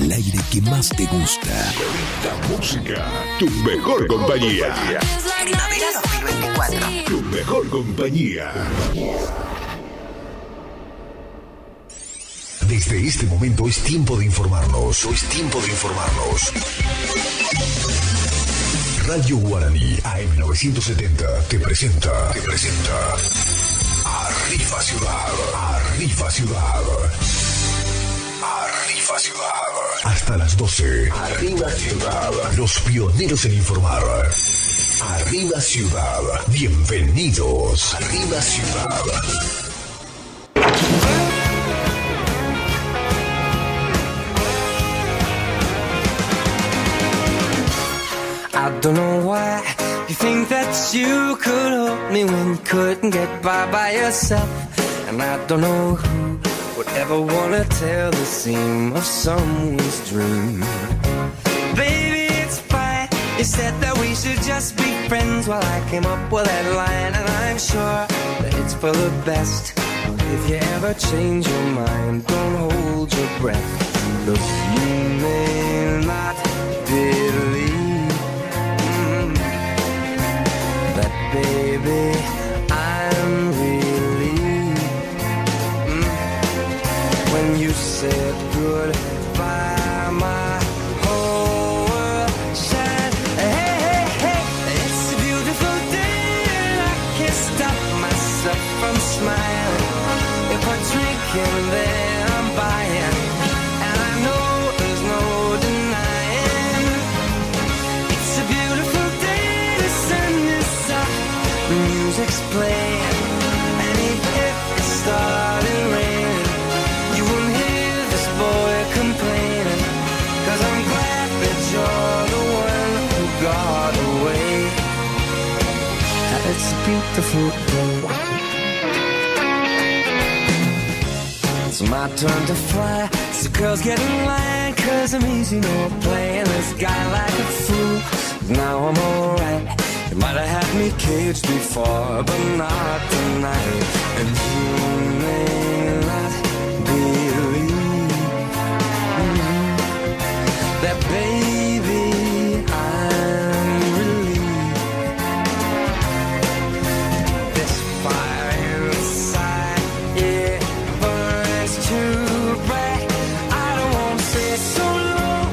el aire que más te gusta. La música, tu mejor compañía. Primavera 2024. Tu mejor compañía. Desde este momento es tiempo de informarnos. Radio Guaraní AM 970 te presenta Arriba Ciudad. Hasta las 12. Arriba Ciudad. Los pioneros en informar. Arriba Ciudad. Bienvenidos. Arriba Ciudad. I don't know why you think that you could hold me when you couldn't get by yourself. And I don't know who would ever wanna tell the seam of someone's dream. Baby, it's fine. You said that we should just be friends. Well, I came up with that line, and I'm sure that it's for the best. If you ever change your mind, don't hold your breath. Look, you may not believe that, baby, I'm relieved when you said goodbye. My whole world shined. Hey, hey, hey, it's a beautiful day and I can't stop myself from smiling. If I drink and then I'm buying, and I know there's no denying. It's a beautiful day, the sun is up, the music's playing, and if it started raining, you won't hear this boy complaining, 'cause I'm glad that you're the one who got away. It's a beautiful day. It's my turn to fly, so girls get in line, 'cause I'm easy, no playing this guy like a fool. Now I'm alright. You might have had me caged before, but not tonight. And you may not believe that, baby, I'm relieved. This fire inside, it burns too bright. I don't want to say so long,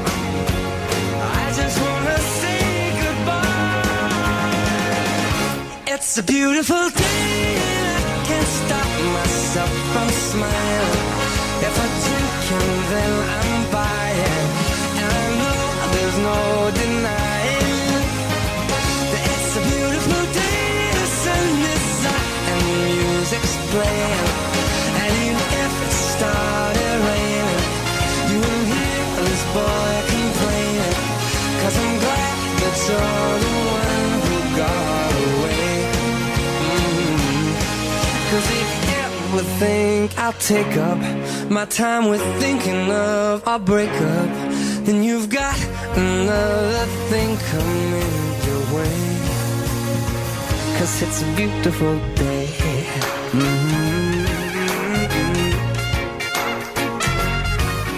I just want to say goodbye. It's a beautiful day and I can't stop myself from smiling. If I drink and then I'm buying, and I know there's no denying that it's a beautiful day. The sun is up and the music's playing, and even if it started raining, you wouldn't hear this boy complaining, 'cause I'm glad that you're the one who got away. 'Cause if you ever think I'll take up my time with thinking of our breakup, then you've got another thing coming your way. 'Cause it's a beautiful day.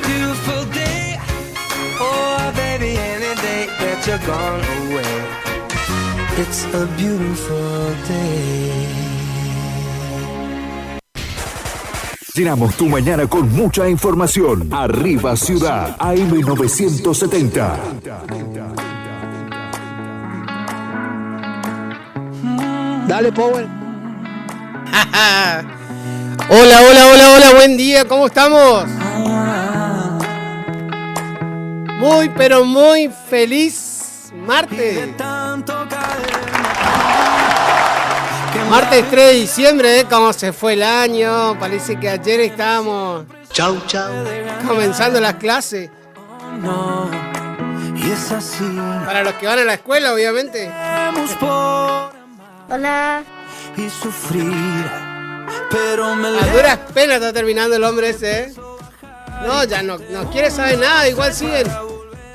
Beautiful day. Oh, baby, any day that you're gone away. It's a beautiful day. Llenamos tu mañana con mucha información. Arriba Ciudad, AM 970. Dale, Power. Hola, buen día, ¿cómo estamos? Muy, pero muy feliz martes. Martes 3 de diciembre, ¿cómo se fue el año? Parece que ayer estábamos comenzando las clases. Para los que van a la escuela, obviamente. Hola. A duras penas está terminando el hombre ese, ¿eh? No, ya no quiere saber nada, igual siguen.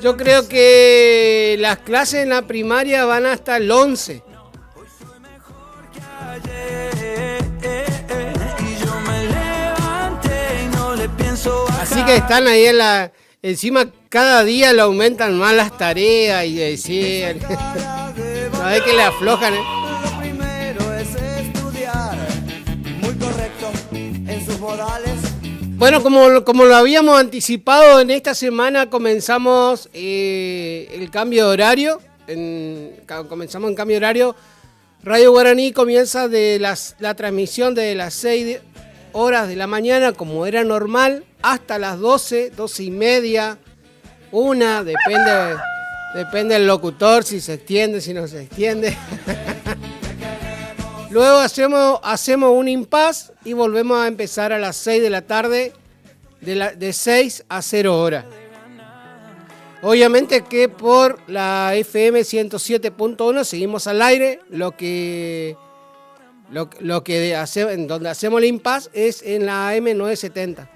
Yo creo que las clases en la primaria van hasta el 11. Así que están ahí en Encima cada día le aumentan más las tareas y decían. ¿Sabés que le aflojan, Lo primero es estudiar, muy correcto en sus modales. Bueno, como lo habíamos anticipado, en esta semana comenzamos el cambio de horario. Comenzamos en cambio de horario. Radio Guaraní comienza de la transmisión de las 6 horas de la mañana, como era normal, hasta las 12, 12 y media, 1, depende del locutor, si se extiende, si no se extiende. Luego hacemos un impasse y volvemos a empezar a las 6 de la tarde, de 6 a 0 horas. Obviamente que por la FM 107.1 seguimos al aire, en donde hacemos el impasse es en la AM 970.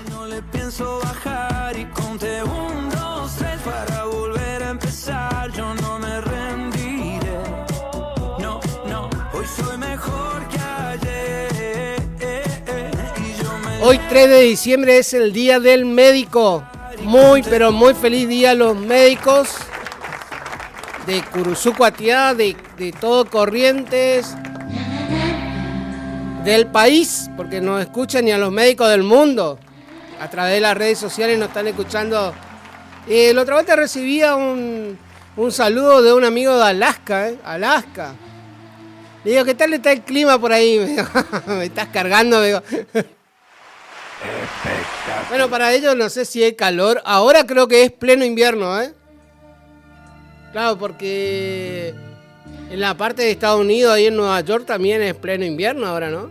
No le pienso bajar y conté 1, 2, 3 para volver a empezar. Yo no me rendiré. No, hoy soy mejor que ayer. Hoy 3 de diciembre es el Día del Médico. Muy, pero muy feliz día a los médicos de Curuzú, Cuatiá, de todo Corrientes, del país, porque nos escuchan y a los médicos del mundo. A través de las redes sociales nos están escuchando. La otra vez te recibía un saludo de un amigo de Alaska, Alaska. Le digo, ¿qué tal está el clima por ahí? Me estás cargando, me digo. Bueno, para ellos no sé si hay calor. Ahora creo que es pleno invierno, ¿eh? Claro, porque en la parte de Estados Unidos, ahí en Nueva York, también es pleno invierno ahora, ¿no?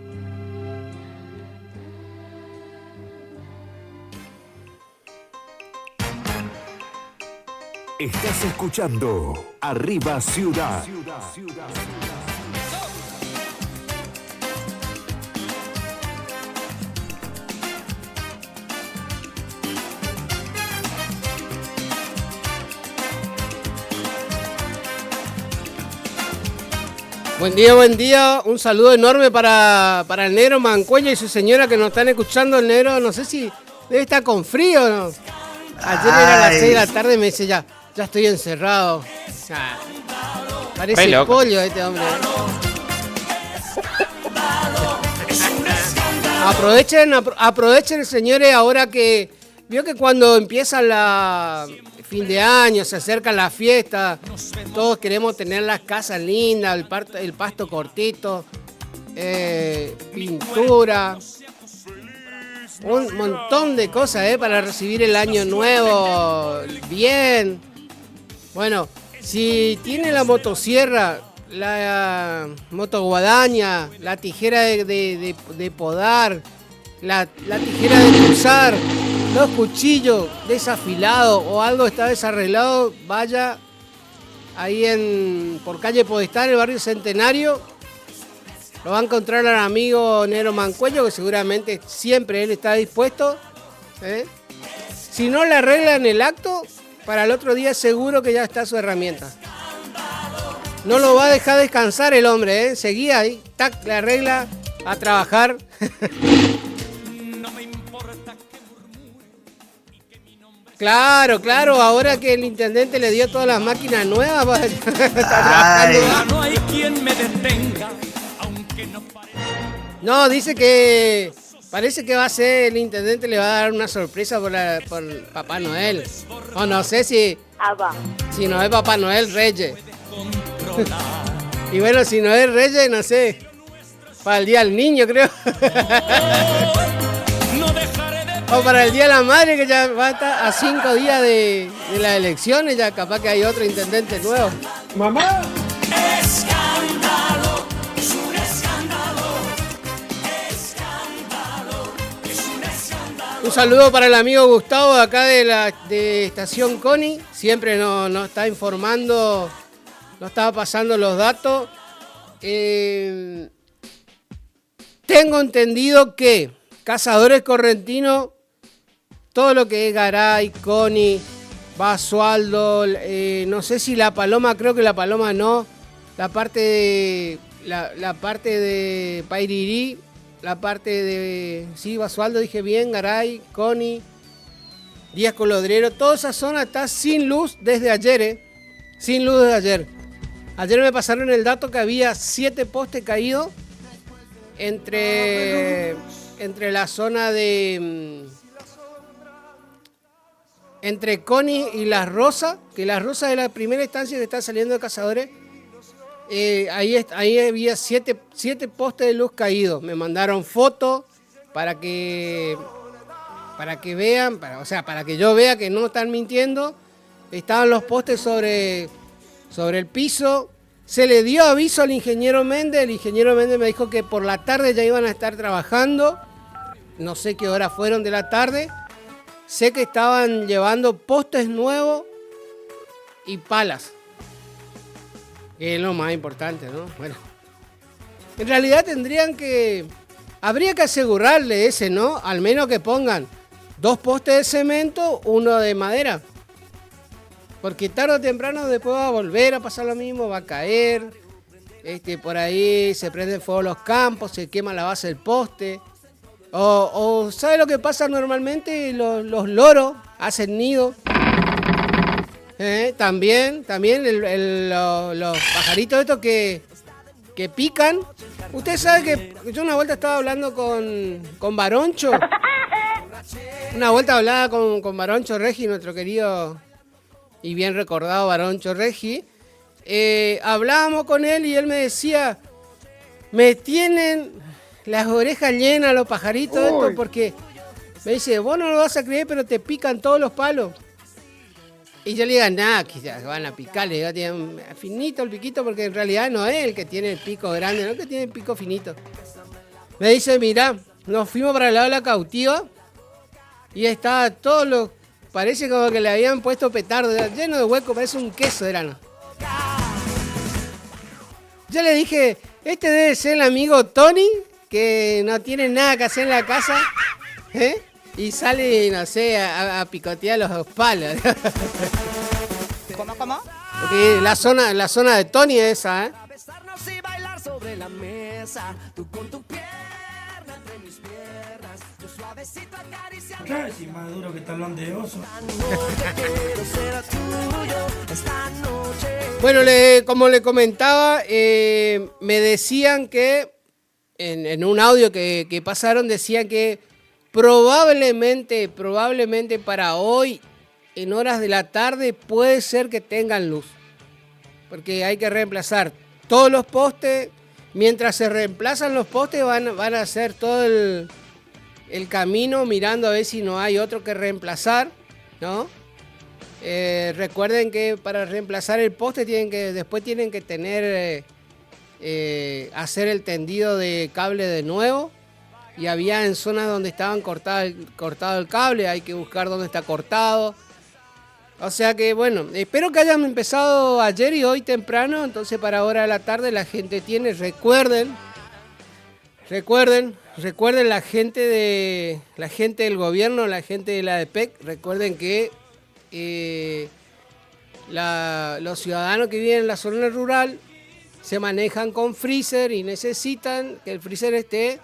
Estás escuchando Arriba Ciudad. Buen día. Un saludo enorme para el negro Mancuello y su señora que nos están escuchando. El negro, no sé si debe estar con frío, ¿no? Ayer era a las 6 de la tarde y me dice, ya estoy encerrado. Parece pollo este hombre. Aprovechen, señores, ahora que vio que cuando empieza la fin de año, se acerca la fiesta, todos queremos tener las casas lindas, el pasto cortito, pintura, un montón de cosas para recibir el año nuevo bien. Bueno, si tiene la motosierra, la motoguadaña, la tijera de podar, la tijera de cruzar, los cuchillos desafilados o algo está desarreglado, vaya ahí por calle Podestá, en el barrio Centenario. Lo va a encontrar al amigo Nero Mancuello, que seguramente siempre él está dispuesto. Si no le arreglan el acto, para el otro día seguro que ya está su herramienta. No lo va a dejar descansar el hombre, Seguía ahí, tac, le arregla, a trabajar. Claro, ahora que el intendente le dio todas las máquinas nuevas, está trabajando. No hay quien me detenga, aunque no parezca. No, dice que parece que va a ser el intendente, le va a dar una sorpresa por Papá Noel. O no sé si no es Papá Noel, Reyes. Y bueno, si no es Reyes, no sé. Para el Día del Niño, creo. O para el Día de la Madre, que ya va a estar a 5 días de las elecciones, ya capaz que hay otro intendente nuevo. Mamá. Escándalo, es un escándalo. Escándalo, es un escándalo. Un saludo para el amigo Gustavo de acá de Estación Coni. Siempre nos está informando, nos estaba pasando los datos. Tengo entendido que Cazadores Correntinos, todo lo que es Garay, Coni, Basualdo, no sé si La Paloma, creo que La Paloma no, la parte de Pairirí, la parte de, sí, Basualdo dije bien, Garay, Coni, Díaz Colodrero, toda esa zona está sin luz desde ayer, sin luz desde ayer. Ayer me pasaron el dato que había 7 postes caídos entre la zona de... entre Connie y Las Rosas, que Las Rosas es la primera estancia que está saliendo de Cazadores. Ahí había 7 postes de luz caídos. Me mandaron fotos para que vean, para que yo vea que no están mintiendo. Estaban los postes sobre el piso. Se le dio aviso al ingeniero Méndez. El ingeniero Méndez me dijo que por la tarde ya iban a estar trabajando. No sé qué hora fueron de la tarde. Sé que estaban llevando postes nuevos y palas. Que es lo más importante, ¿no? Bueno. En realidad habría que asegurarle ese, ¿no? Al menos que pongan 2 postes de cemento, 1 de madera. Porque tarde o temprano después va a volver a pasar lo mismo, va a caer. Por ahí se prenden fuego los campos, se quema la base del poste. O ¿sabe lo que pasa normalmente? Los loros hacen nido. También los pajaritos estos que pican. Usted sabe que yo una vuelta estaba hablando con Baroncho. Una vuelta hablaba con Baroncho Regi, nuestro querido y bien recordado Baroncho Regi. Hablábamos con él y él me decía, me tienen las orejas llenas los pajaritos estos, porque me dice, vos no lo vas a creer, pero te pican todos los palos. Y yo le digo, nada, que ya van a picar, le digo, tienen finito el piquito, porque en realidad no es el que tiene el pico grande, no es el que tiene el pico finito. Me dice, mirá, nos fuimos para el lado de la Cautiva y estaba parece como que le habían puesto petardo, lleno de hueco, parece un queso de grano. Yo le dije, este debe ser el amigo Tony, que no tiene nada que hacer en la casa, y sale, no sé, a picotear los palos. ¿Cómo? Porque la zona de Tony es esa, ¿eh? Claro, si más duro que talón de oso. Bueno, como le comentaba, me decían que en un audio que pasaron, decían que probablemente para hoy, en horas de la tarde, puede ser que tengan luz. Porque hay que reemplazar todos los postes. Mientras se reemplazan los postes, van a hacer todo el camino mirando a ver si no hay otro que reemplazar, ¿no? Recuerden que para reemplazar el poste después tienen que tener hacer el tendido de cable de nuevo, y había en zonas donde estaban cortado el cable, hay que buscar dónde está cortado. O sea que bueno, espero que hayan empezado ayer y hoy temprano, entonces para ahora de la tarde la gente tiene, recuerden la gente del gobierno, la gente de la ADEPEC, recuerden que los ciudadanos que viven en la zona rural se manejan con freezer y necesitan que el freezer esté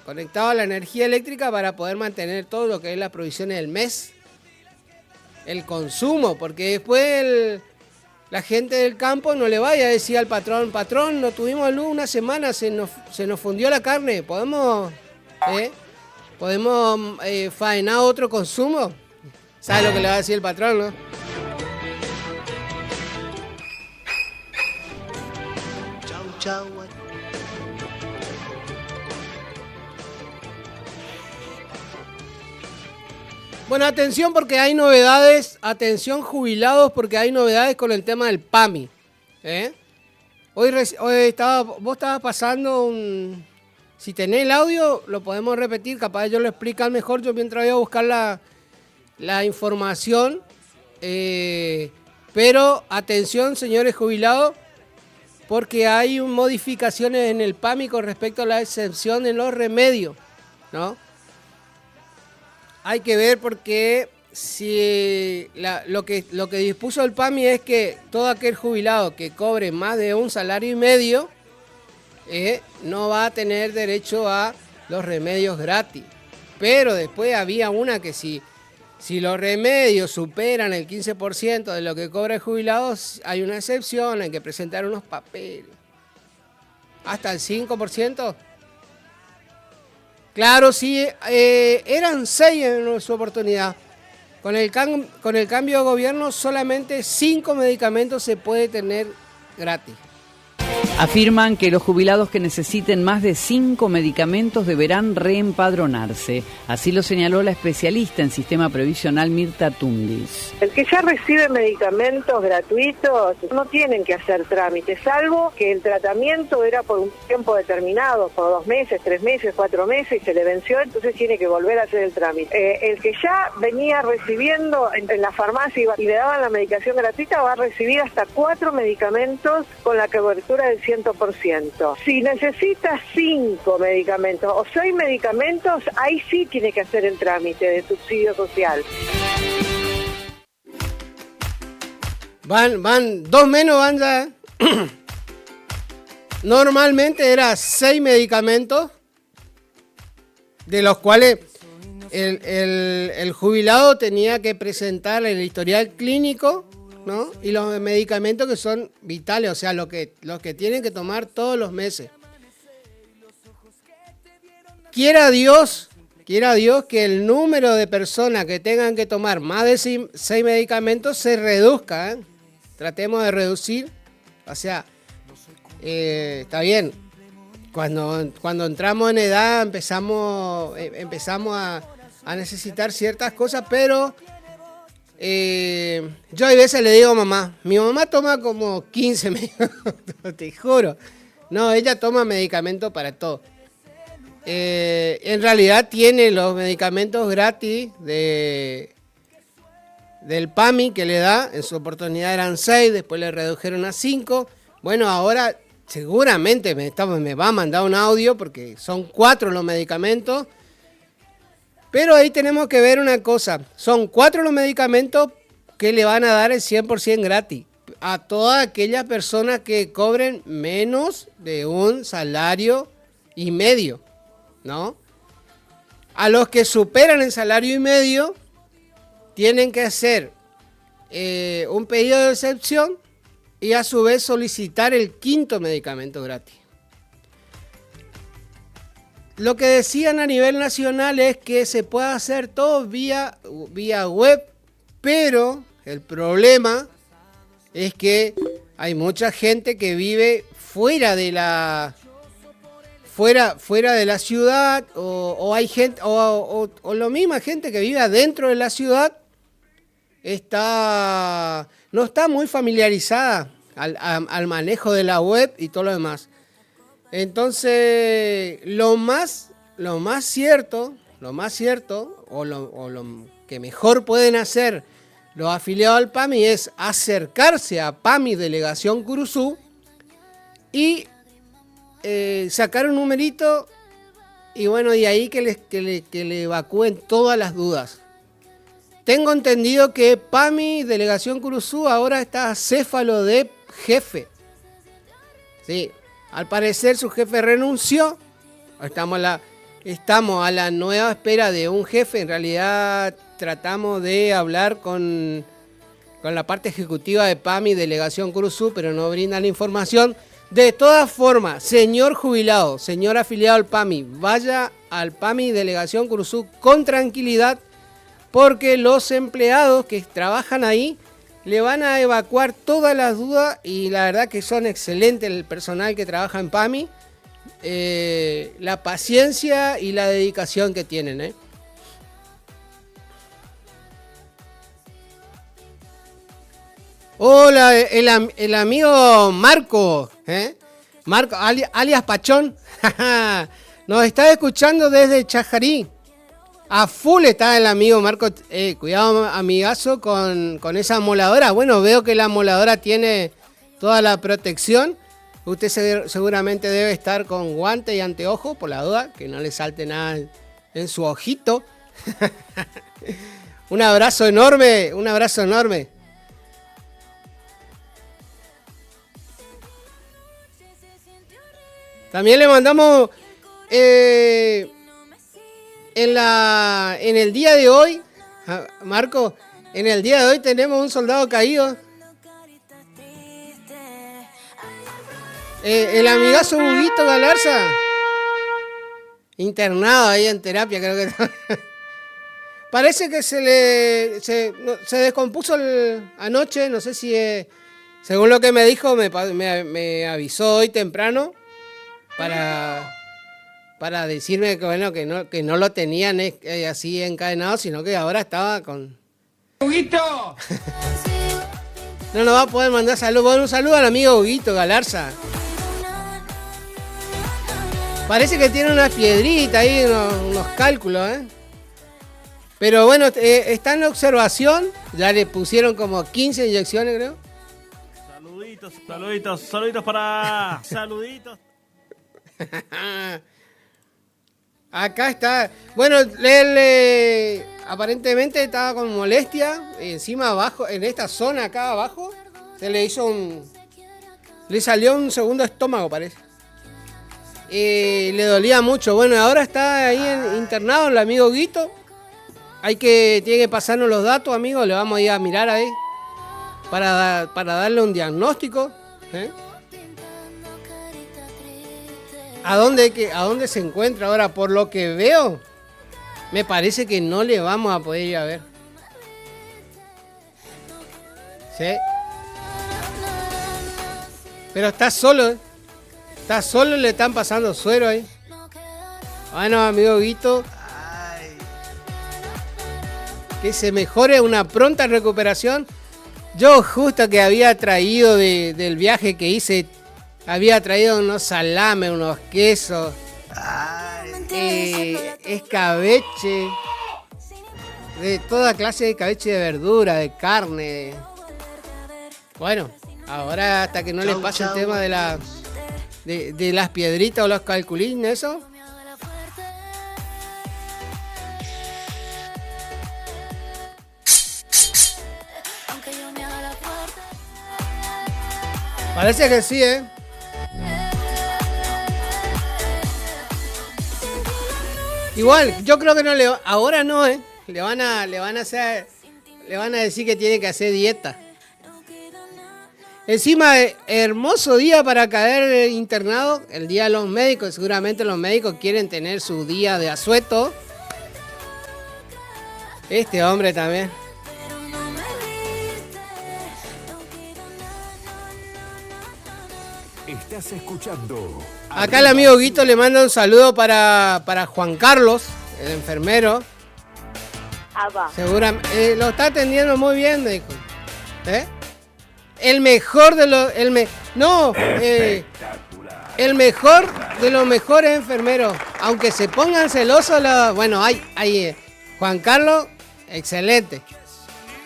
conectado a la energía eléctrica para poder mantener todo lo que es las provisiones del mes, el consumo, porque después la gente del campo no le vaya a decir al patrón, no tuvimos luz una semana, se nos fundió la carne, ¿podemos faenar otro consumo? ¿Sabe lo que le va a decir el patrón, no? Chau. Bueno, atención porque hay novedades, atención jubilados porque hay novedades con el tema del PAMI. Hoy vos estabas pasando si tenés el audio, lo podemos repetir, capaz ellos lo explican mejor, yo mientras voy a buscar la información. Pero atención, señores jubilados, porque hay modificaciones en el PAMI con respecto a la exención de los remedios, ¿no? Hay que ver porque si lo que dispuso el PAMI es que todo aquel jubilado que cobre más de un salario y medio no va a tener derecho a los remedios gratis. Pero después había una que si los remedios superan el 15% de lo que cobra el jubilado, hay una excepción, hay que presentar unos papeles. ¿Hasta el 5%? Claro, sí, eran 6 en su oportunidad. Con el cambio de gobierno, solamente 5 medicamentos se puede tener gratis. Afirman que los jubilados que necesiten más de 5 medicamentos deberán reempadronarse. Así lo señaló la especialista en sistema previsional Mirta Tundis. El que ya recibe medicamentos gratuitos no tienen que hacer trámites, salvo que el tratamiento era por un tiempo determinado, por 2 meses, 3 meses, 4 meses y se le venció, entonces tiene que volver a hacer el trámite. El que ya venía recibiendo en la farmacia y le daban la medicación gratuita va a recibir hasta 4 medicamentos con la cobertura del 100%. Si necesitas 5 medicamentos o 6 medicamentos, ahí sí tiene que hacer el trámite de subsidio social. Van 2 menos, van ya. Normalmente era 6 medicamentos, de los cuales el jubilado tenía que presentar el historial clínico, ¿no? Y los medicamentos que son vitales, o sea, los que tienen que tomar todos los meses. Quiera Dios que el número de personas que tengan que tomar más de 6 medicamentos se reduzca, ¿eh? Tratemos de reducir, o sea, está bien, cuando entramos en edad empezamos a necesitar ciertas cosas, pero yo a veces le digo a mamá, mi mamá toma como 15 medicamentos, te juro. No, ella toma medicamentos para todo. En realidad tiene los medicamentos gratis del PAMI que le da. En su oportunidad eran 6, después le redujeron a 5. Bueno, ahora seguramente me va a mandar un audio porque son 4 los medicamentos. Pero ahí tenemos que ver una cosa. Son 4 los medicamentos que le van a dar el 100% gratis a todas aquellas personas que cobren menos de un salario y medio, ¿no? A los que superan el salario y medio tienen que hacer un pedido de excepción y a su vez solicitar el 5.º medicamento gratis. Lo que decían a nivel nacional es que se puede hacer todo vía web, pero el problema es que hay mucha gente que vive fuera de la ciudad, o hay gente o la misma gente que vive adentro de la ciudad no está muy familiarizada al manejo de la web y todo lo demás. Entonces, lo más cierto, o lo que mejor pueden hacer los afiliados al PAMI es acercarse a PAMI Delegación Curuzú y sacar un numerito y bueno, de ahí que le evacúen todas las dudas. Tengo entendido que PAMI Delegación Curuzú ahora está acéfalo de jefe. Sí. Al parecer su jefe renunció. Estamos a la nueva espera de un jefe. En realidad tratamos de hablar con la parte ejecutiva de PAMI Delegación Curuzú, pero no brindan la información. De todas formas, señor jubilado, señor afiliado al PAMI, vaya al PAMI Delegación Curuzú con tranquilidad, porque los empleados que trabajan ahí le van a evacuar todas las dudas y la verdad que son excelentes el personal que trabaja en PAMI, la paciencia y la dedicación que tienen, ¿eh? Hola, el amigo Marco, Marco alias Pachón, nos está escuchando desde Chajarí. A full está el amigo Marco. Cuidado, amigazo, con esa amoladora. Bueno, veo que la amoladora tiene toda la protección. Usted seguramente debe estar con guante y anteojo, por la duda, que no le salte nada en su ojito. Un abrazo enorme, un abrazo enorme. También le mandamos en el día de hoy, Marco, en el día de hoy tenemos un soldado caído. El amigazo Huguito Galarza, internado ahí en terapia, creo que. Parece que se descompuso anoche, no sé si, según lo que me dijo, me avisó hoy temprano para decirme que bueno que no lo tenían así encadenado, sino que ahora estaba con. ¡Huguito! No nos va a poder mandar saludos. Bueno, un saludo al amigo Huguito Galarza. Parece que tiene unas piedritas ahí, unos cálculos, ¿eh? Pero bueno, está en observación. Ya le pusieron como 15 inyecciones, creo. Saluditos para... Saluditos. Acá está. Bueno, él aparentemente estaba con molestia. Encima abajo, en esta zona acá abajo, le salió un segundo estómago, parece. Le dolía mucho. Bueno, ahora está ahí internado el amigo Guito. Tiene que pasarnos los datos, amigos. Le vamos a ir a mirar ahí para darle un diagnóstico. ¿A dónde se encuentra ahora? Por lo que veo, me parece que no le vamos a poder ir a ver. ¿Sí? Pero está solo, ¿eh? Está solo, le están pasando suero ahí. Bueno, amigo Guito, que se mejore, una pronta recuperación. Yo justo que había traído del viaje que hice, había traído unos salames, unos quesos, escabeche, de toda clase de escabeche, de verdura, de carne. Bueno, ahora hasta que no le pase el tema de las piedritas o los calculines, eso. Parece que sí, ¿eh? Igual, yo creo que ahora no, ¿eh? Le van a decir que tiene que hacer dieta. Encima, hermoso día para caer internado, el día de los médicos. Seguramente los médicos quieren tener su día de asueto. Este hombre también. Estás escuchando. Acá el amigo Guito le manda un saludo para Juan Carlos, el enfermero. Seguramente lo está atendiendo muy bien, me dijo. El mejor de los... el mejor de los mejores enfermeros. Aunque se pongan celosos, bueno, hay Juan Carlos, excelente.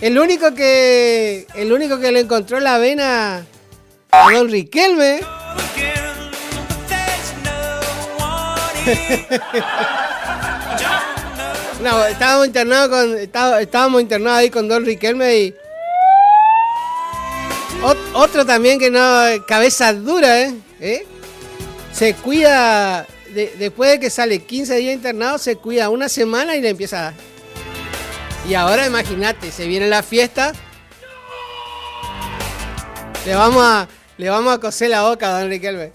El único que le encontró la vena a don Riquelme. No, estábamos internados ahí con don Riquelme y otro también que no, cabeza dura, se cuida después de que sale 15 días internado, se cuida una semana y le empieza a dar. Y ahora imagínate, se viene la fiesta, le vamos a coser la boca a don Riquelme.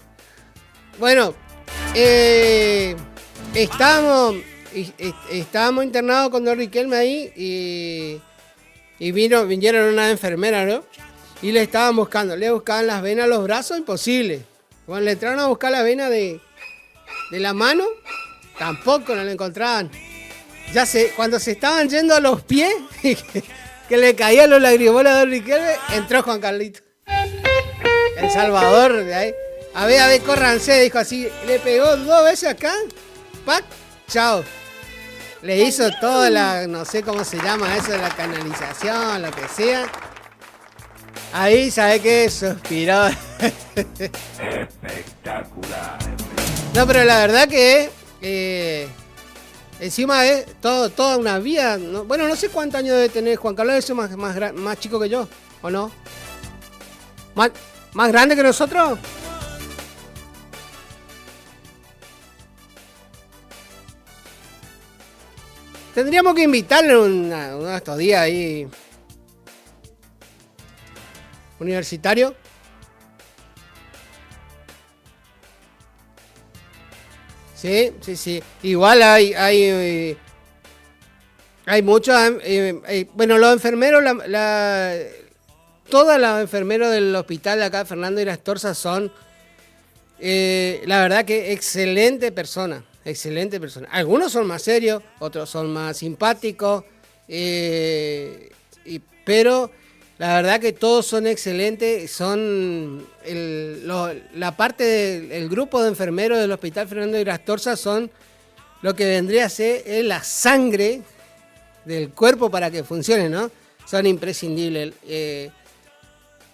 Bueno, estábamos internados con don Riquelme ahí y vinieron unas enfermeras, ¿no? Y le buscaban las venas a los brazos, imposible. Cuando le entraron a buscar la vena de la mano, tampoco no la encontraban. Cuando se estaban yendo a los pies, que le caían los lagrimones a don Riquelme, entró Juan Carlito. El Salvador de ahí. A ver, córranse, dijo así. Le pegó 2 veces acá. ¡Pac! ¡Chao! Le hizo toda no sé cómo se llama eso, de la canalización, lo que sea. Ahí, ¿sabe qué? Suspiró. Espectacular. No, pero la verdad que encima es toda una vida. Bueno, no sé cuántos años debe tener Juan Carlos, es más chico que yo, ¿o no? ¿Más grande que nosotros? Tendríamos que invitarle uno de estos días ahí. Universitario. Sí. Igual hay muchos. Bueno, los enfermeros, todos los enfermeros del hospital de acá, Fernando Irastorza, son, la verdad que excelente persona. Algunos son más serios, otros son más simpáticos, pero la verdad que todos son excelentes. Son la parte del grupo de enfermeros del Hospital Fernando Irastorza son lo que vendría a ser la sangre del cuerpo para que funcione, ¿no? Son imprescindibles.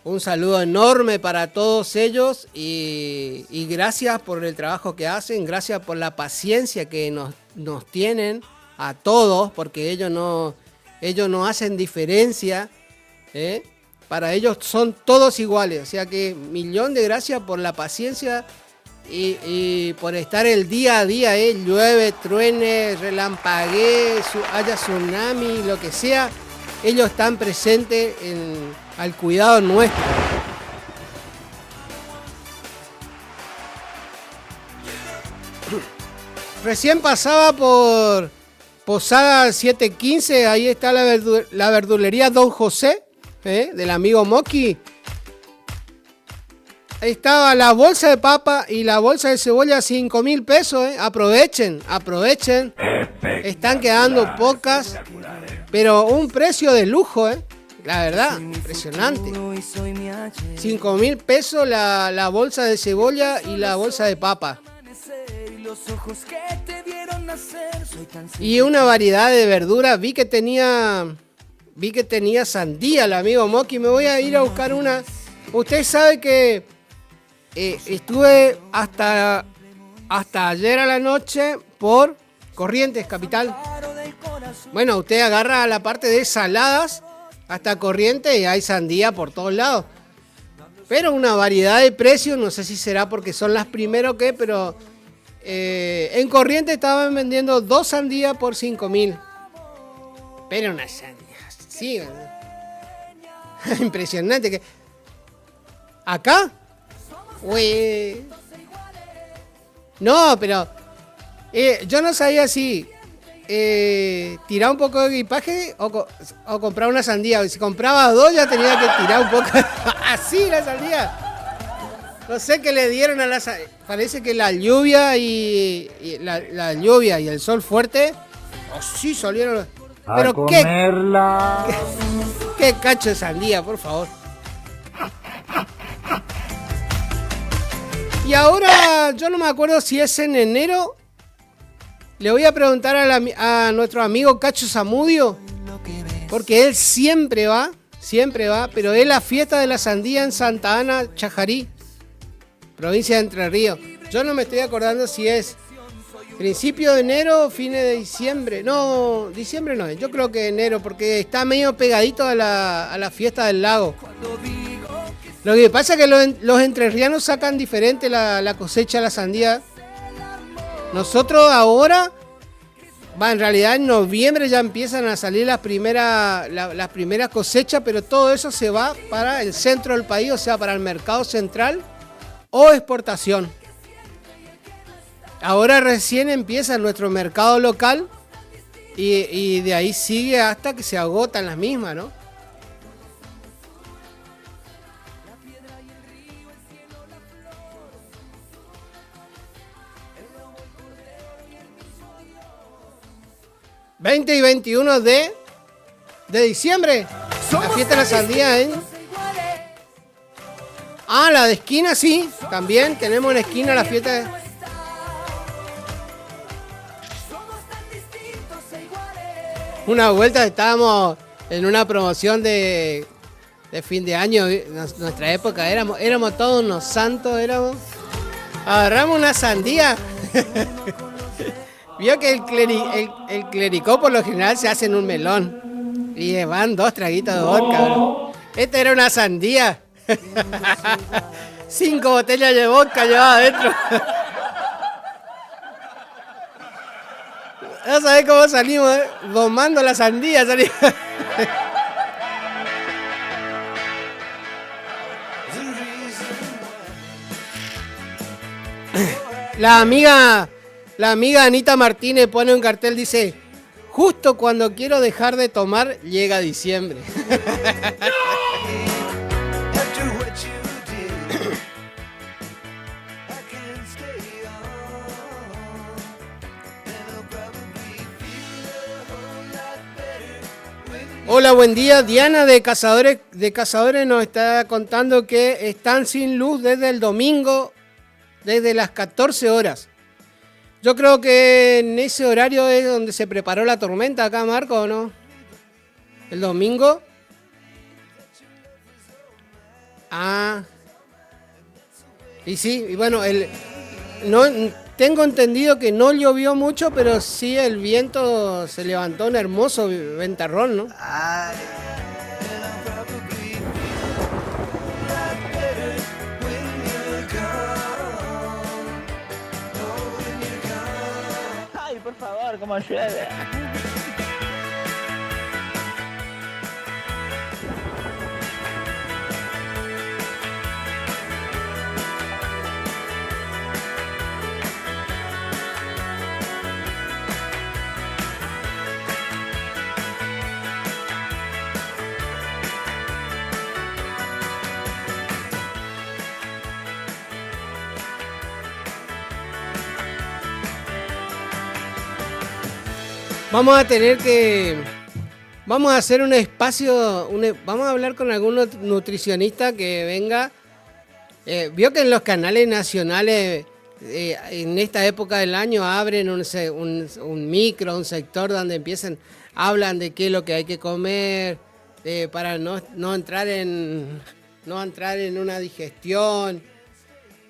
Un saludo enorme para todos ellos y gracias por el trabajo que hacen, gracias por la paciencia que nos tienen a todos, porque ellos no hacen diferencia, para ellos son todos iguales. O sea que millón de gracias por la paciencia y por estar el día a día, llueve, truene, relampaguee, haya tsunami, lo que sea, ellos están presentes al cuidado nuestro. Recién pasaba por Posada 715, ahí está la verdulería Don José, del amigo Moki. Ahí estaba la bolsa de papa y la bolsa de cebolla, 5,000 pesos. Aprovechen. Están quedando pocas, pero un precio de lujo, la verdad, impresionante. 5,000 pesos la bolsa de cebolla y la bolsa de papa. Y una variedad de verduras. Vi que tenía sandía el amigo Moki. Me voy a ir a buscar una. Usted sabe que estuve hasta ayer a la noche por Corrientes, capital. Bueno, usted agarra la parte de saladas hasta Corrientes y hay sandía por todos lados. Pero una variedad de precios, no sé si será porque son las primeras o qué, pero en Corrientes estaban vendiendo 2 sandías por 5,000. Pero una sandía, sí. Impresionante. Que ¿acá? Uy. No, pero yo no sabía si tirar un poco de equipaje o comprar una sandía. Si compraba 2 ya tenía que tirar un poco. Así la sandía. No sé qué le dieron a la sandía. Parece que la lluvia y la lluvia y el sol fuerte. Oh, sí, salieron. Pero qué cacho de sandía, por favor. Y ahora, yo no me acuerdo si es en enero. Le voy a preguntar a nuestro amigo Cacho Zamudio, porque él siempre va, pero es la fiesta de la sandía en Santa Ana, Chajarí, provincia de Entre Ríos. Yo no me estoy acordando si es principio de enero o fines de diciembre. No, diciembre no es, yo creo que enero, porque está medio pegadito a la fiesta del lago. Lo que pasa es que los entrerrianos sacan diferente la cosecha de la sandía. Nosotros ahora, en realidad en noviembre ya empiezan a salir las primeras cosechas, pero todo eso se va para el centro del país, o sea, para el mercado central o exportación. Ahora recién empieza nuestro mercado local y de ahí sigue hasta que se agotan las mismas, ¿no? ...20 y 21 de diciembre... ...la fiesta de la sandía, la de esquina, sí... ...también tenemos en esquina la fiesta de... Una vuelta estábamos... ...en una promoción de fin de año... ...nuestra época éramos todos unos santos... ...agarramos una sandía... Vio que el clericó por lo general se hace en un melón. Y van 2 traguitos de vodka, bro. Esta era una sandía. 5 botellas de vodka llevaba adentro. No sabés cómo salimos, domando la sandía salimos. La amiga Anita Martínez pone un cartel, dice, justo cuando quiero dejar de tomar, llega diciembre. Hola, buen día. Diana de Cazadores nos está contando que están sin luz desde el domingo, desde las 14 horas. Yo creo que en ese horario es donde se preparó la tormenta acá, Marco, ¿o no? ¿El domingo? Ah. Y sí, y bueno, tengo entendido que no llovió mucho, pero sí el viento se levantó un hermoso ventarrón, ¿no? Ay, por favor, como llueve. Vamos a hacer un espacio, vamos a hablar con algún nutricionista que venga. Vio que en los canales nacionales, en esta época del año, abren un sector donde hablan de qué es lo que hay que comer, para no entrar en una digestión,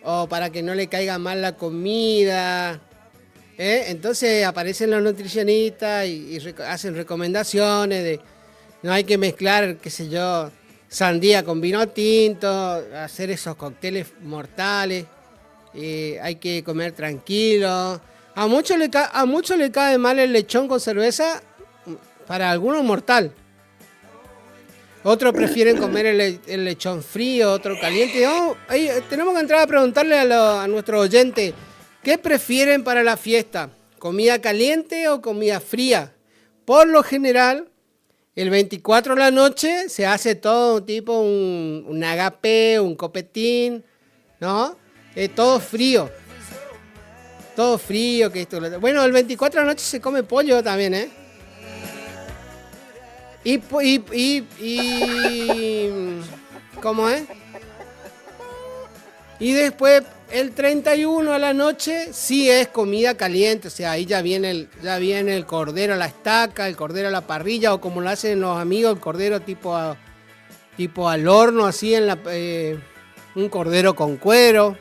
o para que no le caiga mal la comida. Entonces aparecen los nutricionistas y hacen recomendaciones de no hay que mezclar, qué sé yo, sandía con vino tinto, hacer esos cócteles mortales, hay que comer tranquilo. A muchos le cae mal el lechón con cerveza, para algunos mortal. Otros prefieren comer el lechón frío, otro caliente. Tenemos que entrar a preguntarle a nuestro oyente, ¿qué prefieren para la fiesta? ¿Comida caliente o comida fría? Por lo general, el 24 de la noche se hace todo tipo un agapé, un copetín, ¿no? Todo frío. Todo frío. Bueno, el 24 de la noche se come pollo también, ¿eh? ¿Cómo es? Y después, el 31 a la noche, sí es comida caliente. O sea, ahí ya viene el cordero a la estaca, el cordero a la parrilla, o como lo hacen los amigos, el cordero tipo al horno, así, un cordero con cuero.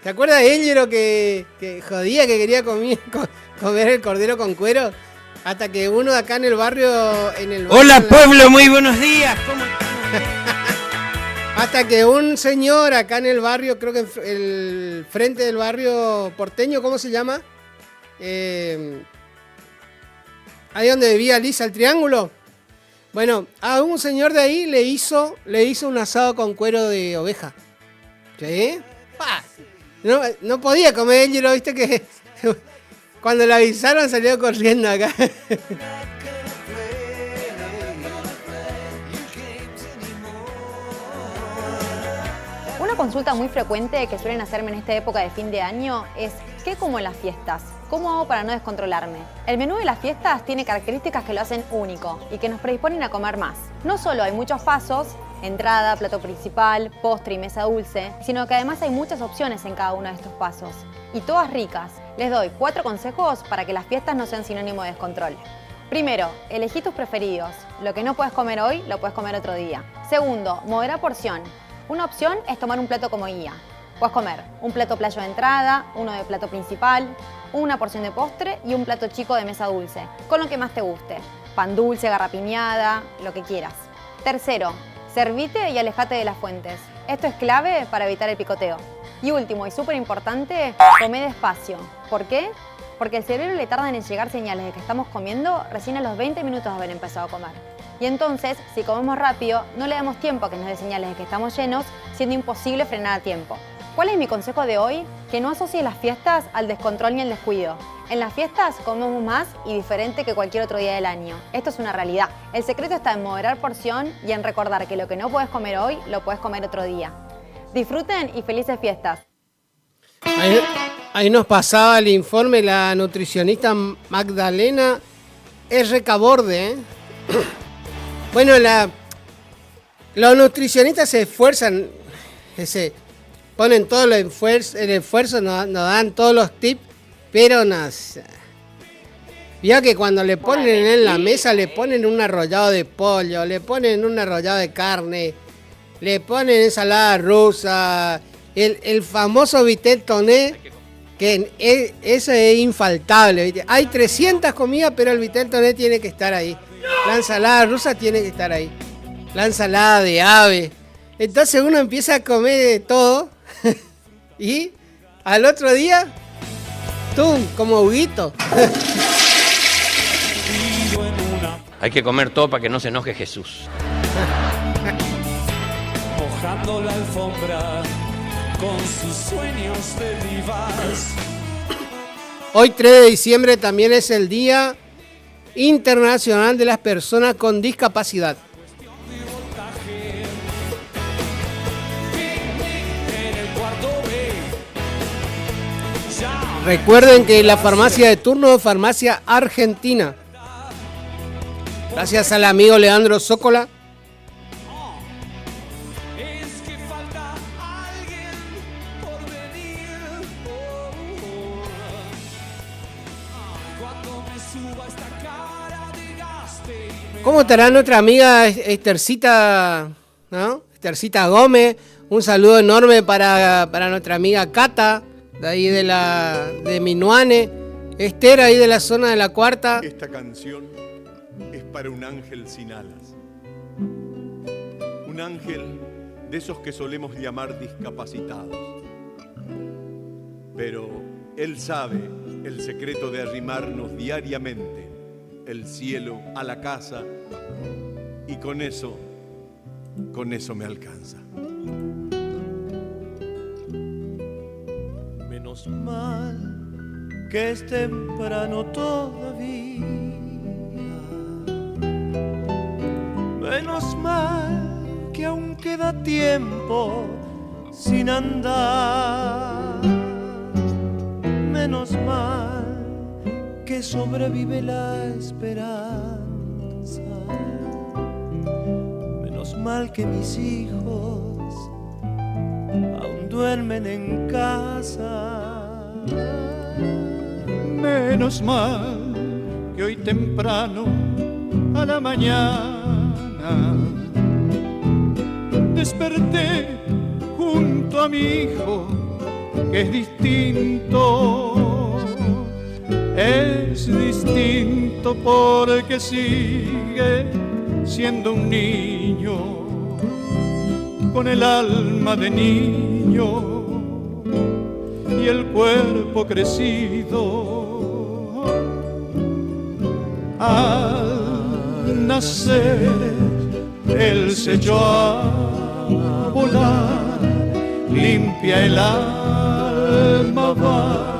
¿Te acuerdas de Elgero que jodía que quería comer el cordero con cuero? Hasta que uno de acá en el barrio... Hola pueblo, muy buenos días. ¿Cómo están? Hasta que un señor acá en el barrio, creo que el frente del barrio porteño, ¿cómo se llama? Ahí donde vivía Lisa, el Triángulo. Bueno, a un señor de ahí le hizo un asado con cuero de oveja. ¿Sí? No podía comer Elgero, viste que cuando le avisaron salió corriendo acá. Una consulta muy frecuente que suelen hacerme en esta época de fin de año es ¿qué como en las fiestas? ¿Cómo hago para no descontrolarme? El menú de las fiestas tiene características que lo hacen único y que nos predisponen a comer más. No solo hay muchos pasos, entrada, plato principal, postre y mesa dulce, sino que además hay muchas opciones en cada uno de estos pasos. Y todas ricas. Les doy 4 consejos para que las fiestas no sean sinónimo de descontrol. Primero, elegí tus preferidos. Lo que no puedes comer hoy, lo puedes comer otro día. Segundo, modera porción. Una opción es tomar un plato como guía. Puedes comer un plato playo de entrada, uno de plato principal, una porción de postre y un plato chico de mesa dulce, con lo que más te guste. Pan dulce, garrapiñada, lo que quieras. Tercero, servite y alejate de las fuentes. Esto es clave para evitar el picoteo. Y último y súper importante, come despacio. ¿Por qué? Porque el cerebro le tardan en llegar señales de que estamos comiendo recién a los 20 minutos de haber empezado a comer. Y entonces, si comemos rápido, no le damos tiempo a que nos dé señales de que estamos llenos, siendo imposible frenar a tiempo. ¿Cuál es mi consejo de hoy? Que no asocies las fiestas al descontrol ni al descuido. En las fiestas comemos más y diferente que cualquier otro día del año. Esto es una realidad. El secreto está en moderar porción y en recordar que lo que no puedes comer hoy, lo puedes comer otro día. Disfruten y felices fiestas. Ahí nos pasaba el informe la nutricionista Magdalena R. Caborde, ¿eh? Bueno, los nutricionistas se esfuerzan, ponen todo el esfuerzo, nos dan todos los tips, pero no. Ya que cuando le ponen en la mesa, le ponen un arrollado de pollo, le ponen un arrollado de carne, le ponen ensalada rusa, el famoso vitel toné, que eso es infaltable, ¿viste? Hay 300 comidas, pero el vitel toné tiene que estar ahí. La ensalada rusa tiene que estar ahí. La ensalada de ave. Entonces uno empieza a comer de todo y al otro día, ¡tum!, como Huguito. Hay que comer todo para que no se enoje Jesús. Mojando la alfombra con sus sueños de divas. Hoy 3 de diciembre también es el Día Internacional de las Personas con Discapacidad. Recuerden que la farmacia de turno es Farmacia Argentina. Gracias al amigo Leandro Zócola. ¿Cómo estará nuestra amiga Estercita, ¿no? Estercita Gómez? Un saludo enorme para nuestra amiga Cata, de ahí de Minuane. Esther, ahí de la zona de la Cuarta. Esta canción es para un ángel sin alas. Un ángel de esos que solemos llamar discapacitados. Pero él sabe el secreto de arrimarnos diariamente el cielo a la casa, y con eso me alcanza. Menos mal que es temprano todavía. Menos mal que aún queda tiempo sin andar. Menos mal que sobrevive la esperanza. Menos mal que mis hijos aún duermen en casa. Menos mal que hoy temprano a la mañana desperté junto a mi hijo, que es distinto. Es distinto porque sigue siendo un niño, con el alma de niño y el cuerpo crecido. Al nacer él se echó a volar, limpia el alma va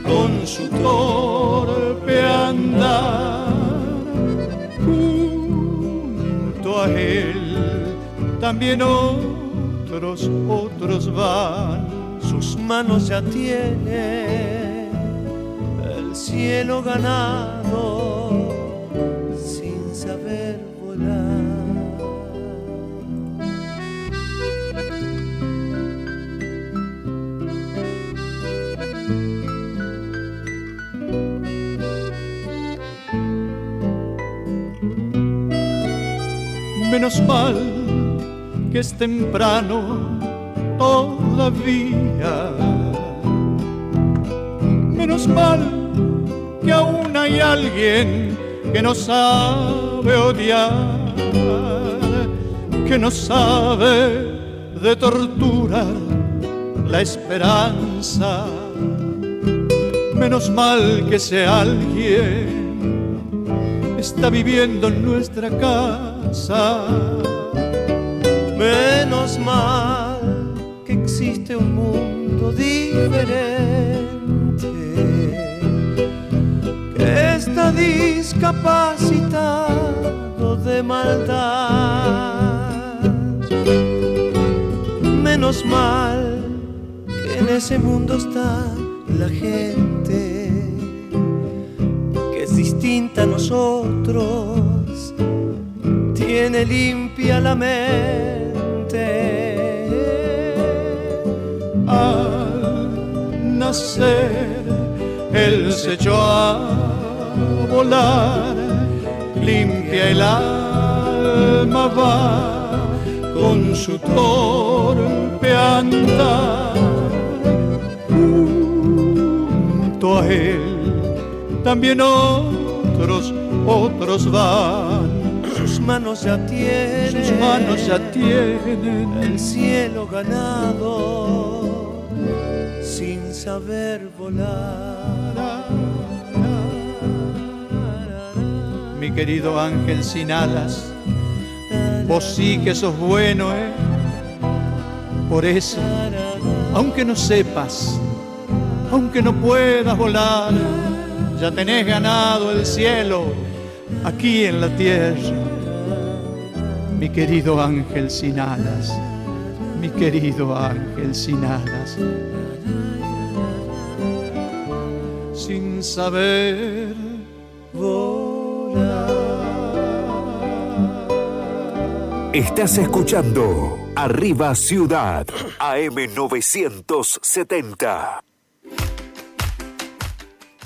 con su torpe andar. Junto a él también otros van. Sus manos ya tienen el cielo ganado sin saber volar. Menos mal que es temprano todavía. Menos mal que aún hay alguien que no sabe odiar, que no sabe de torturar la esperanza. Menos mal que ese alguien está viviendo en nuestra casa. Menos mal que existe un mundo diferente, que está discapacitado de maldad. Menos mal que en ese mundo está la gente que es distinta a nosotros, tiene limpia la mente. Al nacer él se echó a volar, limpia el alma va con su torpe andar. Junto a él también otros van. Sus manos ya tienen el cielo ganado sin saber volar. Mi querido ángel sin alas, vos sí que sos bueno, Por eso, aunque no sepas, aunque no puedas volar, ya tenés ganado el cielo aquí en la tierra. Mi querido ángel sin alas, mi querido ángel sin alas, sin saber volar. Estás escuchando Arriba Ciudad, AM970.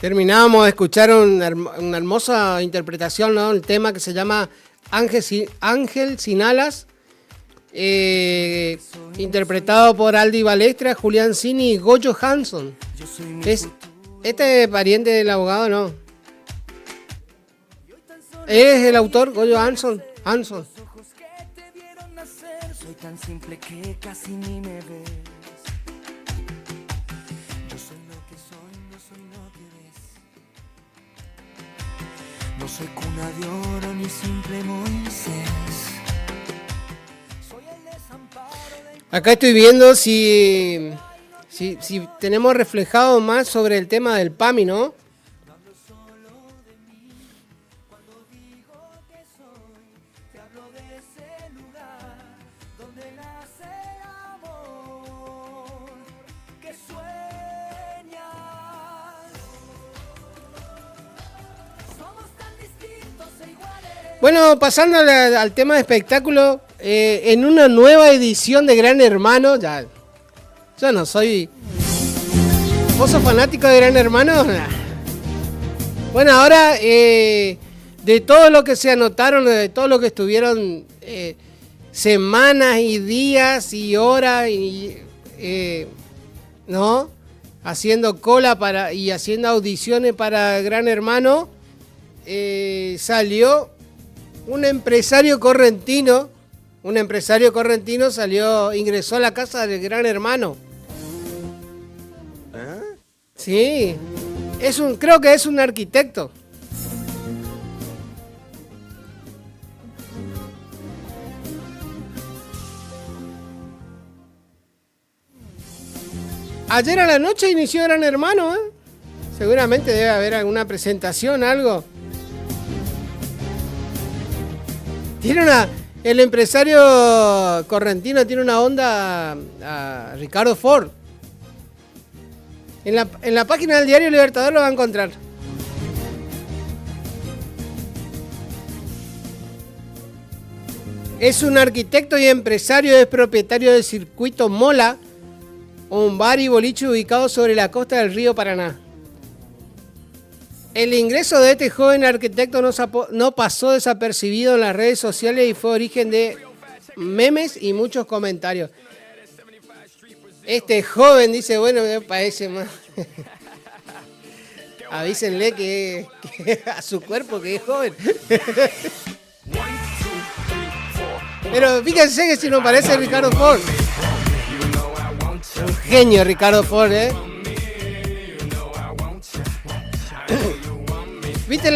Terminamos de escuchar una hermosa interpretación, ¿no? El tema que se llama Ángel sin alas, interpretado por Aldi Balestra, Julián Cini y Goyo Hanson. Este es pariente del abogado, ¿no? Es el autor, Goyo Hanson. Soy tan simple que casi ni me ves. Yo soy lo que soy, no soy lo que ves. No soy cuna de oro ni simple Moisés. Soy el desamparo de... Acá estoy viendo si tenemos reflejado más sobre el tema del PAMI, ¿no? Bueno, pasando al tema de espectáculo, en una nueva edición de Gran Hermano, yo no soy... ¿Vos sos fanático de Gran Hermano? Bueno, ahora, de todo lo que se anotaron, de todo lo que estuvieron semanas y días y horas, ¿no? Haciendo cola y haciendo audiciones para Gran Hermano, salió... Un empresario correntino ingresó a la casa del Gran Hermano. Sí, creo que es un arquitecto. Ayer a la noche inició Gran Hermano, Seguramente debe haber alguna presentación, algo. El empresario correntino tiene una onda a Ricardo Ford. En la página del diario Libertador lo va a encontrar. Es un arquitecto y empresario, es propietario del Circuito Mola, un bar y boliche ubicado sobre la costa del río Paraná. El ingreso de este joven arquitecto no pasó desapercibido en las redes sociales y fue origen de memes y muchos comentarios. Este joven dice, bueno, me parece más... Avísenle que a su cuerpo que es joven. Pero fíjense que si no parece Ricardo Ford. Genio Ricardo Ford, ¿Viste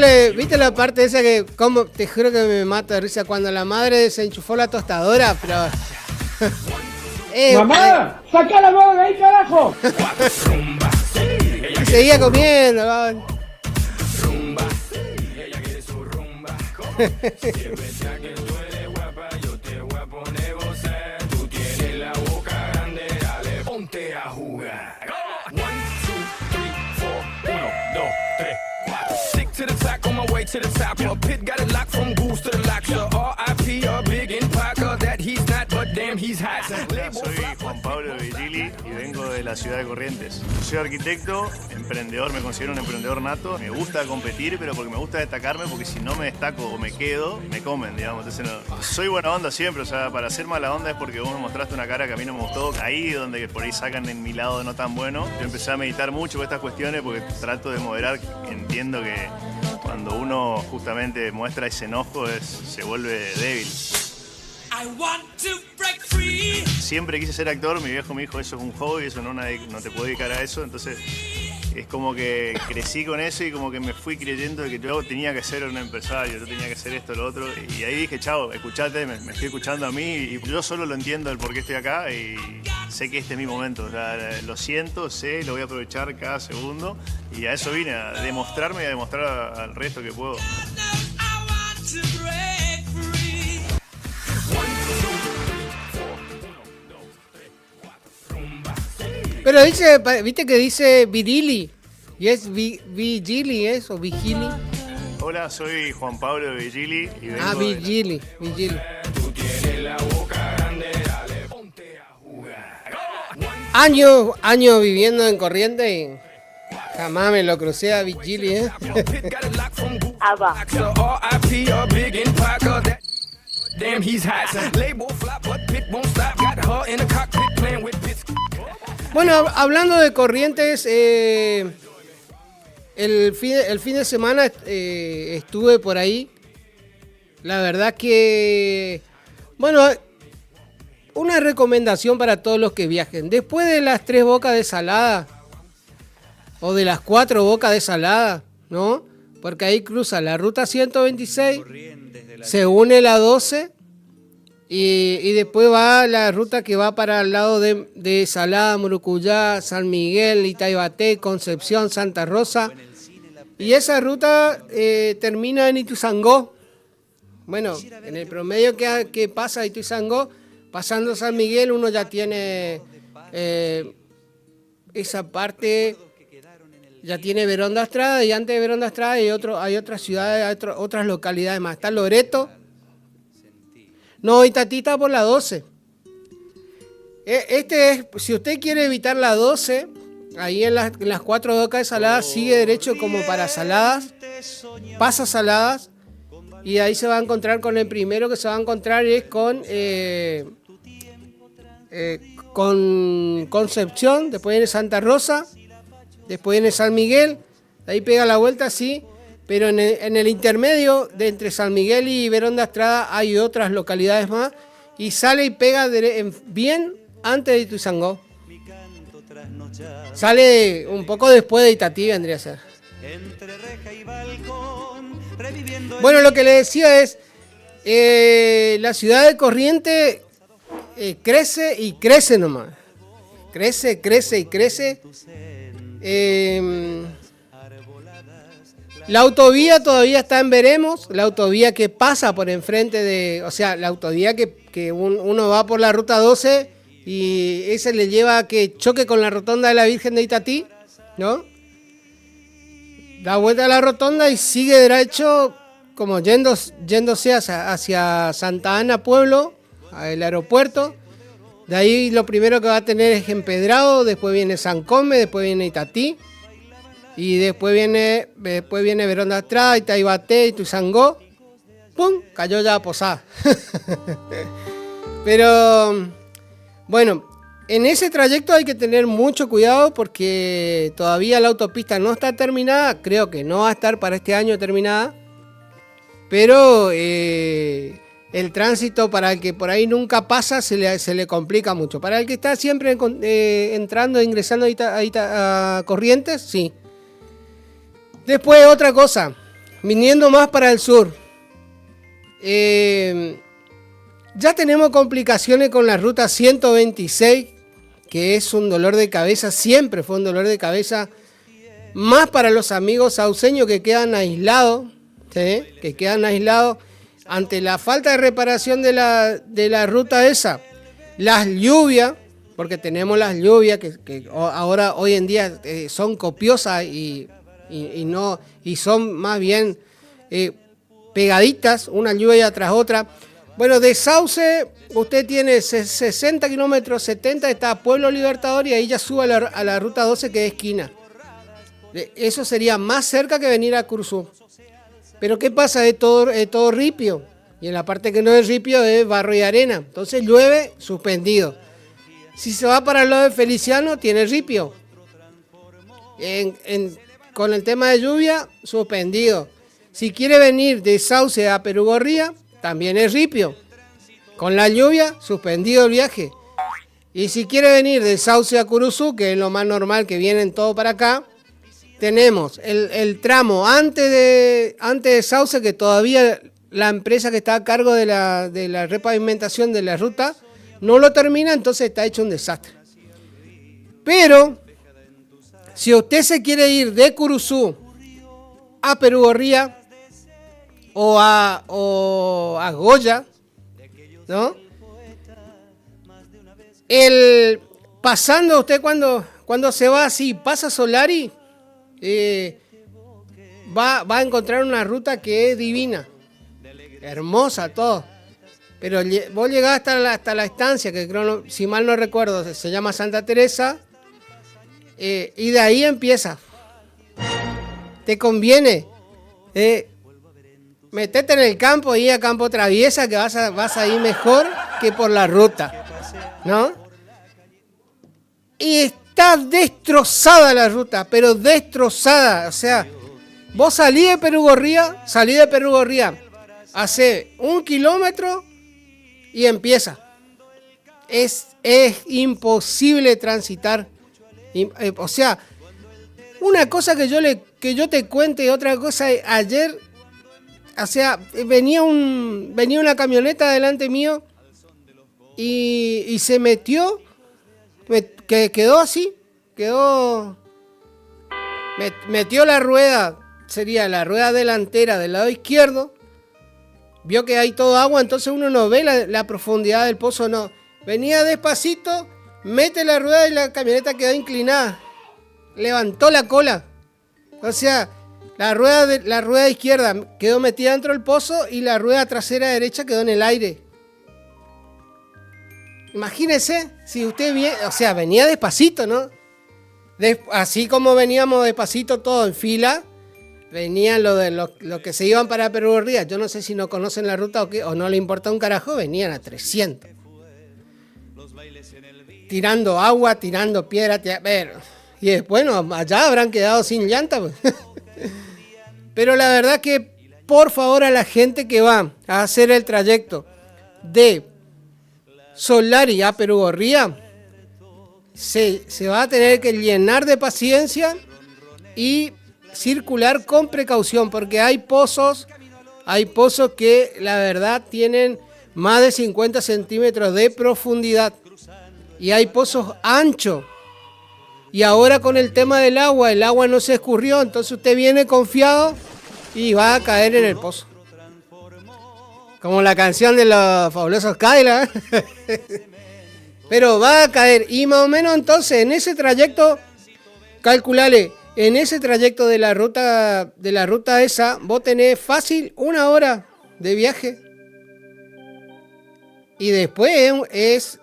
la parte esa que, como te juro que me mata de risa cuando la madre desenchufó la tostadora, pero... ¡Mamá! ¡Sacá la mano de ahí, carajo! Y seguía comiendo, ¿no? To the top, on my way to the top. A pit got it locked from goose to the lock. So R.I.P. a big in Parker that he's not, but damn he's hot. Soy Juan Pablo Vigili y vengo de la ciudad de Corrientes. Soy arquitecto, emprendedor, me considero un emprendedor nato. Me gusta competir, pero porque me gusta destacarme, porque si no me destaco o me quedo, me comen, digamos. Entonces no. Soy buena onda siempre, o sea, para hacer mala onda es porque vos me mostraste una cara que a mí no me gustó. Ahí donde por ahí sacan en mi lado no tan bueno. Yo empecé a meditar mucho con estas cuestiones porque trato de moderar. Entiendo que cuando uno justamente muestra ese enojo se vuelve débil. Siempre quise ser actor, mi viejo me dijo eso es un hobby, eso no te puedo dedicar a eso, entonces es como que crecí con eso y como que me fui creyendo de que yo tenía que ser un empresario, yo tenía que ser esto, lo otro, y ahí dije, chao, escuchate, me estoy escuchando a mí y yo solo lo entiendo el por qué estoy acá y sé que este es mi momento, o sea, lo siento, sé, lo voy a aprovechar cada segundo y a eso vine, a demostrarme y a demostrar al resto que puedo. Pero dice, viste que dice Virili, y es Vigili, ¿es? O Vigili. Hola, soy Juan Pablo Vigili y vengo Vigili. Años viviendo en Corrientes y jamás me lo crucé a Vigili, Bueno, hablando de Corrientes, el fin de semana estuve por ahí. La verdad que, bueno, una recomendación para todos los que viajen. Después de las 3 bocas de Salada, o de las 4 bocas de Salada, ¿no? Porque ahí cruza la ruta 126, se une la 12 y después va la ruta que va para el lado de Salada, Murucuyá, San Miguel, Itaibaté, Concepción, Santa Rosa. Y esa ruta termina en Ituzaingó. Bueno, en el promedio que pasa Ituzaingó, pasando San Miguel, uno ya tiene esa parte, ya tiene Verón de Astrada, y antes de Verón de Astrada hay otras ciudades, hay otras localidades más. Está Loreto. No, Itatita por la 12. Si usted quiere evitar la 12, ahí en las 4 bocas de Saladas, sigue derecho como para Saladas, pasa Saladas, y ahí se va a encontrar con el primero que se va a encontrar es con Concepción, después viene Santa Rosa, después viene San Miguel, ahí pega la vuelta, sí. Pero en el intermedio de entre San Miguel y Verón de Astrada hay otras localidades más y sale y pega bien antes de Ituzaingó. Sale un poco después de Itatí, vendría a ser. Bueno, lo que le decía es, la ciudad de Corrientes crece y crece nomás. Crece y crece. La autovía todavía está en veremos, la autovía que pasa por enfrente de, o sea, la autovía que uno va por la ruta 12 y ese le lleva a que choque con la rotonda de la Virgen de Itatí, ¿no? Da vuelta a la rotonda y sigue derecho como yéndose hacia Santa Ana, Pueblo, el aeropuerto. De ahí lo primero que va a tener es Empedrado, después viene San Come, después viene Itatí. Y después viene Verón de Astrada, Itaibaté, Ituzaingó. ¡Pum! Cayó ya a Posada. Pero, bueno, en ese trayecto hay que tener mucho cuidado porque todavía la autopista no está terminada. Creo que no va a estar para este año terminada. Pero el tránsito para el que por ahí nunca pasa se le complica mucho. Para el que está siempre entrando e ingresando a Corrientes, sí. Después otra cosa, viniendo más para el sur. Ya tenemos complicaciones con la ruta 126, que es un dolor de cabeza, siempre fue un dolor de cabeza, más para los amigos sauceños que quedan aislados, ¿sí? Que quedan aislados ante la falta de reparación de la ruta esa, las lluvias, porque tenemos las lluvias que ahora hoy en día son copiosas y son más bien pegaditas, una lluvia tras otra. Bueno, de Sauce usted tiene 60 kilómetros, 70 está Pueblo Libertador y ahí ya sube a la ruta 12 que es esquina. Eso sería más cerca que venir a Curuzú. Pero ¿qué pasa? Es todo ripio. Y en la parte que no es ripio es barro y arena. Entonces llueve, suspendido. Si se va para el lado de Feliciano, tiene ripio. Con el tema de lluvia, suspendido. Si quiere venir de Sauce a Perugorría, también es ripio. Con la lluvia, suspendido el viaje. Y si quiere venir de Sauce a Curuzú, que es lo más normal que vienen todos para acá, tenemos el tramo antes de Sauce, que todavía la empresa que está a cargo de la repavimentación de la ruta no lo termina, entonces está hecho un desastre. Pero si usted se quiere ir de Curuzú a Perugorría o a Goya, ¿no? Pasando usted cuando se va así, pasa Solari, va a encontrar una ruta que es divina, hermosa todo. Pero vos llegás hasta la estancia, que creo, si mal no recuerdo, se llama Santa Teresa, y de ahí empieza. Te conviene metete en el campo y ir a Campo Traviesa, que vas a ir mejor que por la ruta, ¿no? Y está destrozada la ruta, pero destrozada. O sea, vos salís de Perugorría, hace 1 kilómetro y empieza. Es imposible transitar. O sea, una cosa que yo te cuente y otra cosa, ayer, o sea, venía una camioneta delante mío y se metió, que quedó así, metió la rueda, sería la rueda delantera del lado izquierdo, vio que hay todo agua, entonces uno no ve la profundidad del pozo, no. Venía despacito, mete la rueda y la camioneta quedó inclinada, levantó la cola, o sea, la rueda izquierda quedó metida dentro del pozo y la rueda trasera derecha quedó en el aire. Imagínese si usted venía despacito, ¿no? Así como veníamos despacito todos en fila, venían los que se iban para Perugorría. Yo no sé si no conocen la ruta o no le importa un carajo, venían a 300. Tirando agua, tirando piedra, y después allá habrán quedado sin llanta. Pues. Pero la verdad que, por favor, a la gente que va a hacer el trayecto de Solari a Perugorría, se va a tener que llenar de paciencia y circular con precaución, porque hay pozos que la verdad tienen más de 50 centímetros de profundidad y hay pozos anchos. Y ahora con el tema del agua, el agua no se escurrió, entonces usted viene confiado y va a caer en el pozo. Como la canción de los fabulosos Cadillacs. Pero va a caer. Y más o menos entonces en ese trayecto, calculale, en ese trayecto de la ruta esa, vos tenés fácil 1 hora de viaje. Y después es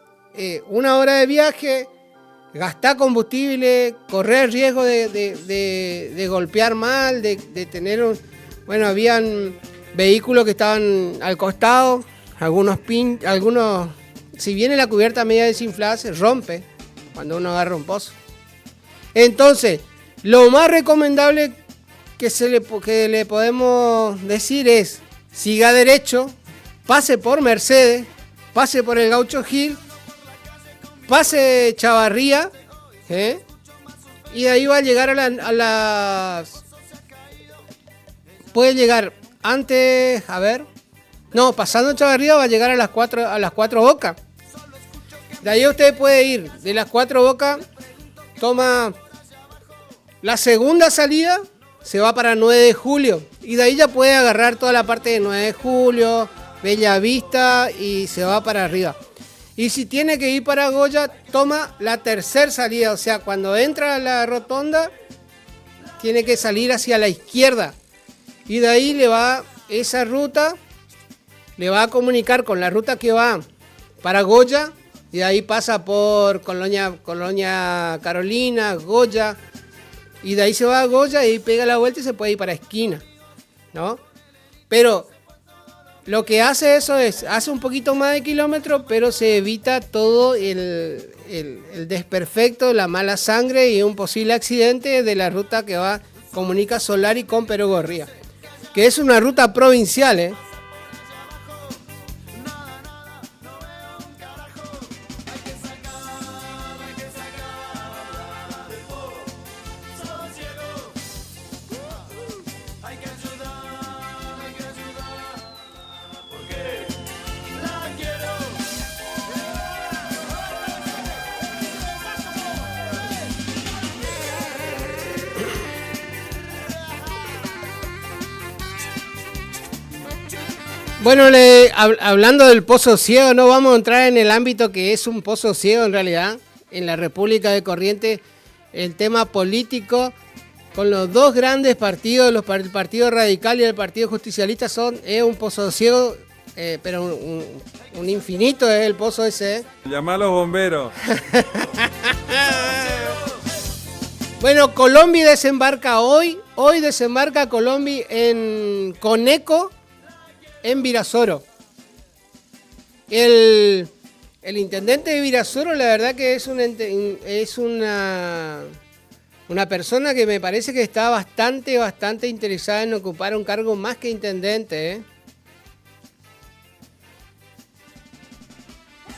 1 hora de viaje, gastar combustible, correr riesgo de golpear mal, de tener habían vehículos que estaban al costado, algunos, si viene la cubierta media desinflada, se rompe cuando uno agarra un pozo. Entonces, lo más recomendable que le podemos decir es, siga derecho, pase por Mercedes, pase por el Gaucho Gil, pase Chavarría, y de ahí va a llegar a las... Puede llegar antes, pasando Chavarría va a llegar a las 4 Bocas. De ahí usted puede ir de las 4 Bocas, toma la segunda salida, se va para 9 de julio. Y de ahí ya puede agarrar toda la parte de 9 de julio, Bella Vista y se va para arriba. Y si tiene que ir para Goya, toma la tercera salida. O sea, cuando entra a la rotonda, tiene que salir hacia la izquierda. Y de ahí esa ruta le va a comunicar con la ruta que va para Goya. Y de ahí pasa por Colonia Carolina, Goya. Y de ahí se va a Goya y pega la vuelta y se puede ir para Esquina, ¿no? Pero lo que hace eso hace un poquito más de kilómetros, pero se evita todo el desperfecto, la mala sangre y un posible accidente de la ruta que comunica Solari con Perogorría, que es una ruta provincial, Bueno, hablando del pozo ciego, no vamos a entrar en el ámbito que es un pozo ciego en realidad. En la República de Corrientes, el tema político con los dos grandes partidos, el Partido Radical y el Partido Justicialista, es un pozo ciego, pero un infinito es el pozo ese. Llama a los bomberos. Bueno, Colombi desembarca hoy. Hoy desembarca Colombi en Coneco, en Virasoro. El intendente de Virasoro, la verdad que es una persona que me parece que está bastante interesada en ocupar un cargo más que intendente,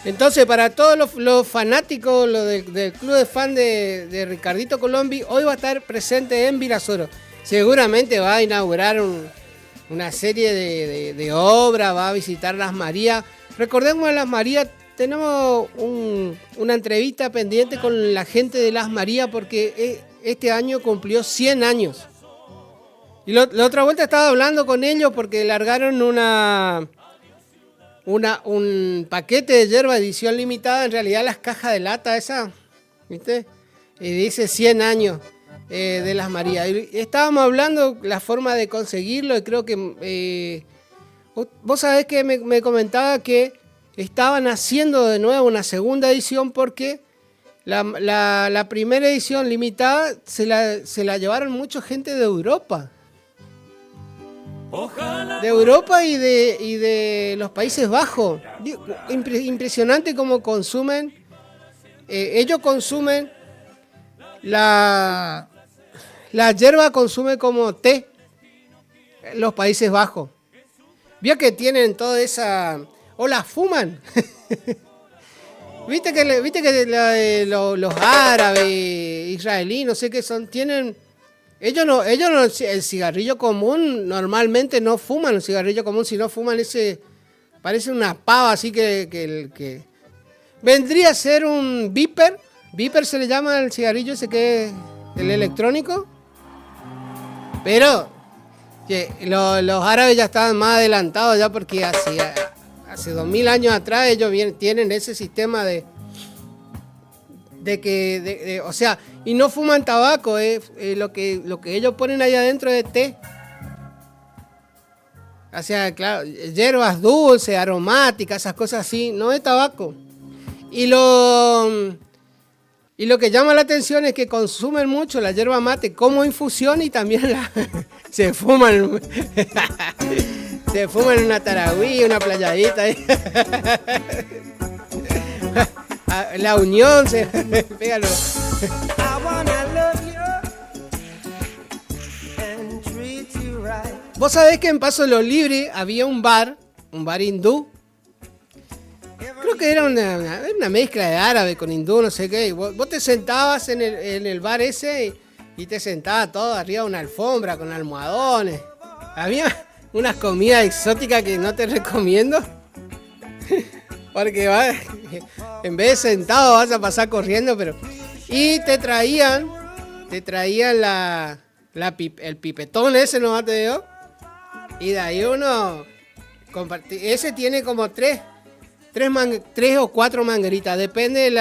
Entonces, para todos los fanáticos del club de fan de Ricardito Colombi, hoy va a estar presente en Virasoro. Seguramente va a inaugurar una serie de obras, va a visitar Las Marías. Recordemos a Las Marías, tenemos una entrevista pendiente con la gente de Las Marías porque este año cumplió 100 años. Y la otra vuelta estaba hablando con ellos porque largaron un paquete de yerba edición limitada, en realidad las cajas de lata esa, ¿viste? Y dice 100 años. De Las Marías. Y estábamos hablando la forma de conseguirlo y creo que vos sabés que me comentaba que estaban haciendo de nuevo una segunda edición porque la primera edición limitada se la llevaron mucha gente de Europa. De Europa y de los Países Bajos. Impresionante cómo consumen. Ellos consumen la hierba, consume como té los Países Bajos. Vio que tienen toda esa... o la fuman. Viste que los árabes, israelíes, no sé qué son, tienen... Ellos no, el cigarrillo común, normalmente no fuman el cigarrillo común, sino fuman ese... Parece una pava así que vendría a ser un Viper. Viper se le llama al cigarrillo ese que es el electrónico. Pero los árabes ya estaban más adelantados ya porque hace 2000 años atrás ellos tienen ese sistema o sea, y no fuman tabaco, lo que ellos ponen ahí adentro de té. O sea, claro, hierbas dulces, aromáticas, esas cosas así, no es tabaco. Y lo que llama la atención es que consumen mucho la yerba mate como infusión y también se fuman una taragüí, una playadita. La unión, pégalo. Vos sabés que en Paso de los Libres había un bar un bar hindú. Creo que era una mezcla de árabe con hindú, no sé qué. Y vos te sentabas en el bar ese y te sentabas todo arriba de una alfombra con almohadones. Había unas comidas exóticas que no te recomiendo. Porque en vez de sentado vas a pasar corriendo, pero... Y te traían el pipetón ese, ¿no te digo? Y de ahí uno... Ese tiene como tres o cuatro mangueritas, depende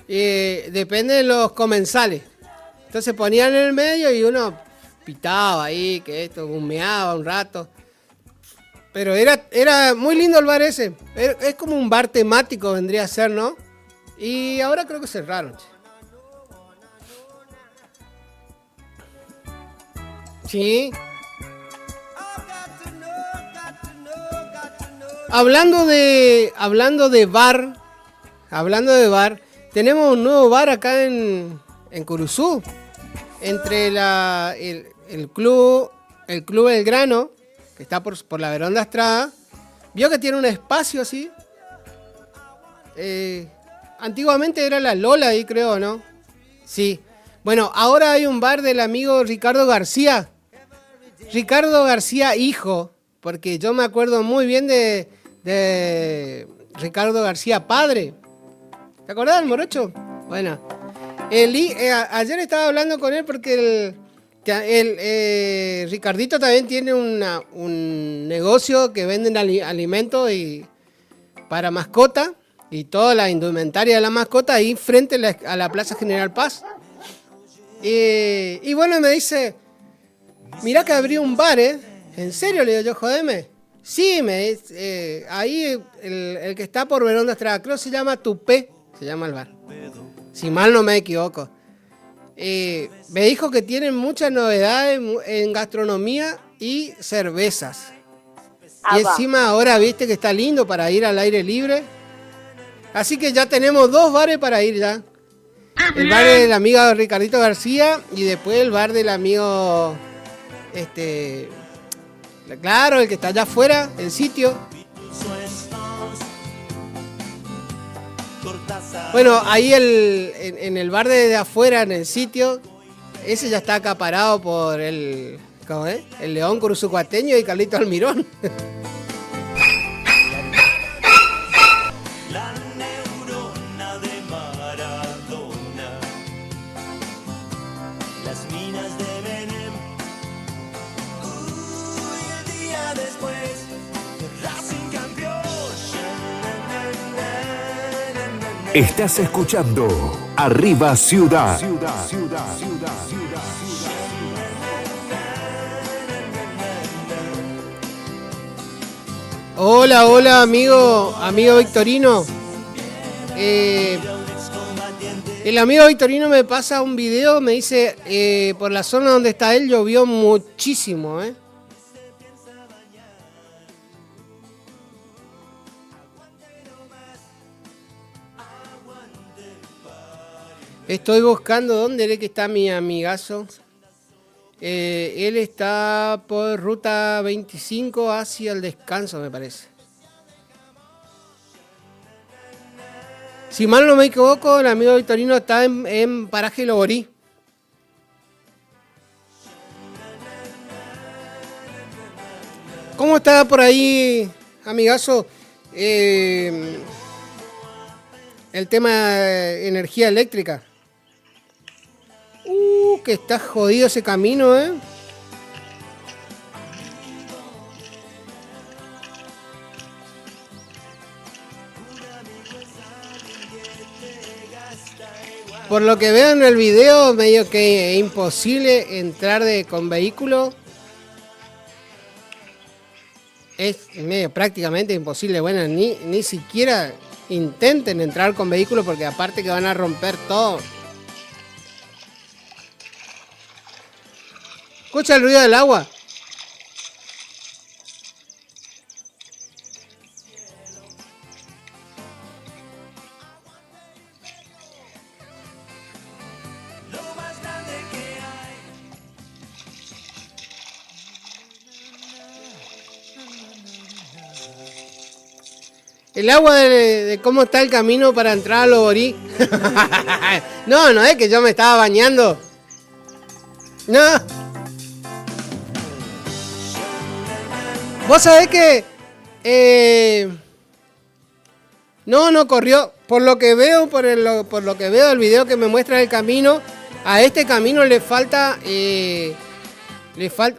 de los comensales. Entonces ponían en el medio y uno pitaba ahí, que esto, humeaba un rato. Pero era muy lindo el bar ese. Es como un bar temático, vendría a ser, ¿no? Y ahora creo que cerraron. Sí. Hablando de bar, tenemos un nuevo bar acá en Curuzú. Entre el club Belgrano, que está por la Veronda Estrada. Vio que tiene un espacio así. Antiguamente era la Lola ahí, creo, ¿no? Sí. Bueno, ahora hay un bar del amigo Ricardo García. Ricardo García hijo, porque yo me acuerdo muy bien de Ricardo García padre. ¿Te acordás del morocho? Bueno, ayer estaba hablando con él porque Ricardito también tiene un negocio que venden alimentos para mascota y toda la indumentaria de la mascota ahí frente a la Plaza General Paz. Y bueno, me dice, mirá que abrí un bar, ¿eh? ¿En serio? Le digo yo, jodeme. Sí, me dice, ahí el que está por Veronda Estrada, creo que se llama Tupé, se llama el bar. Si mal no me equivoco. Me dijo que tienen muchas novedades en gastronomía y cervezas. Y encima ahora viste que está lindo para ir al aire libre. Así que ya tenemos 2 bares para ir ya. El bar del amigo Ricardito García y después el bar del amigo... claro, el que está allá afuera, el sitio. Bueno, ahí en el bar de afuera, en el sitio, ese ya está acaparado por el León Curuzucuateño y Carlito Almirón. La neurona de Maradona, las minas de Benem, el día después, Racing campeón. Estás escuchando Arriba Ciudad. Hola, amigo Victorino. El amigo Victorino me pasa un video, me dice, por la zona donde está él llovió muchísimo, Estoy buscando dónde es que está mi amigazo. Él está por ruta 25 hacia el Descanso, me parece. Si mal no me equivoco, el amigo Victorino está en Paraje Loborí. ¿Cómo está por ahí, amigazo? El tema de energía eléctrica. Que está jodido ese camino, Por lo que veo en el video, medio que es imposible entrar con vehículo. Es medio prácticamente imposible. Bueno, ni siquiera intenten entrar con vehículo porque aparte que van a romper todo. Escucha el ruido del agua. El agua de cómo está el camino para entrar a Loborí. No es que yo me estaba bañando. No. Vos sabés que... No corrió. Por lo que veo, por lo que veo del video que me muestra el camino, a este camino le falta...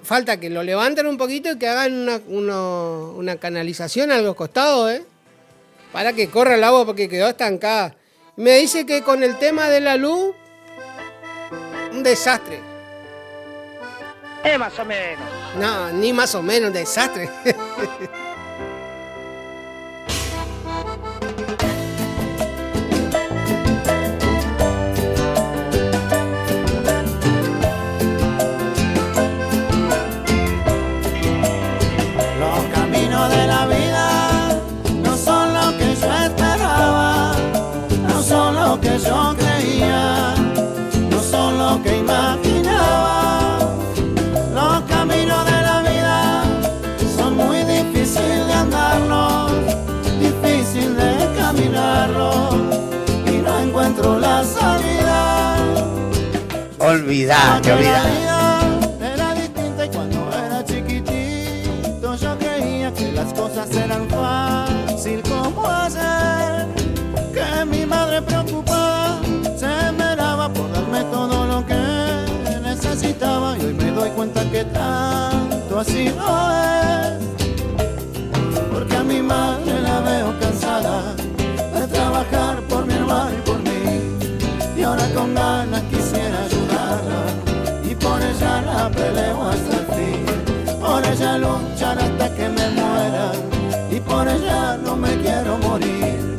falta que lo levanten un poquito y que hagan una canalización a los costados, para que corra el agua porque quedó estancada. Me dice que con el tema de la luz, un desastre. Más o menos. No, ni más o menos, desastre. Los caminos de la vida no son lo que yo esperaba, no son lo que yo creía, no son lo que imaginaba. Los caminos de la vida son muy difíciles de andarlos, difícil de caminarlos, y no encuentro la salida. Olvidate. Era distinta y cuando era chiquitito yo creía que las cosas eran fácil como ayer, que mi madre preocupada se esmeraba por darme todo lo que necesitaba, y hoy me doy cuenta que tanto así no es, porque a mi madre la veo cansada de trabajar por mi hermano y por mí, y ahora con ganas quisiera ayudarla, y por ella la peleo hasta el fin, por ella luchar hasta que me muera, y por ella no me quiero morir,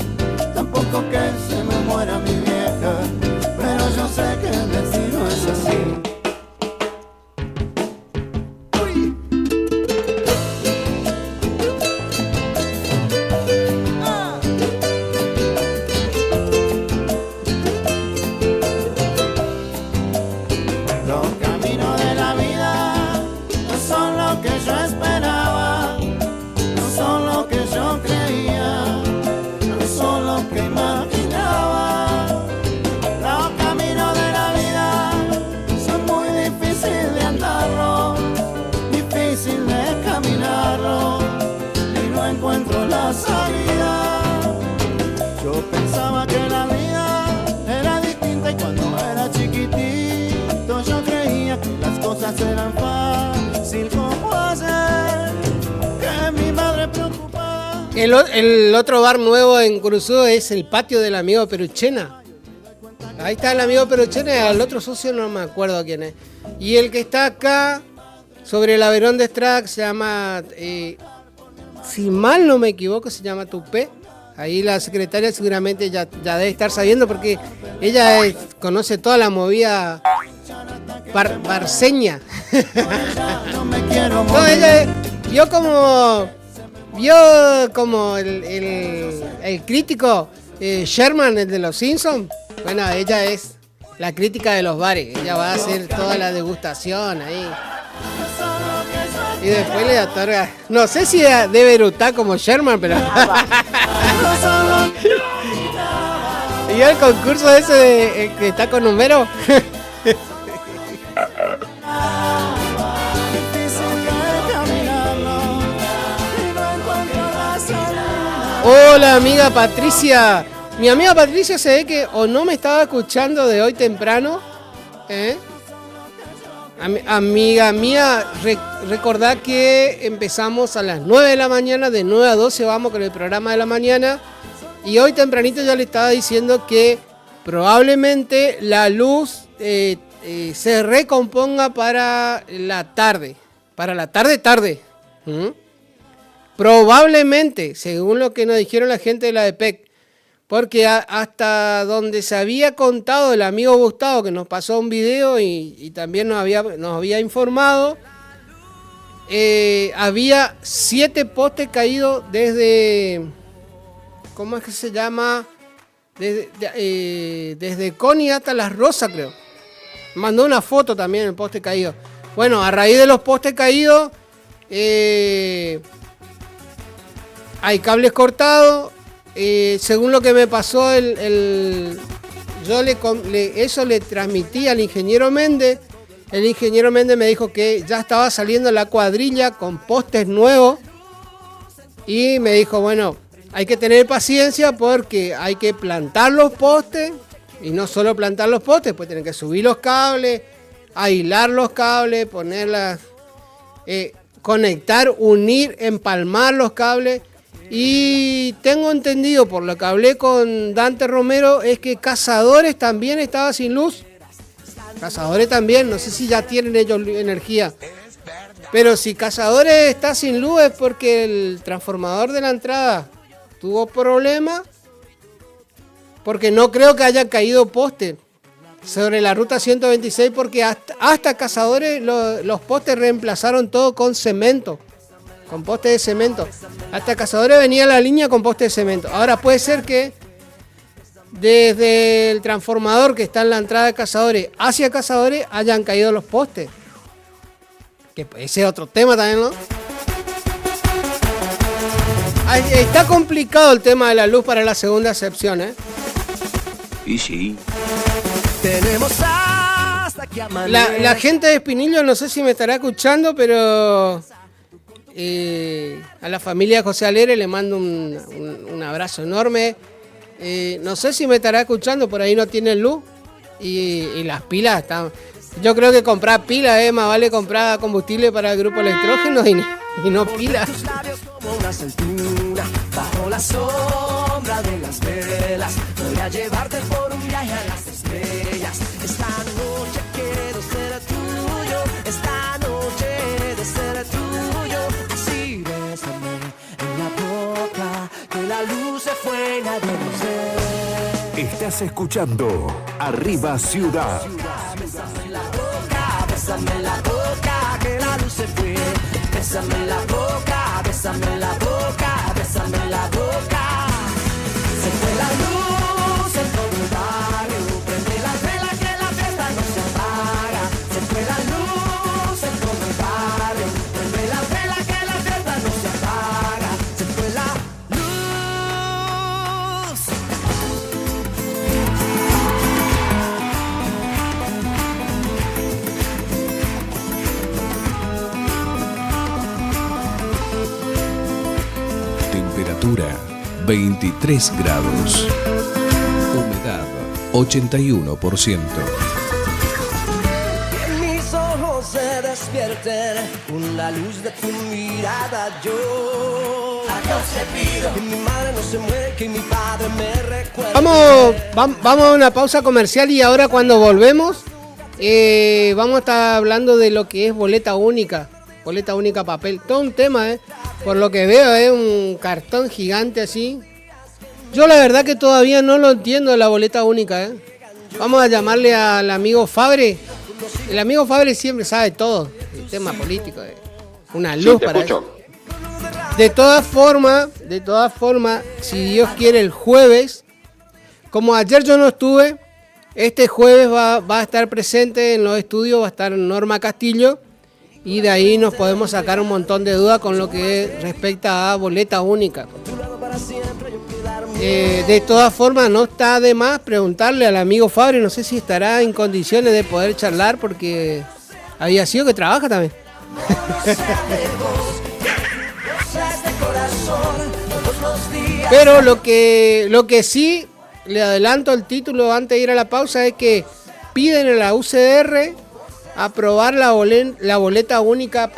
tampoco que se me muera mi vieja, pero yo sé que el destino es así. Los caminos de la vida no son lo que yo esperaba, no son lo que yo creía, no son lo que imaginaba. Los caminos de la vida son muy difíciles de andarlos, difícil de caminarlos, y no encuentro la salida. Yo pensaba que la vida era distinta y cuando era chiquitito yo creía que las cosas eran fácil como ayer, que mi madre preocupada. El otro bar nuevo en Curuzú es el patio del amigo Peruchena. Ahí está el amigo Peruchena y al otro socio no me acuerdo quién es. Y el que está acá, sobre el Averón de Estrada, se llama, si mal no me equivoco, se llama Tupé. Ahí la secretaria seguramente ya debe estar sabiendo porque ella conoce toda la movida barceña. No, ella vio como el crítico Sherman, el de los Simpsons. Bueno, ella es la crítica de los bares. Ella va a hacer toda la degustación ahí. Y después le otorga. No sé si debe eructar como Sherman, pero. Y el concurso ese que está con número. Hola, amiga Patricia. Mi amiga Patricia se ve que o no me estaba escuchando de hoy temprano. Amiga mía, recordá que empezamos a las 9 de la mañana, de 9 a 12 vamos con el programa de la mañana. Y hoy tempranito ya le estaba diciendo que probablemente la luz se recomponga para la tarde. Para la tarde. Probablemente, según lo que nos dijeron la gente de la EPEC. Porque hasta donde se había contado el amigo Gustavo, que nos pasó un video y también nos había informado, había 7 postes caídos desde, ¿cómo es que se llama? Desde Coni hasta Las Rosas, creo. Mandó una foto también el poste caído. Bueno, a raíz de los postes caídos, hay cables cortados. según lo que me pasó, yo eso le transmití al ingeniero Méndez. El ingeniero Méndez me dijo que ya estaba saliendo la cuadrilla con postes nuevos. Y me dijo, bueno, hay que tener paciencia porque hay que plantar los postes. Y no solo plantar los postes, pues tienen que subir los cables, aislar los cables, ponerlas, conectar, unir, empalmar los cables. Y tengo entendido, por lo que hablé con Dante Romero, es que Cazadores también estaba sin luz. Cazadores también, no sé si ya tienen ellos energía. Pero si Cazadores está sin luz es porque el transformador de la entrada tuvo problemas. Porque no creo que haya caído poste sobre la ruta 126, porque hasta Cazadores los postes reemplazaron todo con cemento. Con postes de cemento. Hasta Cazadores venía la línea con postes de cemento. Ahora puede ser que desde el transformador que está en la entrada de Cazadores hacia Cazadores hayan caído los postes. Que ese es otro tema también, ¿no? Está complicado el tema de la luz para la segunda sección, ¿eh? Y sí. Tenemos hasta que la gente de Espinillo no sé si me estará escuchando, pero a la familia José Alere le mando un abrazo enorme. No sé si me estará escuchando, por ahí no tienen luz y las pilas están... Yo creo que comprar pilas, más vale comprar combustible para el grupo electrógeno y no pilas. como una aceituna bajo la sombra de las velas. Voy a llevarte por un viaje a las estrellas. Esta noche quiero ser tuyo. Esta noche de ser tuyo. Así bésame en la boca, que la luz se fue, nadie lo sé. Estás escuchando Arriba Ciudad. Bésame en la boca, bésame en la boca, que la luz se fue. Bésame en la boca, bésame en la boca, bésame en la boca. Se fue la luz en todo el barrio. Prende las velas que la fiesta no se apaga. Se fue la luz en todo el barrio. Prende las velas que la fiesta no se apaga. Se fue la Temperatura 23 grados. Humedad 81%. Que mis ojos se despierten con la luz de tu mirada. Yo a Dios le pido que mi madre no se muere, que mi padre me recuerde. Vamos a una pausa comercial y ahora cuando volvemos vamos a estar hablando de lo que es boleta única papel. Todo un tema, por lo que veo es un cartón gigante así. Yo la verdad que todavía no lo entiendo, la boleta única. Vamos a llamarle al amigo Fabre. El amigo Fabre siempre sabe todo, el tema político. Una luz para eso. De todas formas, si Dios quiere, el jueves, como ayer yo no estuve, este jueves va a estar presente en los estudios, va a estar Norma Castillo, y de ahí nos podemos sacar un montón de dudas con lo que respecta a boleta única. De todas formas, no está de más preguntarle al amigo Fabre, no sé si estará en condiciones de poder charlar, porque había sido que trabaja también. Pero lo que sí, le adelanto el título antes de ir a la pausa, es que piden en la UCR aprobar la boleta única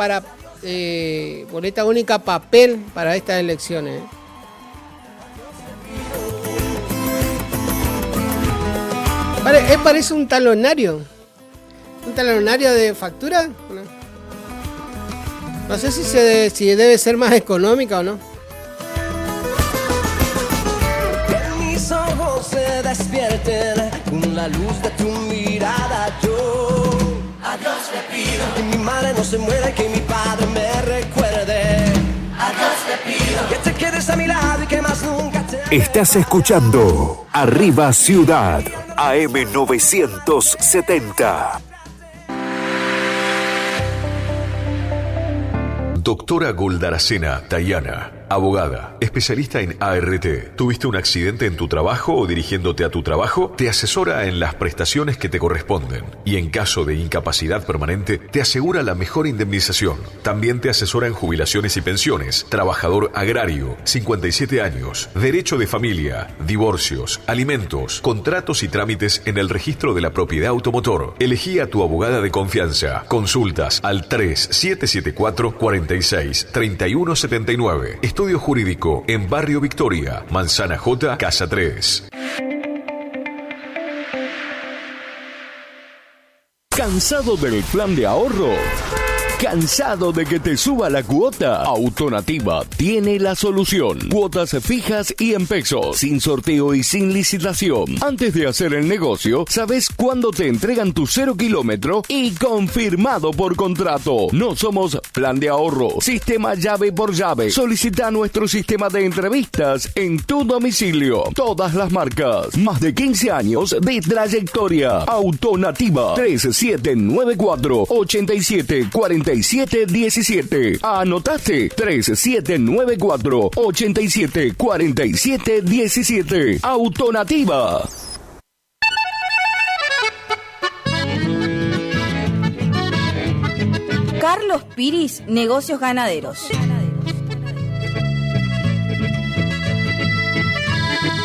boleta única papel para estas elecciones. Parece un talonario de factura. No sé si debe ser más económica o no. Que mis ojos se despierten con la luz de tu mirada. Yo a Dios le pido que mi madre no se muera y que mi padre me recuerde. A Dios le pido que te quedes a mi lado y que más nunca te... Estás escuchando Arriba Ciudad, AM 970. Doctora Goldaracena Tayana, abogada, especialista en ART. ¿Tuviste un accidente en tu trabajo o dirigiéndote a tu trabajo? Te asesora en las prestaciones que te corresponden y en caso de incapacidad permanente te asegura la mejor indemnización. También te asesora en jubilaciones y pensiones, trabajador agrario, 57 años, derecho de familia, divorcios, alimentos, contratos y trámites en el registro de la propiedad automotor. Elegí a tu abogada de confianza. Consultas al 3774-46-3179. Estudio jurídico en Barrio Victoria, Manzana J, Casa 3. ¿Cansado del plan de ahorro? ¿Cansado de que te suba la cuota? Autonativa tiene la solución. Cuotas fijas y en pesos, sin sorteo y sin licitación. Antes de hacer el negocio, sabes cuándo te entregan tu 0 kilómetro y confirmado por contrato. No somos plan de ahorro, sistema llave por llave. Solicita nuestro sistema de entrevistas en tu domicilio. Todas las marcas. Más de 15 años de trayectoria. Autonativa 3794-874717. ¿Anotaste? 3794-874717. Autonativa. Carlos Piris, Negocios Ganaderos.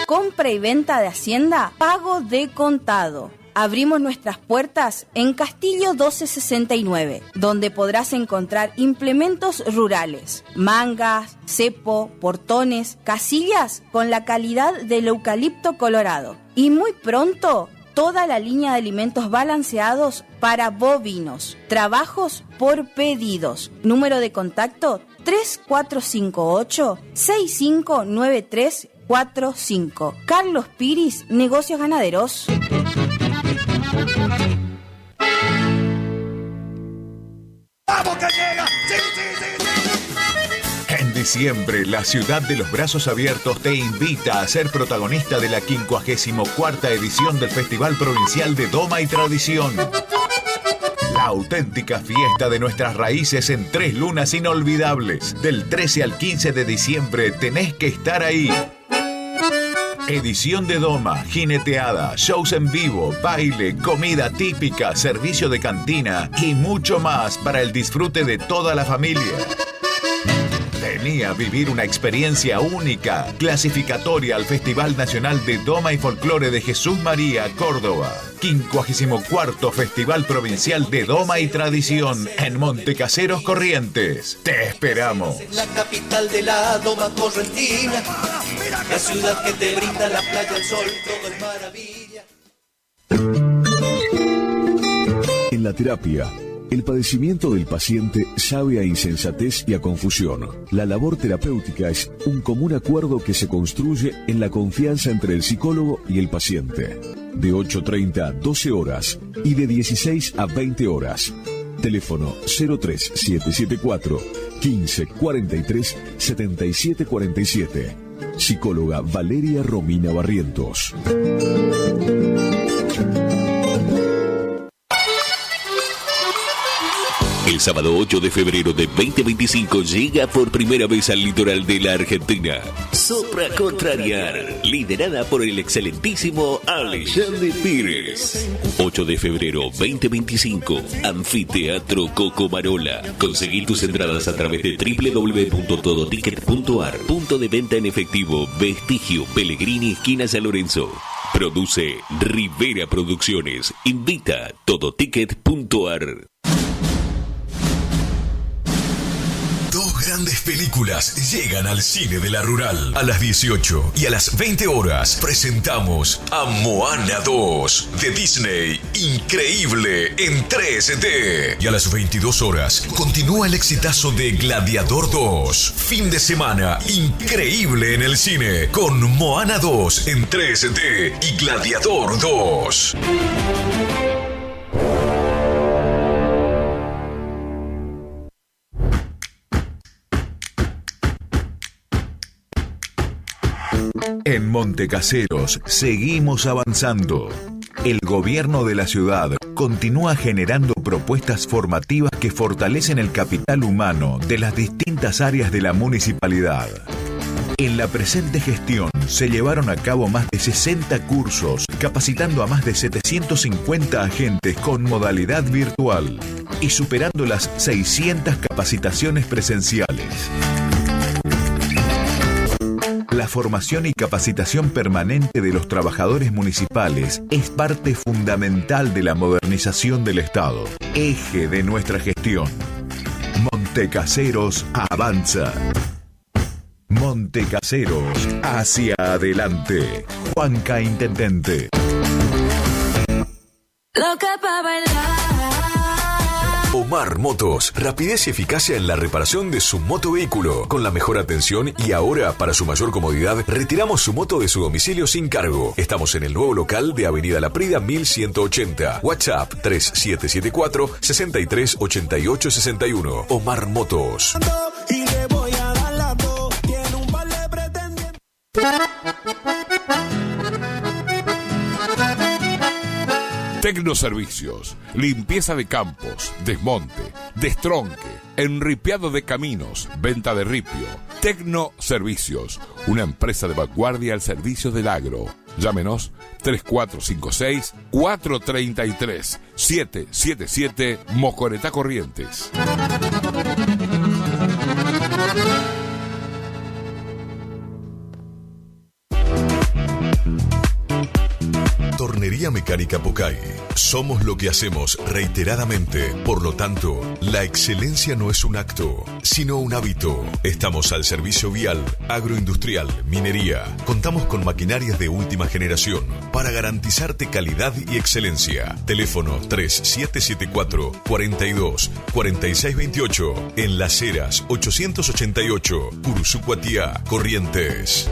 Compra y venta de hacienda, pago de contado. Abrimos nuestras puertas en Castillo 1269, donde podrás encontrar implementos rurales, mangas, cepo, portones, casillas con la calidad del eucalipto colorado. Y muy pronto, toda la línea de alimentos balanceados para bovinos. Trabajos por pedidos. Número de contacto 3458-659345. Carlos Piris, Negocios Ganaderos. ¡Vamos que llega! ¡Sí, sí, sí, sí! En diciembre, la ciudad de los brazos abiertos te invita a ser protagonista de la 54ª edición del Festival Provincial de Doma y Tradición. La auténtica fiesta de nuestras raíces en 3 lunas inolvidables. Del 13 al 15 de diciembre tenés que estar ahí. Edición de doma, jineteada, shows en vivo, baile, comida típica, servicio de cantina y mucho más para el disfrute de toda la familia. Vení a vivir una experiencia única, clasificatoria al Festival Nacional de Doma y Folclore de Jesús María, Córdoba. 54º Festival Provincial de Doma y Tradición en Montecaseros, Corrientes. Te esperamos. La capital de la doma correntina, la ciudad que te brinda la playa, el sol, todo es maravilla. En la terapia, el padecimiento del paciente sabe a insensatez y a confusión. La labor terapéutica es un común acuerdo que se construye en la confianza entre el psicólogo y el paciente. De 8:30 a 12 horas y de 16 a 20 horas. Teléfono 03774 1543 7747. Psicóloga Valeria Romina Barrientos. El sábado 8 de febrero de 2025 llega por primera vez al litoral de la Argentina Sopra Contrariar, liderada por el excelentísimo Alexandre Pires. 8 de febrero 2025, Anfiteatro Cocomarola. Conseguí tus entradas a través de www.todoticket.ar. Punto de venta en efectivo, Vestigio, Pellegrini, esquina San Lorenzo. Produce Rivera Producciones. Invita Todoticket.ar. Dos grandes películas llegan al cine de la Rural. A las 18 y a las 20 horas presentamos a Moana 2 de Disney. Increíble en 3D. Y a las 22 horas continúa el exitazo de Gladiador 2. Fin de semana increíble en el cine con Moana 2 en 3D y Gladiador 2. En Montecaseros seguimos avanzando. El gobierno de la ciudad continúa generando propuestas formativas que fortalecen el capital humano de las distintas áreas de la municipalidad. En la presente gestión se llevaron a cabo más de 60 cursos, capacitando a más de 750 agentes con modalidad virtual y superando las 600 capacitaciones presenciales. La formación y capacitación permanente de los trabajadores municipales es parte fundamental de la modernización del Estado, eje de nuestra gestión. Montecaseros avanza. Montecaseros, hacia adelante. Juanca, Intendente. Loca pa' bailar. Omar Motos, rapidez y eficacia en la reparación de su motovehículo, con la mejor atención y ahora, para su mayor comodidad, retiramos su moto de su domicilio sin cargo. Estamos en el nuevo local de Avenida La Prida 1180. WhatsApp 3774-638861. Omar Motos. Y le voy a dar la dos. Tiene un par de pretendientes. Tecnoservicios, limpieza de campos, desmonte, destronque, enripiado de caminos, venta de ripio. Tecnoservicios, una empresa de vanguardia al servicio del agro. Llámenos 3456-433-777 Mojoretá Corrientes. Tornería Mecánica Pocay. Somos lo que hacemos reiteradamente. Por lo tanto, la excelencia no es un acto, sino un hábito. Estamos al servicio vial, agroindustrial, minería. Contamos con maquinarias de última generación para garantizarte calidad y excelencia. Teléfono 3774-42-4628. En Las Heras 888, Curuzú-Cuatiá, Corrientes.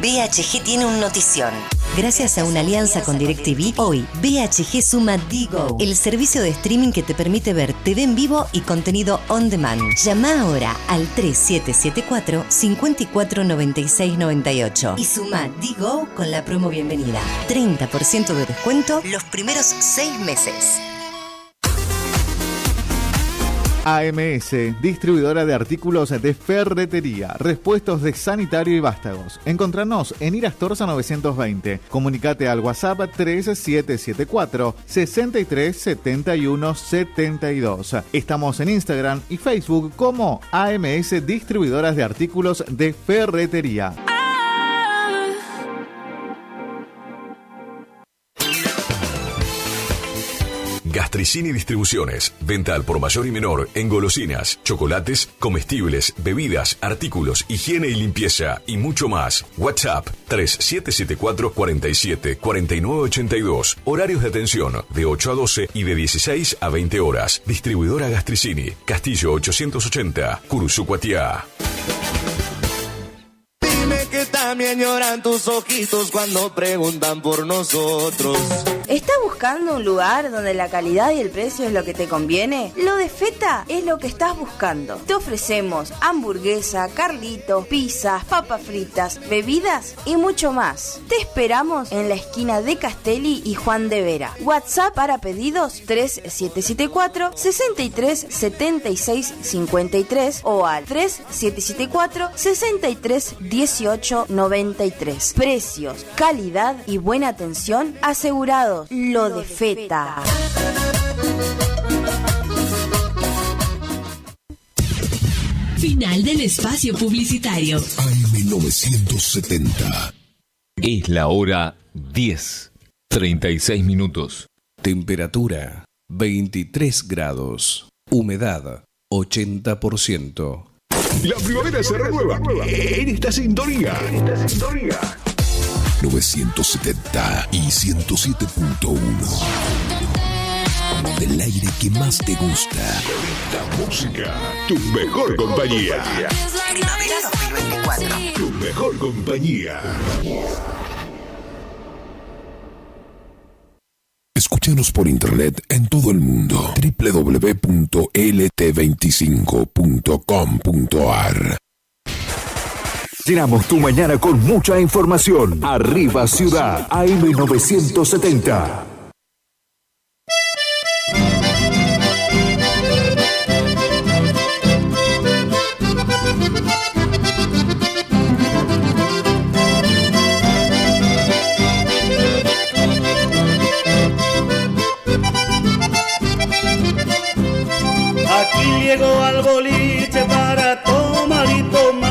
BHG tiene un notición. Gracias a una alianza con DirecTV, hoy BHG suma Digo, el servicio de streaming que te permite ver TV en vivo y contenido on demand. Llama ahora al 3774 549698 y suma Digo con la promo bienvenida. 30% de descuento los primeros 6 meses. AMS, distribuidora de artículos de ferretería, repuestos de sanitario y vástagos. Encontranos en Irastorza 920. Comunicate al WhatsApp 3774 637172. Estamos en Instagram y Facebook como AMS Distribuidoras de Artículos de Ferretería. Gastricini Distribuciones. Venta al por mayor y menor en golosinas, chocolates, comestibles, bebidas, artículos, higiene y limpieza y mucho más. WhatsApp 3774 47 4982. Horarios de atención de 8 a 12 y de 16 a 20 horas. Distribuidora Gastricini. Castillo 880, Curuzú-Cuatiá. Dime que también lloran tus ojitos cuando preguntan por nosotros. ¿Estás buscando un lugar donde la calidad y el precio es lo que te conviene? Lo de Feta es lo que estás buscando. Te ofrecemos hamburguesa, carlitos, pizzas, papas fritas, bebidas y mucho más. Te esperamos en la esquina de Castelli y Juan de Vera. WhatsApp para pedidos 3774 63 76 53 o al 3774 63 18 93. Precios, calidad y buena atención asegurados. Lo de Feta. Final del espacio publicitario. AM970. Es la hora 10:36 minutos. Temperatura 23 grados. Humedad 80%. La primavera se renueva en esta sintonía. 970 y 107.1. Del aire que más te gusta. La música, tu mejor compañía. Primavera 2024. Tu mejor compañía. Escúchanos por internet en todo el mundo. www.lt25.com.ar. Llenamos tu mañana con mucha información. Arriba Ciudad, AM970. Aquí llego al boliche para tomar y tomar.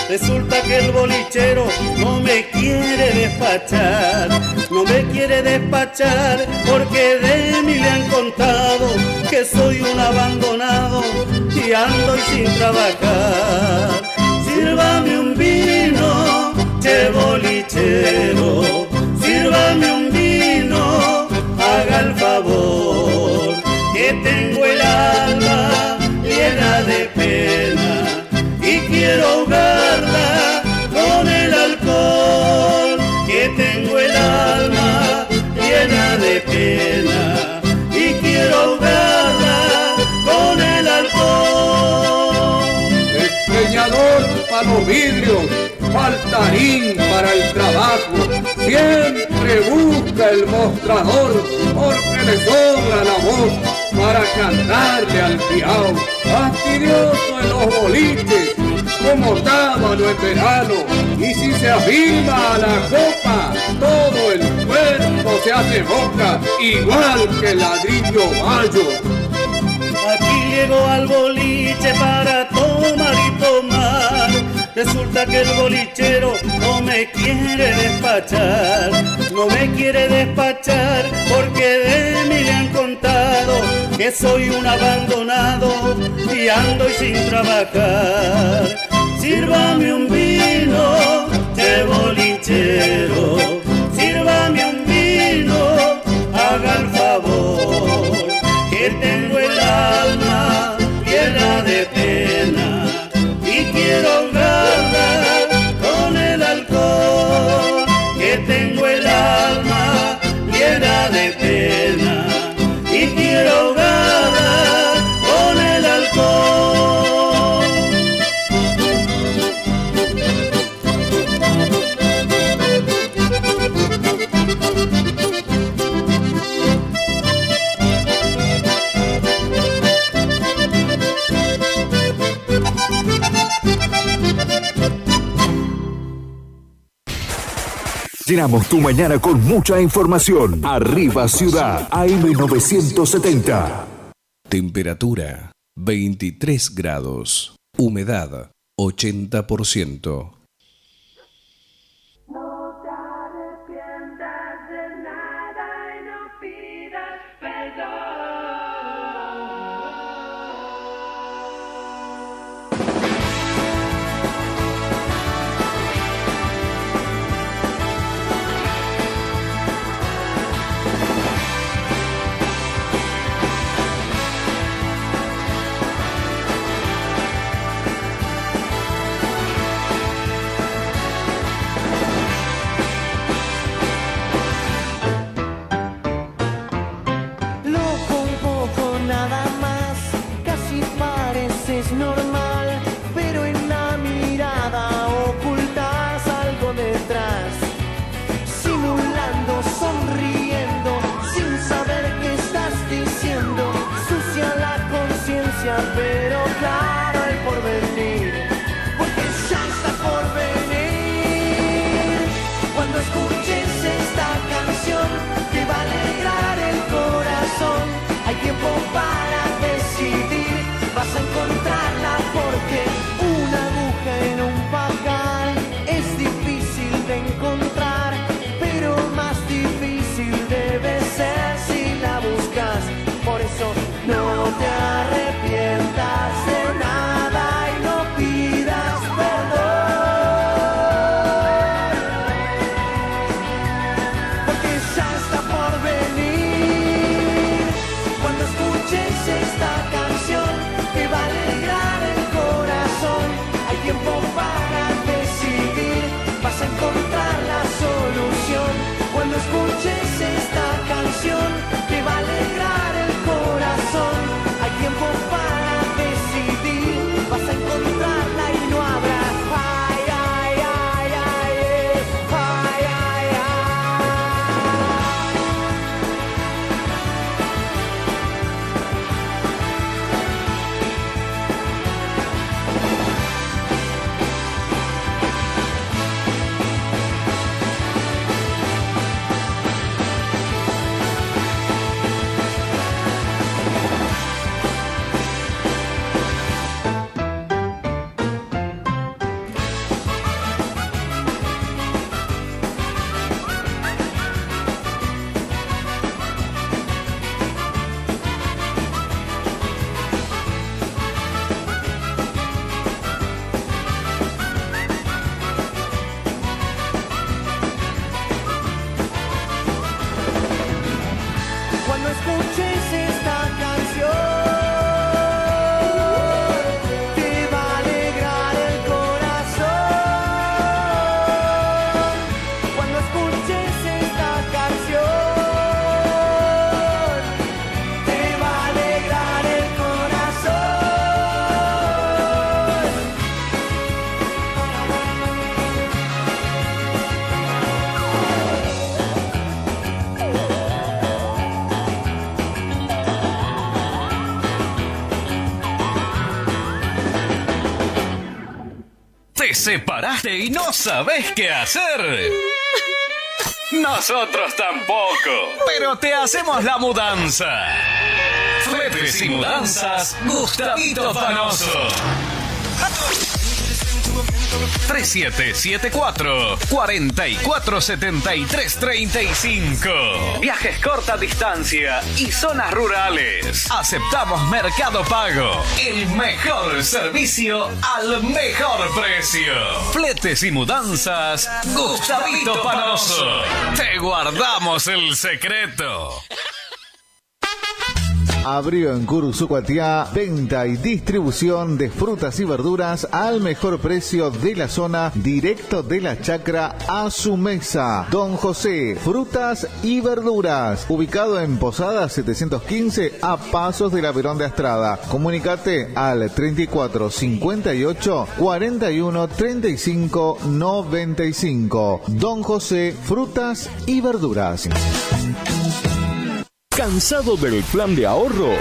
Resulta que el bolichero no me quiere despachar. No me quiere despachar porque de mí le han contado que soy un abandonado y ando y sin trabajar. Sírvame un vino, che bolichero. Sírvame un vino, haga el favor. Que tengo el alma llena de pena y quiero ahogarla con el alcohol. Que tengo el alma llena de pena y quiero ahogarla con el alcohol. Empeñador para los vidrios, faltarín para el trabajo, siempre busca el mostrador porque le sobra la voz para cantarle al piao. Fastidioso en los boliches, como sábado en verano, y si se afirma a la copa, todo el cuerpo se hace boca, igual que el ladrillo mayo. Aquí llego al boliche para tomar y tomar. Resulta que el bolichero no me quiere despachar. No me quiere despachar porque de mí le han contado que soy un abandonado y ando y sin trabajar. Sírvame un vino, che bolichero. Sírvame un vino, haga el favor. Que tengo el alma llena de pena y quiero ahogarla con el alcohol. Que tengo el alma llena de pena y quiero ahogarla con el alcohol. Llenamos tu mañana con mucha información. Arriba Ciudad, AM970. Temperatura 23 grados. Humedad 80%. Normal, pero en la mirada ocultas algo detrás, simulando, sonriendo, sin saber qué estás diciendo, sucia la conciencia, pero claro el porvenir, porque ya está por venir. Cuando escuches esta canción, te va a alegrar el corazón, hay tiempo para decidir. Vas a encontrarla porque una aguja en un pajar es difícil de encontrar, pero más difícil debe ser si la buscas. Por eso no te arrepientas. ¿Te separaste y no sabés qué hacer? Nosotros tampoco, pero te hacemos la mudanza. Fletes y Mudanzas Gustavito Panoso. 3774-447335. Viajes corta distancia y zonas rurales. Aceptamos Mercado Pago. El mejor servicio al mejor precio. Fletes y Mudanzas Gustavito Panoso. Te guardamos el secreto. Abrió en Cursucuatiá venta y distribución de frutas y verduras al mejor precio de la zona, directo de la chacra a su mesa. Don José, frutas y verduras, ubicado en Posada 715 a pasos de la Verón de Astrada. Comunicate al 34 58 41 35 95. Don José, frutas y verduras. ¿Cansado del plan de ahorro?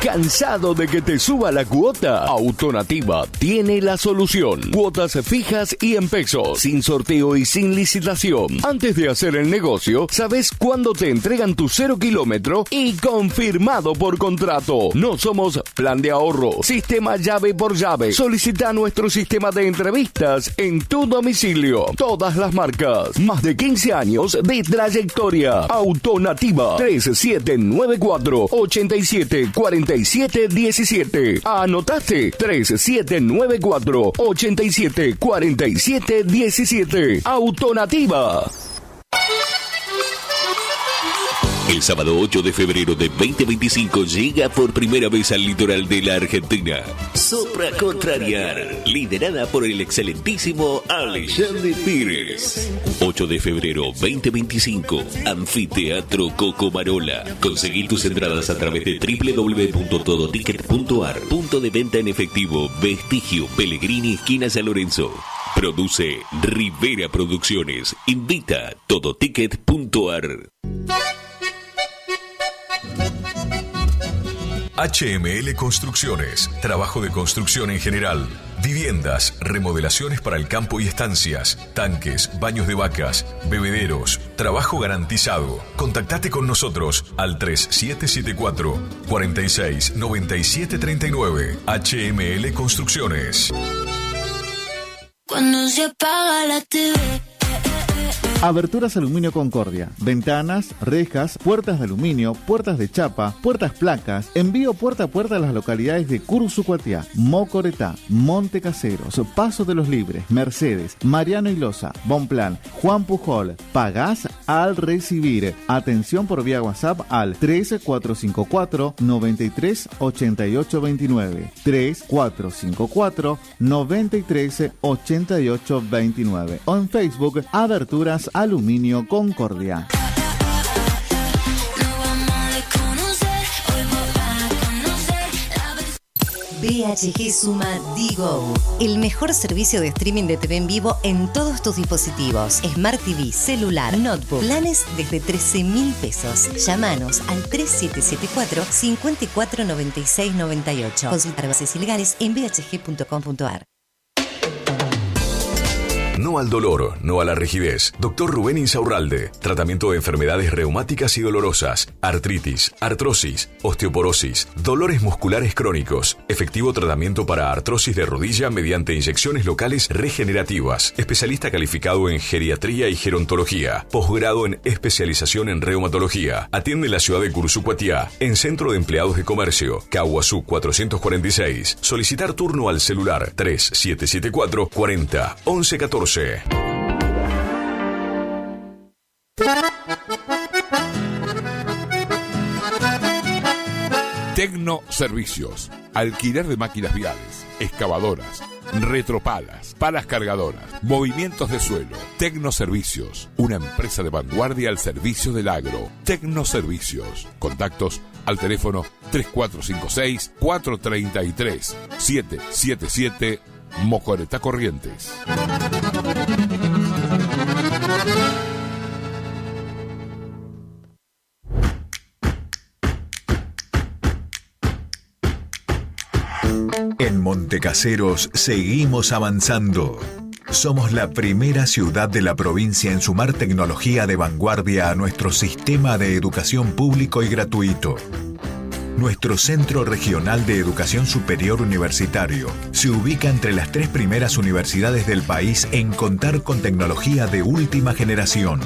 ¿Cansado de que te suba la cuota? Autonativa tiene la solución. Cuotas fijas y en pesos, sin sorteo y sin licitación. Antes de hacer el negocio, sabes cuándo te entregan tu 0 kilómetro y confirmado por contrato. No somos plan de ahorro, sistema llave por llave. Solicita nuestro sistema de entrevistas en tu domicilio. Todas las marcas, más de 15 años de trayectoria. Autonativa 3794 8747 17. ¿Anotaste? 3794 8747 17. Autonativa. El sábado 8 de febrero de 2025 llega por primera vez al litoral de la Argentina Sopra Contrariar, liderada por el excelentísimo Alexandre Pires. 8 de febrero 2025, Anfiteatro Cocomarola. Conseguí tus entradas a través de www.todoticket.ar. Punto de venta en efectivo, Vestigio, Pellegrini, esquina San Lorenzo. Produce Rivera Producciones. Invita Todoticket.ar. HML Construcciones, trabajo de construcción en general, viviendas, remodelaciones para el campo y estancias, tanques, baños de vacas, bebederos, trabajo garantizado. Contactate con nosotros al 3774 46 97 39. HML Construcciones. Cuando se apaga la TV. Aberturas Aluminio Concordia. Ventanas, rejas, puertas de aluminio, puertas de chapa, puertas placas. Envío puerta a puerta a las localidades de Cursucuatiá, Mocoretá, Monte Caseros, Paso de los Libres, Mercedes, Mariano Ilosa, Bonplan, Juan Pujol. Pagás al recibir. Atención por vía WhatsApp al 3454 93 88 29. 3454 93 88 29. O en Facebook, Aberturas Aluminio Concordia. BHG Suma Digo, el mejor servicio de streaming de TV en vivo en todos tus dispositivos. Smart TV, celular, notebook. Planes desde 13.000 pesos. Llámanos al 3774 54 96 98. Consultar bases ilegales en bhg.com.ar. No al dolor, no a la rigidez. Dr. Rubén Insaurralde. Tratamiento de enfermedades reumáticas y dolorosas, artritis, artrosis, osteoporosis, dolores musculares crónicos. Efectivo tratamiento para artrosis de rodilla mediante inyecciones locales regenerativas. Especialista calificado en geriatría y gerontología. Posgrado en especialización en reumatología. Atiende en la ciudad de Cursucuatiá, en Centro de Empleados de Comercio, Caguazú 446. Solicitar turno al celular 3774 40 11 14. Tecno Servicios. Alquiler de máquinas viales, excavadoras, retropalas, palas cargadoras, movimientos de suelo. Tecno Servicios, una empresa de vanguardia al servicio del agro. Tecno Servicios. Contactos al teléfono 3456 433 777 Mocoretá Corrientes. En Montecaseros seguimos avanzando. Somos la primera ciudad de la provincia en sumar tecnología de vanguardia a nuestro sistema de educación público y gratuito. Nuestro Centro Regional de Educación Superior Universitario se ubica entre las 3 primeras universidades del país en contar con tecnología de última generación,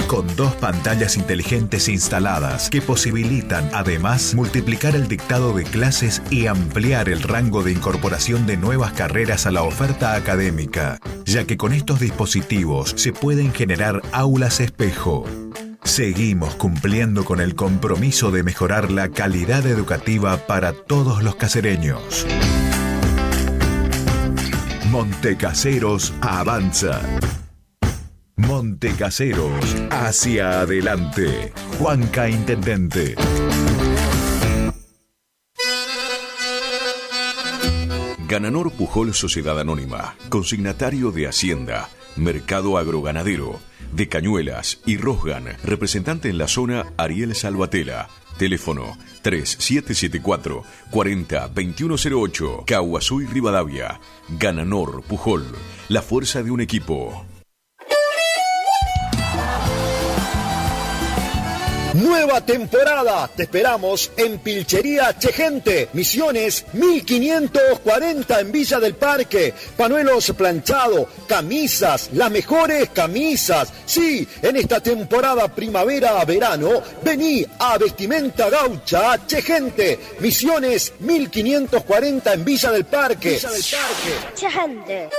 con 2 pantallas inteligentes instaladas que posibilitan además multiplicar el dictado de clases y ampliar el rango de incorporación de nuevas carreras a la oferta académica, ya que con estos dispositivos se pueden generar aulas espejo. Seguimos cumpliendo con el compromiso de mejorar la calidad educativa para todos los casereños. Montecaseros avanza. Montecaseros hacia adelante. Juanca Intendente. Gananor Pujol Sociedad Anónima, consignatario de Hacienda, Mercado Agroganadero, de Cañuelas y Rosgan, representante en la zona Ariel Salvatela. Teléfono 3774 40 2108, Caguazú y Rivadavia. Gananor Pujol, la fuerza de un equipo. Nueva temporada, te esperamos en Pilchería Chegente, Misiones 1540 en Villa del Parque. Panuelos planchado, camisas, las mejores camisas. Sí, en esta temporada primavera-verano, vení a Vestimenta Gaucha Chegente, Misiones 1540 en Villa del Parque. Chegente.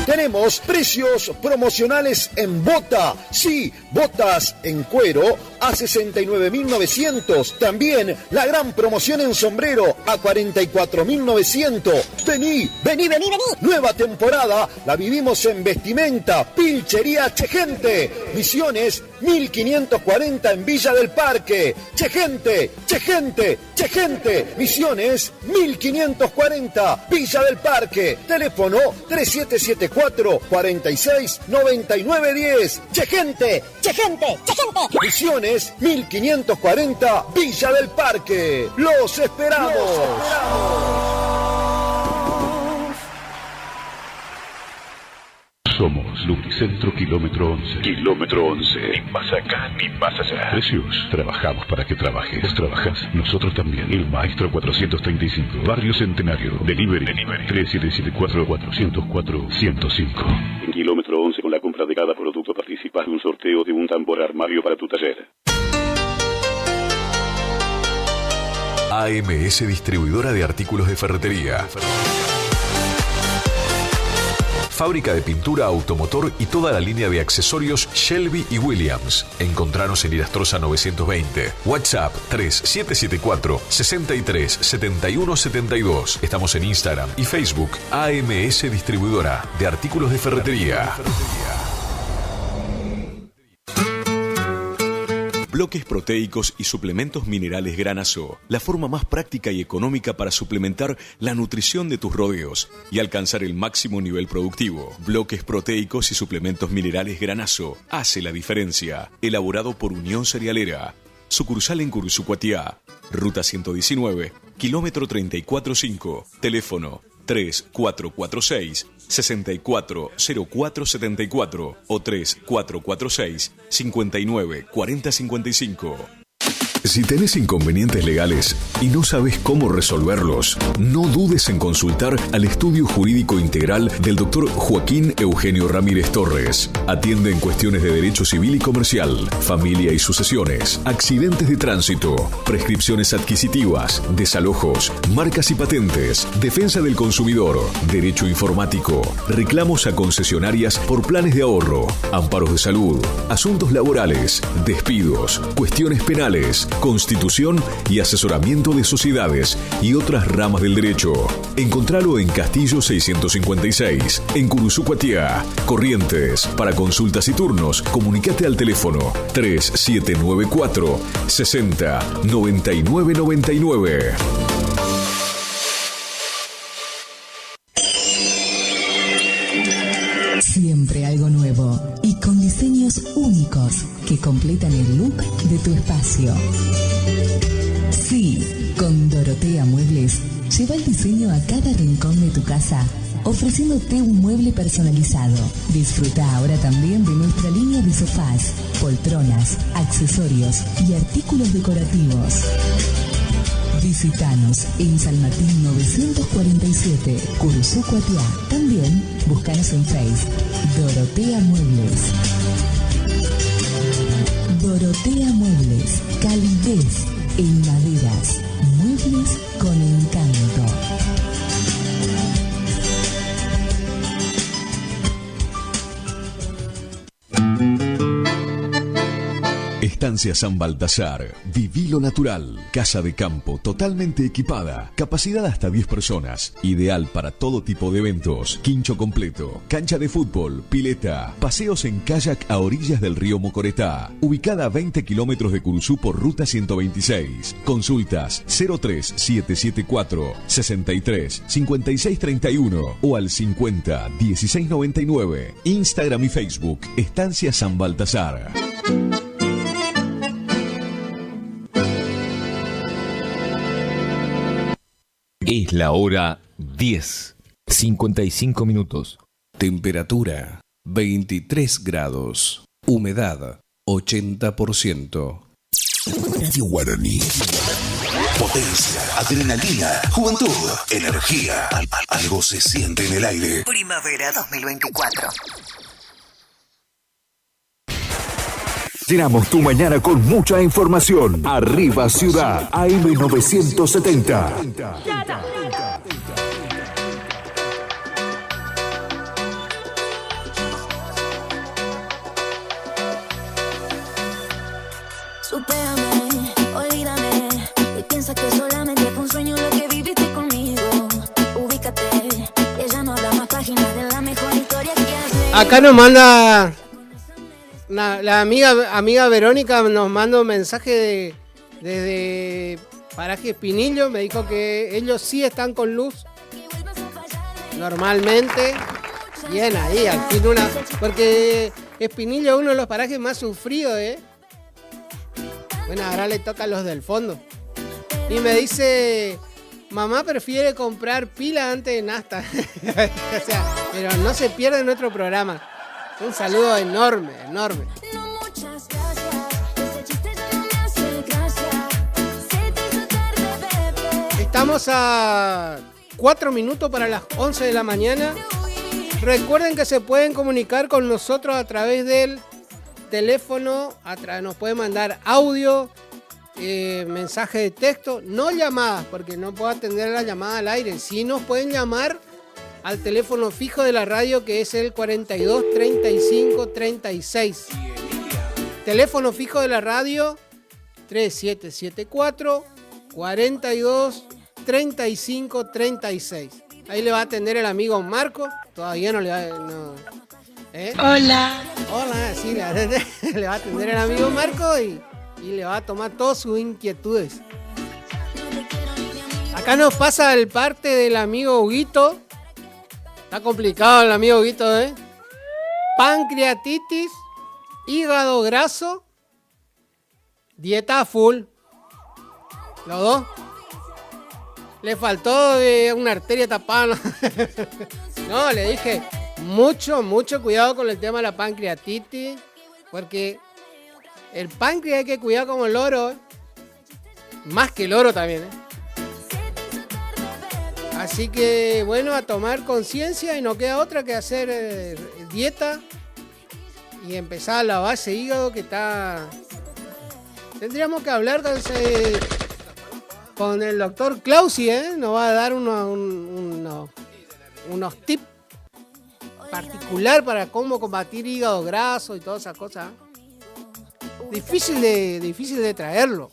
Tenemos precios promocionales en bota. Sí, botas en cuero a 69.900. También la gran promoción en sombrero a 44.900. Vení. Nueva temporada la vivimos en Vestimenta Pilchería Chegente. Misiones 1540 en Villa del Parque. Chegente. Misiones 1540 Villa del Parque. Teléfono 3774 46 99 10. Chegente. Misiones 1540 Villa del Parque. Los esperamos. Somos Lubricentro Kilómetro 11. Kilómetro 11. Ni más acá ni más allá. Precios. Trabajamos para que trabajes. Vos trabajás, nosotros también. El Maestro 435. Barrio Centenario. Delivery. 3774-404-105. En Kilómetro 11, con la compra de cada producto participas de un sorteo de un tambor armario para tu taller. AMS Distribuidora de Artículos de Ferretería. Fábrica de pintura, automotor y toda la línea de accesorios Shelby y Williams. Encontranos en Irastrosa 920. WhatsApp 3774 63 71 72. Estamos en Instagram y Facebook. AMS Distribuidora de Artículos de Ferretería. Bloques proteicos y suplementos minerales Granazo, la forma más práctica y económica para suplementar la nutrición de tus rodeos y alcanzar el máximo nivel productivo. Bloques proteicos y suplementos minerales Granazo hace la diferencia. Elaborado por Unión Cerealera. Sucursal en Cursucuatiá. Ruta 119, kilómetro 345. Teléfono 3446-640474 o 3446-594055. Si tenés inconvenientes legales y no sabes cómo resolverlos, no dudes en consultar al Estudio Jurídico Integral del Dr. Joaquín Eugenio Ramírez Torres. Atiende en cuestiones de derecho civil y comercial, familia y sucesiones, accidentes de tránsito, prescripciones adquisitivas, desalojos, marcas y patentes, defensa del consumidor, derecho informático, reclamos a concesionarias por planes de ahorro, amparos de salud, asuntos laborales, despidos, cuestiones penales, constitución y asesoramiento de sociedades y otras ramas del derecho. Encontralo en Castillo 656, en Cursucuatiá, Corrientes. Para consultas y turnos, comunicate al teléfono 3794 60 99 99. Siempre algo nuevo y con diseños únicos que completan el look de tu espacio. Sí, con Lleva el diseño a cada rincón de tu casa, ofreciéndote un mueble personalizado. Disfruta ahora también de nuestra línea de sofás, poltronas, accesorios y artículos decorativos. Visítanos en San Martín 947, Curuzú, Cuatiá. También búscanos en Facebook, Dorotea Muebles. Dorotea Muebles, calidez en maderas, muebles con encanto. Estancia San Baltasar. Viví lo natural. Casa de campo totalmente equipada. Capacidad hasta 10 personas. Ideal para todo tipo de eventos. Quincho completo. Cancha de fútbol. Pileta. Paseos en kayak a orillas del río Mocoretá. Ubicada a 20 kilómetros de Curuzú por ruta 126. Consultas 03774 63 56 31 o al 50 16 99. Instagram y Facebook. Estancia San Baltasar. Es la hora 10:55 minutos. Temperatura 23 grados. Humedad 80%. Radio Guaraní. Potencia, adrenalina, juventud, energía. Algo se siente en el aire. Primavera 2024. Llenamos tu mañana con mucha información. Arriba Ciudad, AM970. Supérame, olvídame. Y piensa que solamente fue un sueño lo que viviste conmigo. Ubícate, ella no habrá más páginas de la mejor historia que has. Acá nos manda... La amiga Verónica nos manda un mensaje desde Paraje Espinillo. Me dijo que ellos sí están con luz normalmente. Bien ahí, al fin porque Espinillo es uno de los parajes más sufridos, ¿eh? Bueno, ahora le toca a los del fondo. Y me dice, mamá prefiere comprar pila antes de nafta. O sea, pero no se pierde nuestro programa. Un saludo enorme. Estamos a 4 minutos para las 11 de la mañana. Recuerden que se pueden comunicar con nosotros a través del teléfono. Nos pueden mandar audio, mensaje de texto, no llamadas, porque no puedo atender la llamada al aire. Sí nos pueden llamar al teléfono fijo de la radio, que es el 42 35 36. Teléfono fijo de la radio 3774 42 35 36. Ahí le va a atender el amigo Marco. Todavía no le va Hola, sí, le va a atender el amigo Marco y le va a tomar todas sus inquietudes. Acá nos pasa el parte del amigo Huguito. Está complicado el amigo Huguito, ¿eh? Pancreatitis, hígado graso, dieta full. Los dos. Le faltó una arteria tapada. No, le dije, mucho cuidado con el tema de la pancreatitis, porque el páncreas hay que cuidar como el oro, ¿eh? Más que el oro también, ¿eh? Así que, bueno, a tomar conciencia y no queda otra que hacer dieta y empezar a lavar ese hígado que está... Tendríamos que hablar con el doctor Clausi, ¿eh? Nos va a dar unos tips particular para cómo combatir hígado graso y todas esas cosas. Difícil de traerlo.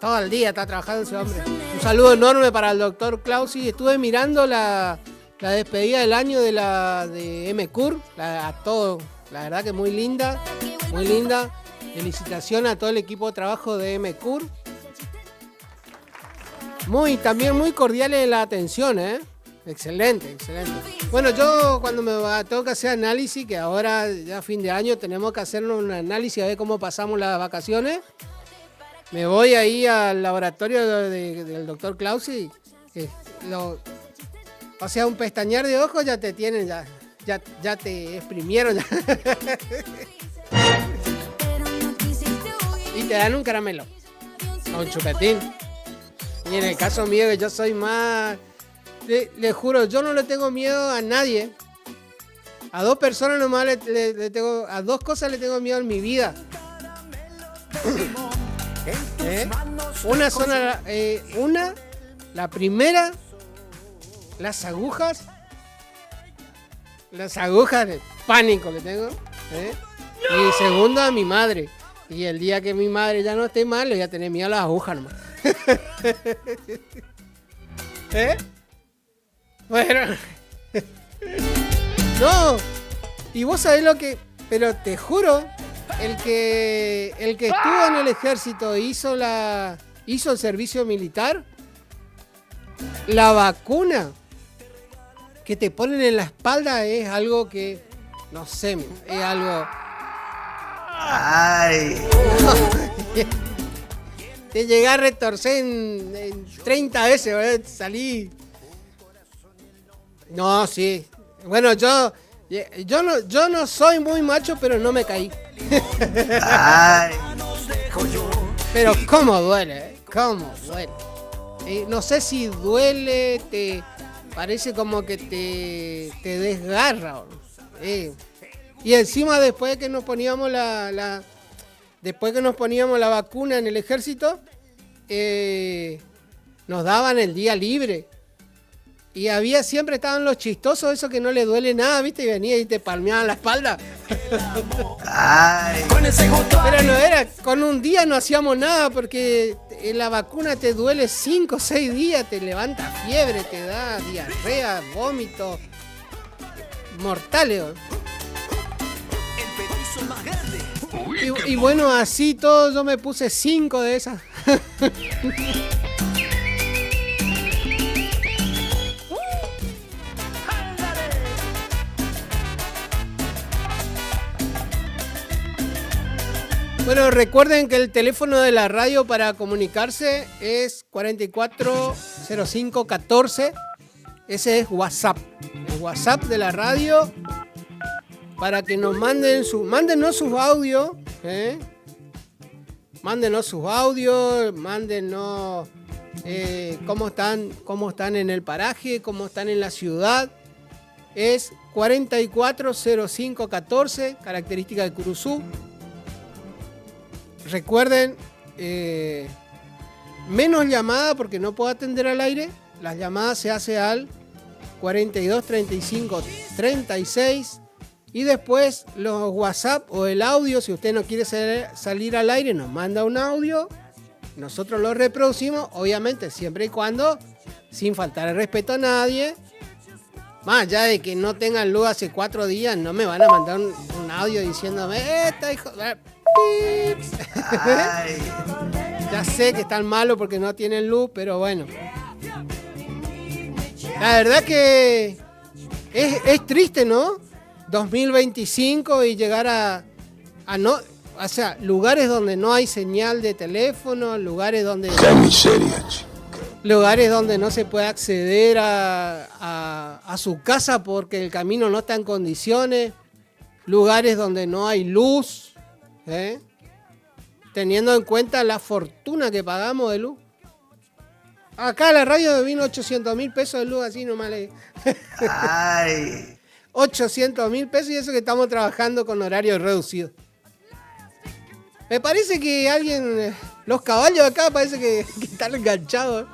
Todo el día está trabajando ese hombre. Un saludo enorme para el doctor Clausi. Estuve mirando la despedida del año de MCUR. A todo. La verdad que muy linda. Muy linda. Felicitaciones a todo el equipo de trabajo de MCUR. También muy cordiales la atención, ¿eh? Excelente. Bueno, yo cuando tengo que hacer análisis, que ahora ya fin de año tenemos que hacernos un análisis a ver cómo pasamos las vacaciones. me voy ahí al laboratorio del doctor Clausi. O sea, un pestañear de ojos ya te tienen, ya te exprimieron. Ya. Y te dan un caramelo. O un chupetín. Y en el caso mío, que yo soy más... Le juro, yo no le tengo miedo a nadie. A 2 personas nomás le tengo... A 2 cosas le tengo miedo en mi vida. Una son la primera, las agujas. Las agujas de pánico que tengo. Y segundo, a mi madre. Y el día que mi madre ya no esté mal, le voy a tener miedo a las agujas nomás. Bueno. No. Y vos sabés lo que... Pero te juro, el que estuvo en el ejército e hizo el servicio militar, la vacuna que te ponen en la espalda es algo que... No sé, es algo... ¡Ay! Te llegué a retorcer en 30 veces, ¿verdad? Salí. No, sí. Bueno, yo no soy muy macho, pero no me caí. Ay. Pero cómo duele, ¿eh? Cómo duele. No sé si duele, te parece como que te desgarra. Y encima después que nos poníamos la vacuna en el ejército, nos daban el día libre. Y siempre estaban los chistosos, esos que no le duele nada, ¿viste? Y venía y te palmeaban la espalda. Ay. Pero no era, con un día no hacíamos nada porque la vacuna te duele 5 o 6 días, te levanta fiebre, te da diarrea, vómito, mortales. Y bueno, así todo, yo me puse 5 de esas. Bueno, recuerden que el teléfono de la radio para comunicarse es 440514. Ese es WhatsApp. El WhatsApp de la radio para que nos mándenos sus audios. Mándenos sus audios, mándenos cómo están en el paraje, cómo están en la ciudad. Es 440514, característica de Curuzú. Recuerden, menos llamada porque no puedo atender al aire. Las llamadas se hace al 42 35 36 y después los WhatsApp o el audio. Si usted no quiere salir al aire, nos manda un audio. Nosotros lo reproducimos, obviamente, siempre y cuando sin faltar el respeto a nadie. Más allá de que no tengan luz hace 4 días, no me van a mandar un audio diciéndome, hijo... Ya sé que están malos porque no tienen luz, pero bueno. La verdad que es triste, ¿no? 2025 y llegar a no, o sea, lugares donde no hay señal de teléfono, lugares donde... ¡Qué miseria, chico! Lugares donde no se puede acceder a su casa porque el camino no está en condiciones, lugares donde no hay luz. Teniendo en cuenta la fortuna que pagamos de luz. Acá a la radio me vino 800,000 pesos de luz, así nomás le... Ay. 800,000 pesos y eso que estamos trabajando con horario reducido. Me parece que alguien... Los caballos acá parece que están enganchados.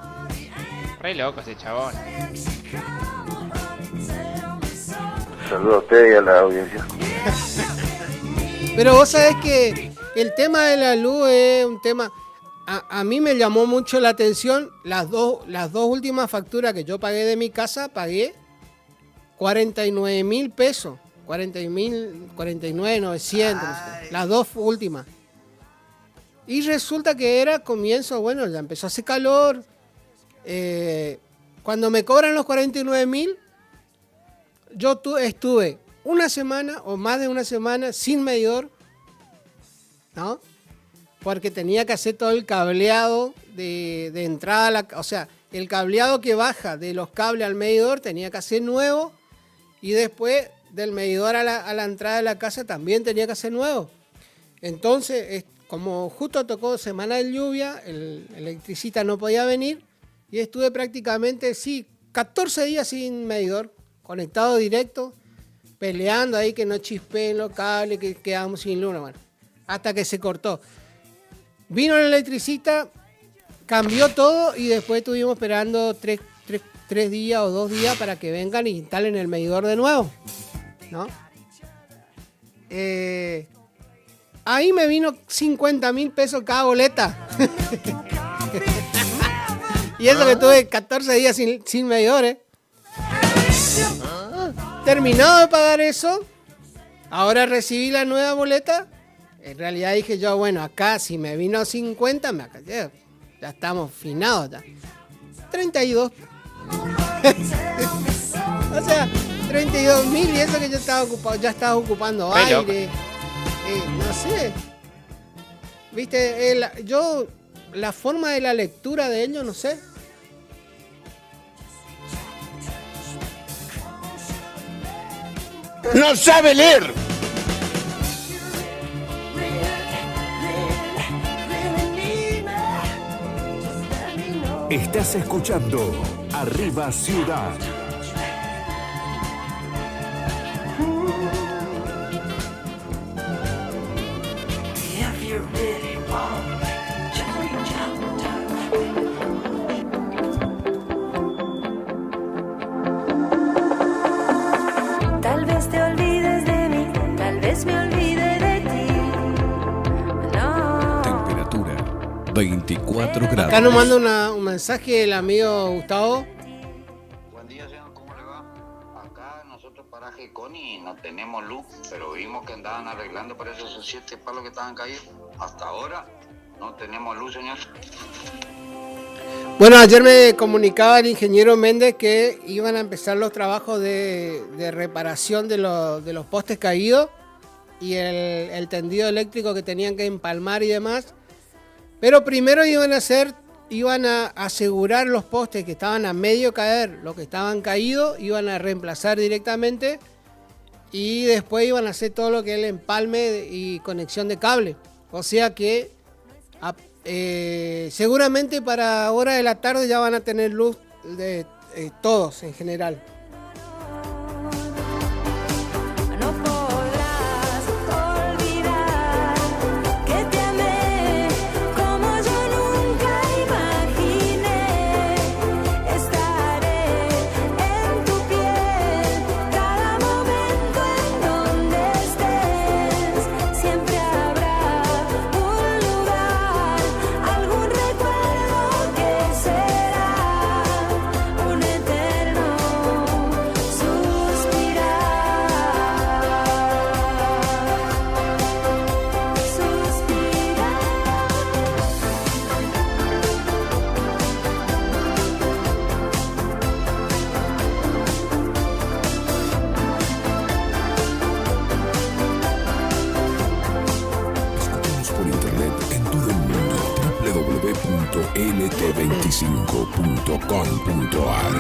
Re loco ese chabón. Saludos a usted y a la audiencia. Pero vos sabés que el tema de la luz es un tema... A mí me llamó mucho la atención las dos últimas facturas que yo pagué de mi casa, pagué 49,000 pesos. 49,900. Las dos últimas. Y resulta que era comienzo, bueno, ya empezó a hacer calor. Cuando me cobran los 49,000, yo estuve una semana o más de una semana sin medidor, ¿no? porque tenía que hacer todo el cableado de entrada, o sea, el cableado que baja de los cables al medidor tenía que hacer nuevo, y después del medidor a la entrada de la casa también tenía que hacer nuevo. Entonces, como justo tocó semana de lluvia, el electricista no podía venir, y estuve prácticamente, 14 días sin medidor, conectado directo, peleando ahí que no chispeen los cables, que quedamos sin luna, bueno, hasta que se cortó. Vino el electricista, cambió todo, y después estuvimos esperando 3 días o 2 días para que vengan y instalen el medidor de nuevo, ¿no? Ahí me vino 50.000 pesos cada boleta. Y eso que tuve 14 días sin medidores. Terminado de pagar eso, ahora recibí la nueva boleta. En realidad dije yo, bueno, acá si me vino 50, ya estamos finados ya. 32. O sea, 32.000, y eso que yo estaba ocupado, ya estaba ocupando aire. No sé. Viste, la forma de la lectura de ellos, no sé. ¡No sabe leer! Estás escuchando Arriba Ciudad. Tal vez te olvides de mí, tal vez me olvide de ti. No. Temperatura 24 grados. Acá nos manda un mensaje el amigo Gustavo. Buen día, señor, ¿cómo le va? Acá nosotros paraje Coni no tenemos luz, pero vimos que andaban arreglando para esos 7 palos que estaban caídos. Hasta ahora no tenemos luz, señor. Bueno, ayer me comunicaba el ingeniero Méndez que iban a empezar los trabajos de reparación de los postes caídos y el tendido eléctrico que tenían que empalmar y demás. Pero primero iban a asegurar los postes que estaban a medio caer, los que estaban caídos, iban a reemplazar directamente, y después iban a hacer todo lo que es el empalme y conexión de cable. O sea que seguramente para hora de la tarde ya van a tener luz de todos en general. No podrás olvidar que te amé como yo nunca imaginé. Estaré en tu piel cada momento en donde estés. Siempre habrá un lugar, algún recuerdo que será un eterno suspirar. Escúchanos por internet en todo el mundo. www.lt25.com.ar.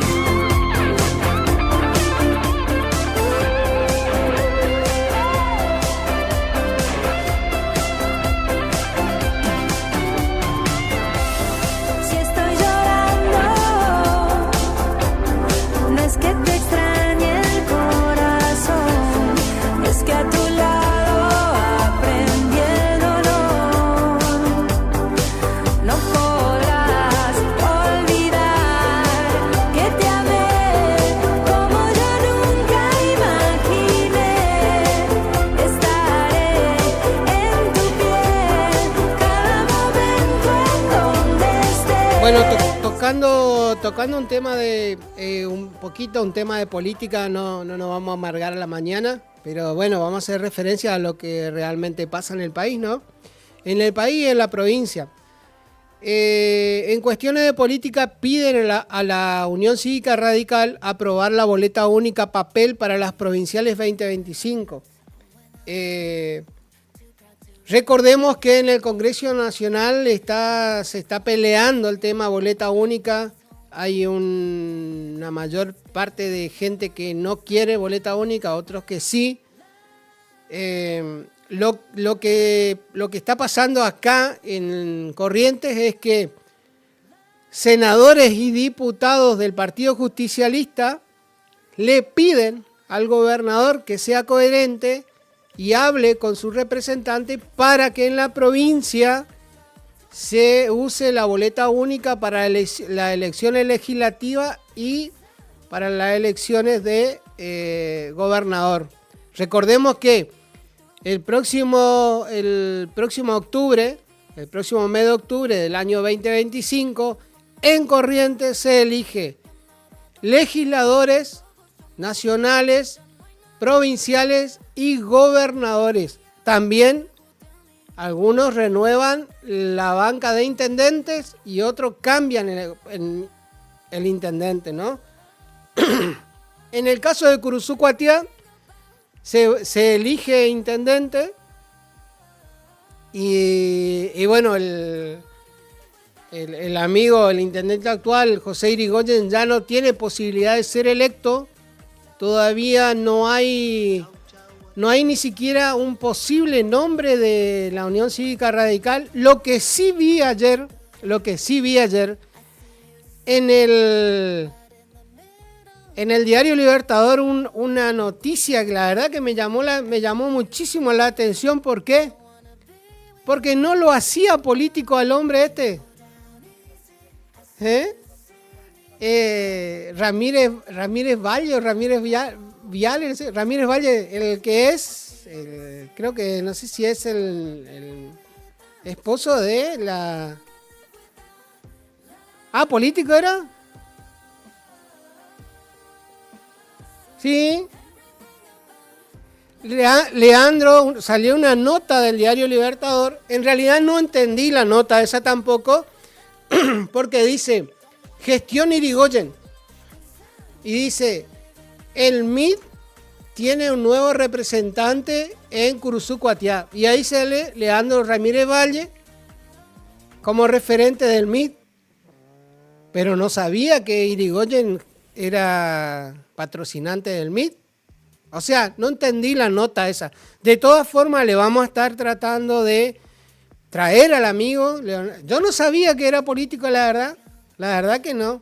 Si estoy llorando, no es que te extrañe el corazón, es que a tu lado aprendí el dolor. No podrás olvidar que te amé como yo nunca imaginé. Estaré en tu piel cada momento en donde estés. Bueno, tocando un tema de un tema de política, no nos vamos a amargar a la mañana, pero bueno, vamos a hacer referencia a lo que realmente pasa en el país, ¿no? En el país y en la provincia. En cuestiones de política piden a la Unión Cívica Radical aprobar la boleta única papel para las provinciales 2025. Recordemos que en el Congreso Nacional se está peleando el tema boleta única. Hay una mayor parte de gente que no quiere boleta única, otros que sí. Lo que está pasando acá en Corrientes es que senadores y diputados del Partido Justicialista le piden al gobernador que sea coherente y hable con su representante para que en la provincia se use la boleta única para las elecciones legislativas y para las elecciones de gobernador. Recordemos que el próximo octubre, el próximo mes de octubre del año 2025, en Corrientes se elige legisladores nacionales, provinciales y gobernadores. También algunos renuevan la banca de intendentes y otros cambian el intendente, ¿no? En el caso de Curuzú-Cuatiá se elige intendente y bueno, el amigo, el intendente actual, José Irigoyen, ya no tiene posibilidad de ser electo. Todavía no hay ni siquiera un posible nombre de la Unión Cívica Radical. Lo que sí vi ayer en el diario Libertador, una noticia que la verdad que me llamó muchísimo la atención. ¿Por qué? Porque no lo hacía político al hombre este. Ramírez Valle, Ramírez Valle, el que es, creo que no sé si es el esposo de la... ¿político era? Sí. Leandro, salió una nota del diario Libertador. En realidad no entendí la nota esa tampoco, porque dice, gestión Irigoyen. Y dice, el MID tiene un nuevo representante en Curuzú-Cuatiá. Y ahí sale Leandro Ramírez Valle como referente del MID. Pero no sabía que Irigoyen era patrocinante del MID. O sea, no entendí la nota esa. De todas formas, le vamos a estar tratando de traer al amigo. Yo no sabía que era político, la verdad. La verdad que no.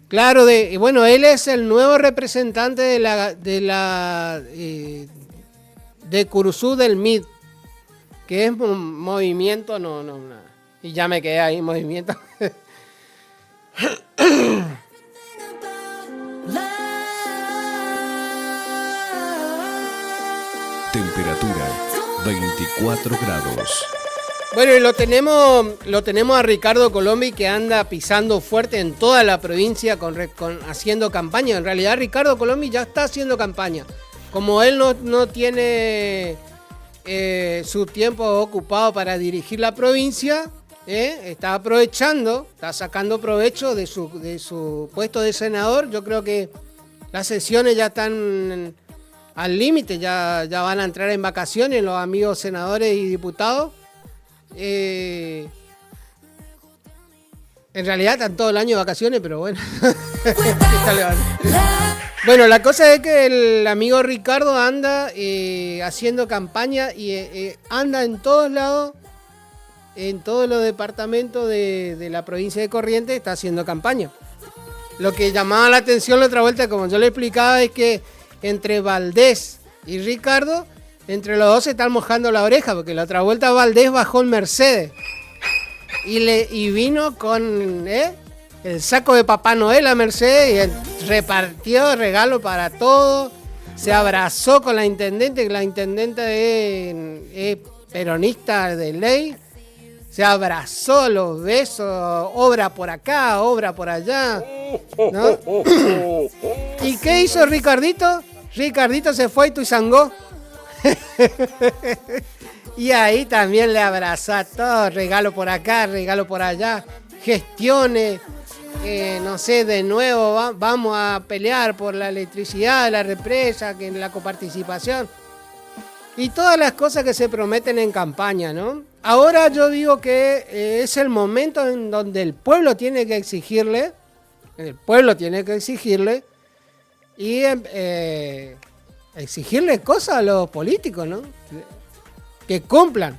Claro, bueno, él es el nuevo representante de Curuzú del MID, que es un movimiento, no. Y ya me quedé ahí, movimiento. Temperatura 24 grados. Bueno, y lo tenemos a Ricardo Colombi, que anda pisando fuerte en toda la provincia haciendo campaña. En realidad Ricardo Colombi ya está haciendo campaña. Como él no tiene su tiempo ocupado para dirigir la provincia, está aprovechando, está sacando provecho de su puesto de senador. Yo creo que las sesiones ya están al límite, ya van a entrar en vacaciones los amigos senadores y diputados. En realidad están todo el año de vacaciones, pero bueno. Bueno, la cosa es que el amigo Ricardo anda haciendo campaña y anda en todos lados, en todos los departamentos de la provincia de Corrientes, está haciendo campaña. Lo que llamaba la atención la otra vuelta, como yo le explicaba, es que entre Valdés y Ricardo, entre los dos se están mojando la oreja, porque la otra vuelta Valdés bajó en Mercedes y vino con el saco de Papá Noel a Mercedes y repartió regalos para todos. Se abrazó con la intendente, que la intendente es peronista de ley. Se abrazó, los besos, obra por acá, obra por allá, ¿no? ¿Y qué hizo Ricardito? Ricardito se fue y tuizangó. Y ahí también le abrazó a todos, regalo por acá, regalo por allá, gestiones, no sé, de nuevo vamos a pelear por la electricidad de la represa, que en la coparticipación. y todas las cosas que se prometen en campaña, ¿no? Ahora yo digo que es el momento en donde el pueblo tiene que exigirle y exigirle cosas a los políticos, ¿no? Que cumplan.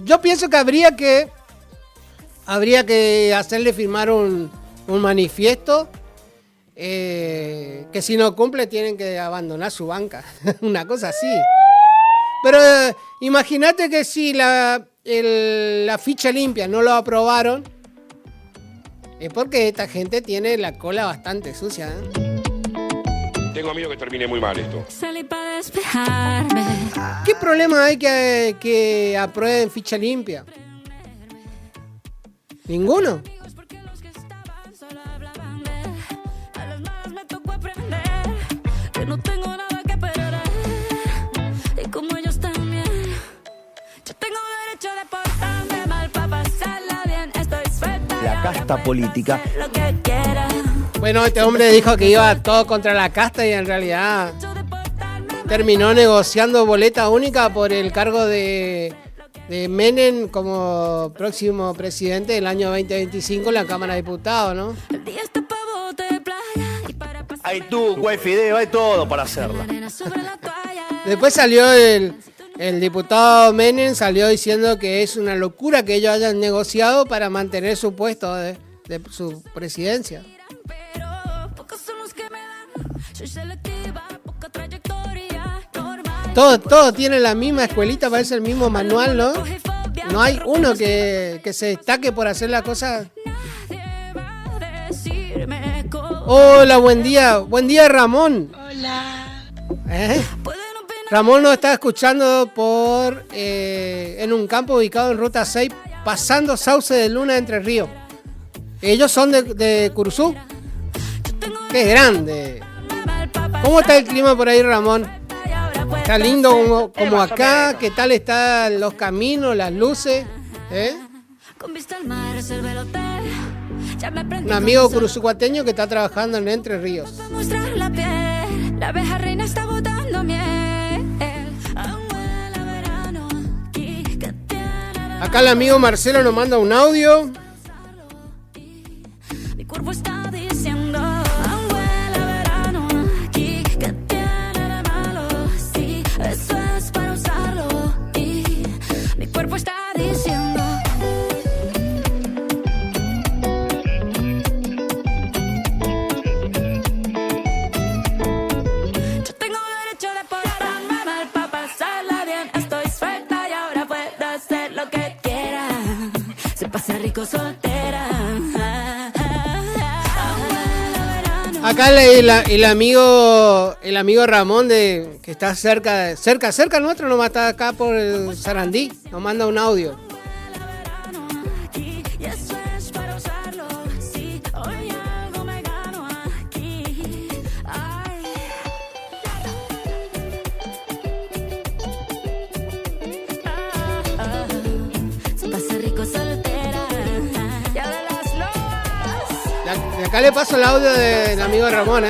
Yo pienso que habría que hacerle firmar un manifiesto que si no cumple tienen que abandonar su banca. Una cosa así. Pero imagínate que si la ficha limpia no lo aprobaron, es porque esta gente tiene la cola bastante sucia, ¿eh? Tengo miedo que termine muy mal esto. Salí para despejarme. ¿Qué problema hay que aprueben ficha limpia? ¿Ninguno? Que no tengo nada que perder. Y como ellos también. Yo tengo derecho de portarme mal para pasarla bien. Estoy suelta. La casta política. Lo que quiera. Bueno, este hombre dijo que iba todo contra la casta y en realidad terminó negociando boleta única por el cargo de Menem como próximo presidente del año 2025 en la Cámara de Diputados, ¿no? Hay tú, hay fideo, hay todo para hacerla. Después salió el diputado Menem, salió diciendo que es una locura que ellos hayan negociado para mantener su puesto de su presidencia. Todo tiene la misma escuelita, parece el mismo manual, ¿no? No hay uno que se destaque por hacer la cosa. Hola, buen día Ramón. Hola. Ramón nos está escuchando en un campo ubicado en Ruta 6, pasando Sauce de Luna, Entre Ríos. Ellos son de Curzú. ¡Qué grande! ¿Cómo está el clima por ahí, Ramón? ¿Está lindo como acá? ¿Qué tal están los caminos, las luces? Un amigo cruzucuateño que está trabajando en Entre Ríos. La abeja reina está botando miel. Acá el amigo Marcelo nos manda un audio. Mi cuerpo está diciendo, huele a verano aquí, ¿qué tiene de malo? Sí, eso es para usarlo. Y mi cuerpo está diciendo. Yo tengo derecho de portarme mal para pasarla bien. Estoy suelta y ahora puedo hacer lo que quiera. Se pasa rico soltera. Acá el amigo Ramón que está cerca nuestro, nomás está acá por el Sarandí, nos manda un audio. De acá le paso el audio del amigo Ramón,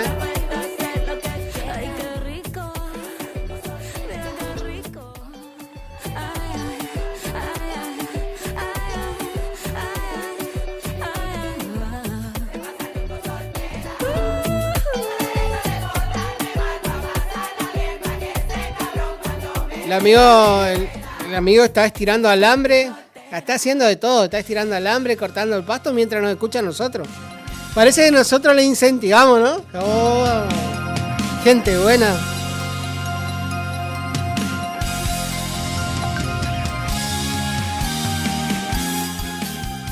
El amigo está estirando alambre, está haciendo de todo, está estirando alambre, cortando el pasto mientras nos escucha a nosotros. Parece que nosotros le incentivamos, ¿no? Oh, gente buena.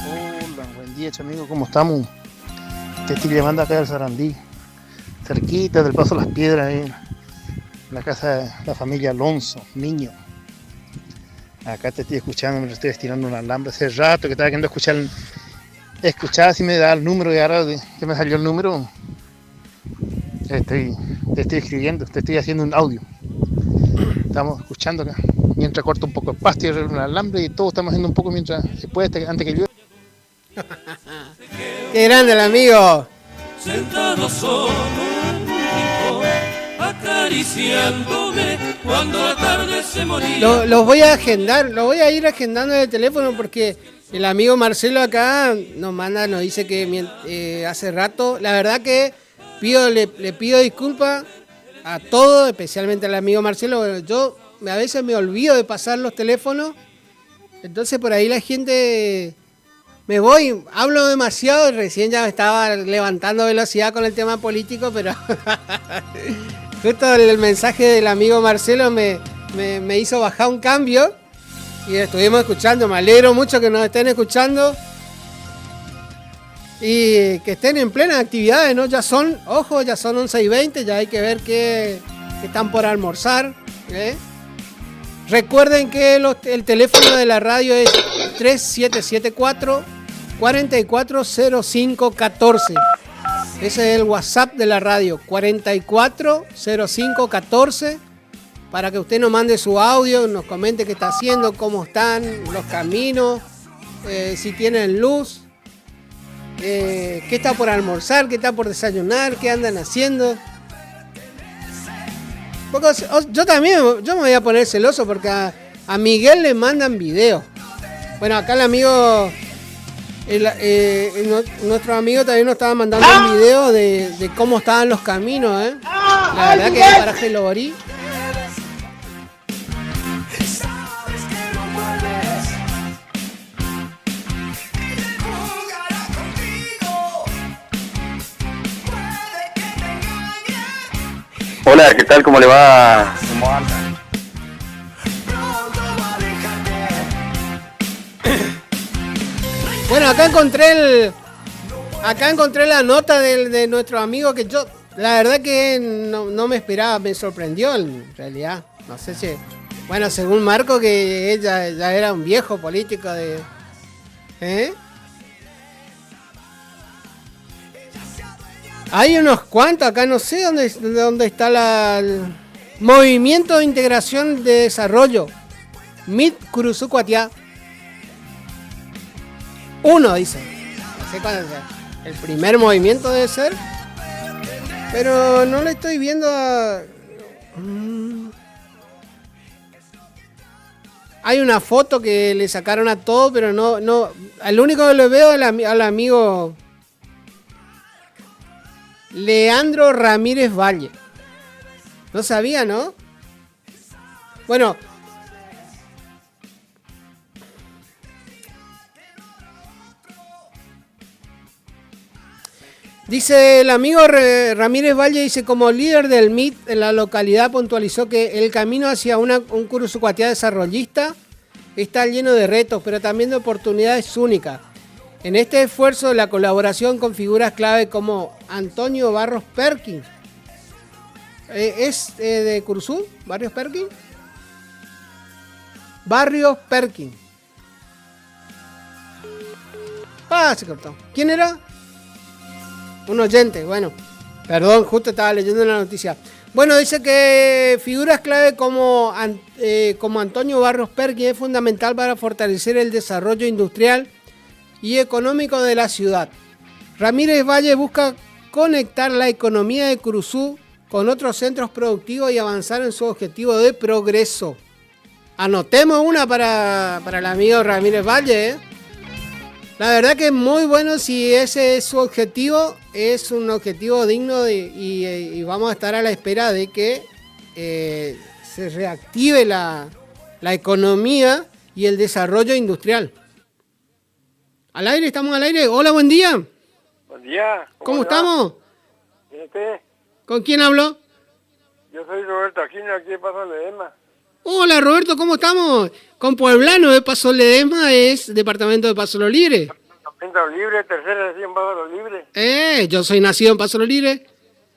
Hola, buen día, amigo, ¿cómo estamos? Te estoy llamando acá del Sarandí, cerquita del Paso Las Piedras, en la casa de la familia Alonso, niño. Acá te estoy escuchando, me estoy estirando un alambre hace rato que estaba queriendo escuchar si me da el número, y ahora que me salió el número te estoy escribiendo, te estoy haciendo un audio. Estamos escuchando acá mientras corto un poco el pasto y arreglo el alambre, y todos estamos haciendo un poco mientras se puede, antes que llueva. ¡Qué grande el amigo! Sentado solo en un rincón, acariciándome cuando la tarde se moría. Los voy a agendar, los voy a ir agendando en el teléfono porque el amigo Marcelo acá nos dice que hace rato, la verdad que le pido disculpas a todos, especialmente al amigo Marcelo. Bueno, yo a veces me olvido de pasar los teléfonos, entonces por ahí la gente me voy, hablo demasiado, recién ya me estaba levantando velocidad con el tema político, pero justo el mensaje del amigo Marcelo me hizo bajar un cambio y estuvimos escuchando. Me alegro mucho que nos estén escuchando y que estén en plenas actividades, ¿no? Ya son 11:20, ya hay que ver que están por almorzar, ¿eh? Recuerden que el teléfono de la radio es 3774-440514. Ese es el WhatsApp de la radio, 440514, para que usted nos mande su audio, nos comente qué está haciendo, cómo están los caminos, si tienen luz, qué está por almorzar, qué está por desayunar, qué andan haciendo. Porque yo me voy a poner celoso porque a Miguel le mandan videos. Bueno, acá el amigo, nuestro amigo también nos estaba mandando un video de cómo estaban los caminos, ¿eh? La verdad que el paraje Loborí. Hola, ¿qué tal? ¿Cómo le va? ¿Cómo anda? Bueno, acá encontré la nota de nuestro amigo que yo, la verdad que no me esperaba, me sorprendió en realidad. No sé si, bueno, según Marco, que ella ya era un viejo político de... Hay unos cuantos acá, no sé dónde está el Movimiento de Integración de Desarrollo, MIT Curuzú Cuatiá. Uno, dice. No sé cuál sea. El primer movimiento debe ser. Pero no le estoy viendo a... Hay una foto que le sacaron a todo, pero no. Al único que lo veo es al amigo Leandro Ramírez Valle. No sabía, ¿no? Bueno. Dice el amigo Ramírez Valle, dice, como líder del MIT en la localidad puntualizó que el camino hacia un Curuzú Cuatiá desarrollista está lleno de retos, pero también de oportunidades únicas. En este esfuerzo, la colaboración con figuras clave como Antonio Barros Perkins. ¿Es de Curuzú? ¿Barrios Perkins? Barrios Perkins. Ah, se cortó. ¿Quién era? Un oyente, bueno. Perdón, justo estaba leyendo la noticia. Bueno, dice que figuras clave como Antonio Barros Perkins es fundamental para fortalecer el desarrollo industrial y económico de la ciudad. Ramírez Valle busca conectar la economía de Curuzú con otros centros productivos y avanzar en su objetivo de progreso. Anotemos una para el amigo Ramírez Valle, ¿eh? La verdad que es muy bueno si ese es su objetivo, es un objetivo digno y vamos a estar a la espera de que se reactive la economía y el desarrollo industrial. Al aire, estamos al aire. Hola, buen día. Buen día. ¿Cómo estamos? ¿Y usted? ¿Con quién hablo? Yo soy Roberto Aquino, aquí de Paso Ledesma. Hola, Roberto, ¿cómo estamos? Con Pueblano de Paso Ledesma, es departamento de Paso Los Libres. Departamento Libre, tercera nacido en Paso Los Libres. Yo soy nacido en Paso Los Libres.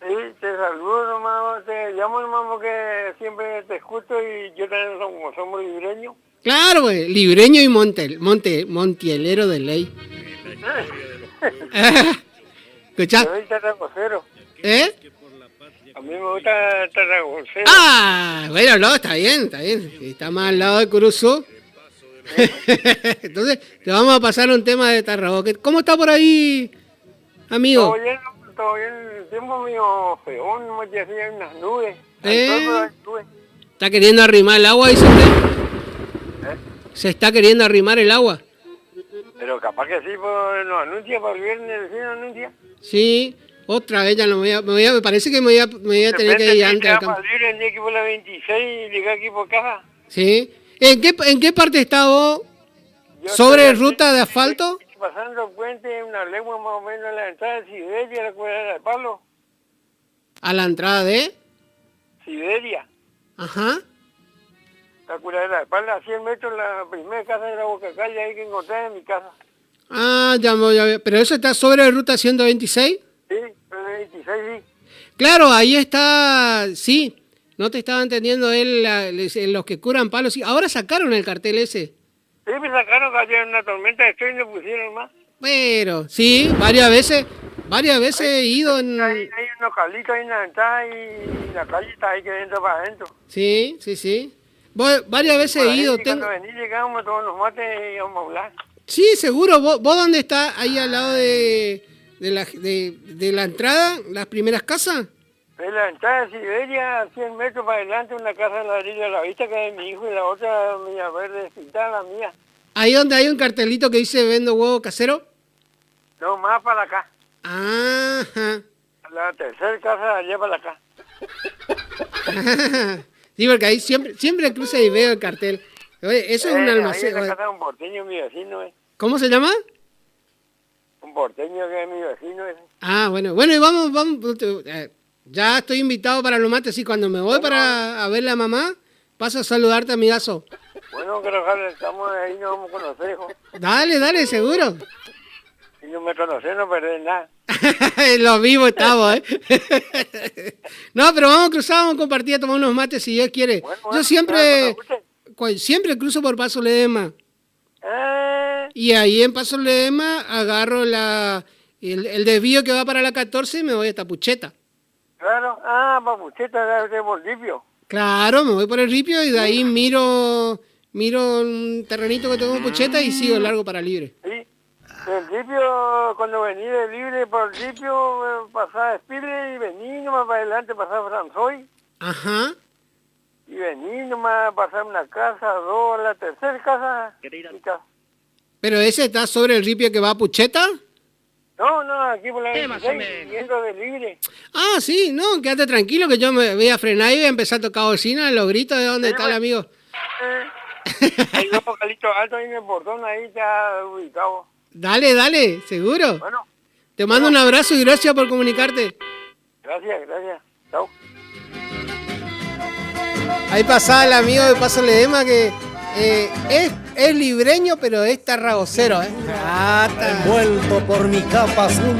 Sí, te saludo nomás, te llamo nomás porque siempre te escucho y yo también como somos libreños. Claro, güey, libreño y montielero de ley. ¿Escuchás? Yo soy tarragocero. A mí me gusta tarragocero. Ah, bueno, no, está bien. Está más al lado de Curuzú. Entonces, te vamos a pasar un tema de Tarragona. ¿Cómo está por ahí, amigo? Todo bien. El tiempo mío feón, no me decía, hay unas nubes. ¿Está queriendo arrimar el agua, dice usted? ¿Se está queriendo arrimar el agua? Pero capaz que sí, pues, nos anuncia para el viernes, ¿sí nos anuncia? Sí, otra vez ya no me parece que me voy a tener que ir antes al campo. Libre en aquí por la 26 y llegar aquí por casa. Sí. ¿En qué parte está vos? ¿Sobre ruta de asfalto? Pasando el puente, una legua más o menos a la entrada de Siberia, la cuadra de Palo. ¿A la entrada de? Siberia. Ajá. La curadera de Palo, a 100 metros, la primera casa de la Bocacalla ahí que encontré en mi casa. Ah, ya ¿pero eso está sobre ruta 126? Sí, 126, sí. Claro, ahí está, sí. No te estaba entendiendo los que curan palos. Sí. Ahora sacaron el cartel ese. Sí, me sacaron que había una tormenta de esto y no pusieron más. Pero, sí, varias veces he ido en... Hay unos calitos ahí en la entrada y la calle está ahí que dentro para adentro. Sí. Varias veces he ido. Cuando llegamos todos los mates y vamos a hablar. Sí, seguro. ¿Vos dónde estás? Ahí al lado de la entrada, las primeras casas. De la entrada de Siberia, 100 metros para adelante, una casa de ladrillo a la vista que es de mi hijo y la otra mía verde pintada, la mía. ¿Ahí donde hay un cartelito que dice vendo huevo casero? No, más para acá. Ajá. La tercera casa de allá para acá. Sí, porque ahí siempre cruzo y veo el cartel. Oye, eso es un almacén. Ahí en la casa de un porteño, mi vecino. ¿Cómo se llama? Un porteño que es mi vecino. Ah, bueno, y vamos. Ya estoy invitado para los mates y cuando me voy a ver a mamá, paso a saludarte, amigazo. Bueno, que estamos ahí, nos vamos a conocer, hijo. Dale, seguro. Si no me conoces, no perdés nada. Lo vivo estamos, No, pero vamos a cruzar, vamos a compartir, a tomar unos mates si Dios quiere. Bueno, yo siempre cruzo por Paso Ledesma. Y ahí en Paso Ledesma agarro el desvío que va para la 14 y me voy hasta Pucheta. Claro, para Pucheta de Bolivio. Claro, me voy por el Ripio y de ahí miro un terrenito que tengo en Pucheta y sigo largo para Libre. Sí, el Ripio, cuando vení de Libre por el Ripio, pasaba Espile y vení nomás para adelante, pasaba Franzoy. Ajá. Y vení nomás, pasaba una casa, dos, la tercera casa. ¿Pero ese está sobre el Ripio que va a Pucheta? No, aquí por la 26, yendo de Libre. Ah, sí, no, quédate tranquilo que yo me voy a frenar y voy a empezar a tocar bocina, los gritos de dónde está el amigo. Hay dos vocalitos altos ahí en el portón, ahí está ubicado. Dale, seguro. Bueno. Te mando un abrazo y gracias por comunicarte. Gracias. Chao. Ahí pasaba el amigo de Paso Ledesma que es libreño, pero es tarragocero, Envuelto por mi capa azul,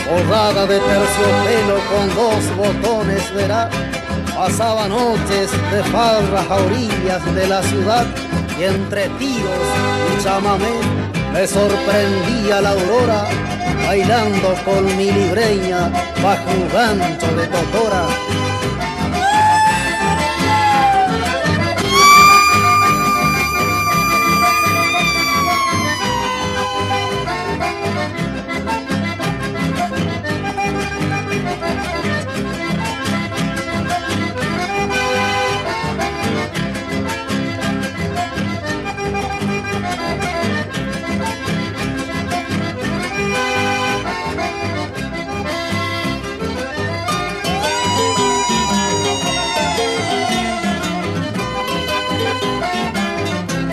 borrada de terciopelo con 2 botones, verá. Pasaba noches de farras a orillas de la ciudad y entre tiros y chamamé me sorprendía la aurora bailando con mi libreña bajo un rancho de totora.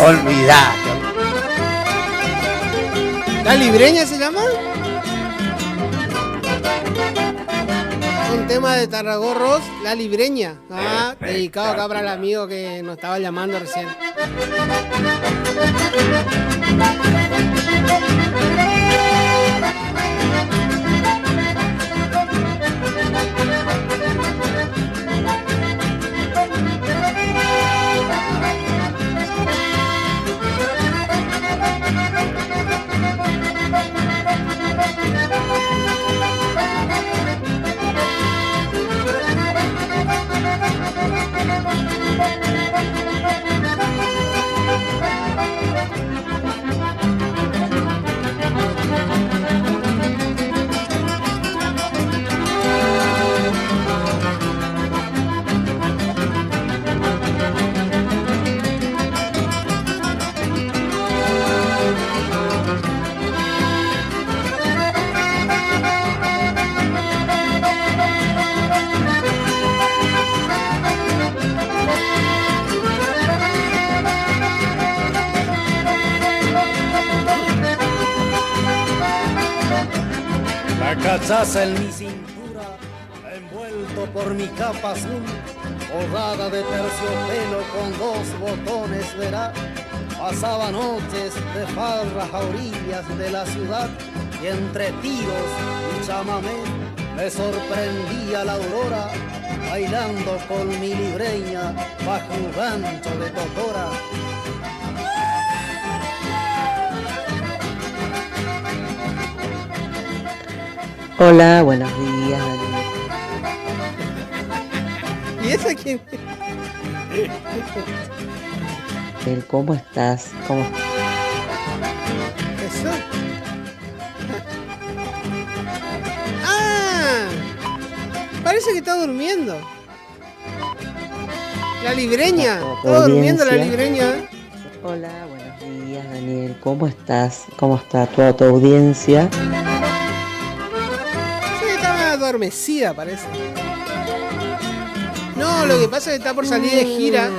Olvidate. ¿La libreña se llama? Un tema de Tarragorros, La Libreña. Dedicado acá para el amigo que nos estaba llamando recién. La cachaza en mi cintura, envuelto por mi capa azul, borrada de terciopelo con 2 botones, verá. Pasaba noches de farras a orillas de la ciudad y entre tiros y chamamé me sorprendía la aurora, bailando con mi libreña bajo un rancho de totora. Hola, buenos días, Daniel. ¿Y esa quién? ¿Cómo estás? ¿Cómo estás? ¿Eso? ¡Ah! Parece que está durmiendo. La libreña. Está durmiendo la libreña. Hola, buenos días, Daniel. ¿Cómo estás? ¿Cómo está toda tu audiencia? Sí, está adormecida, parece. No, lo que pasa es que está por salir de gira.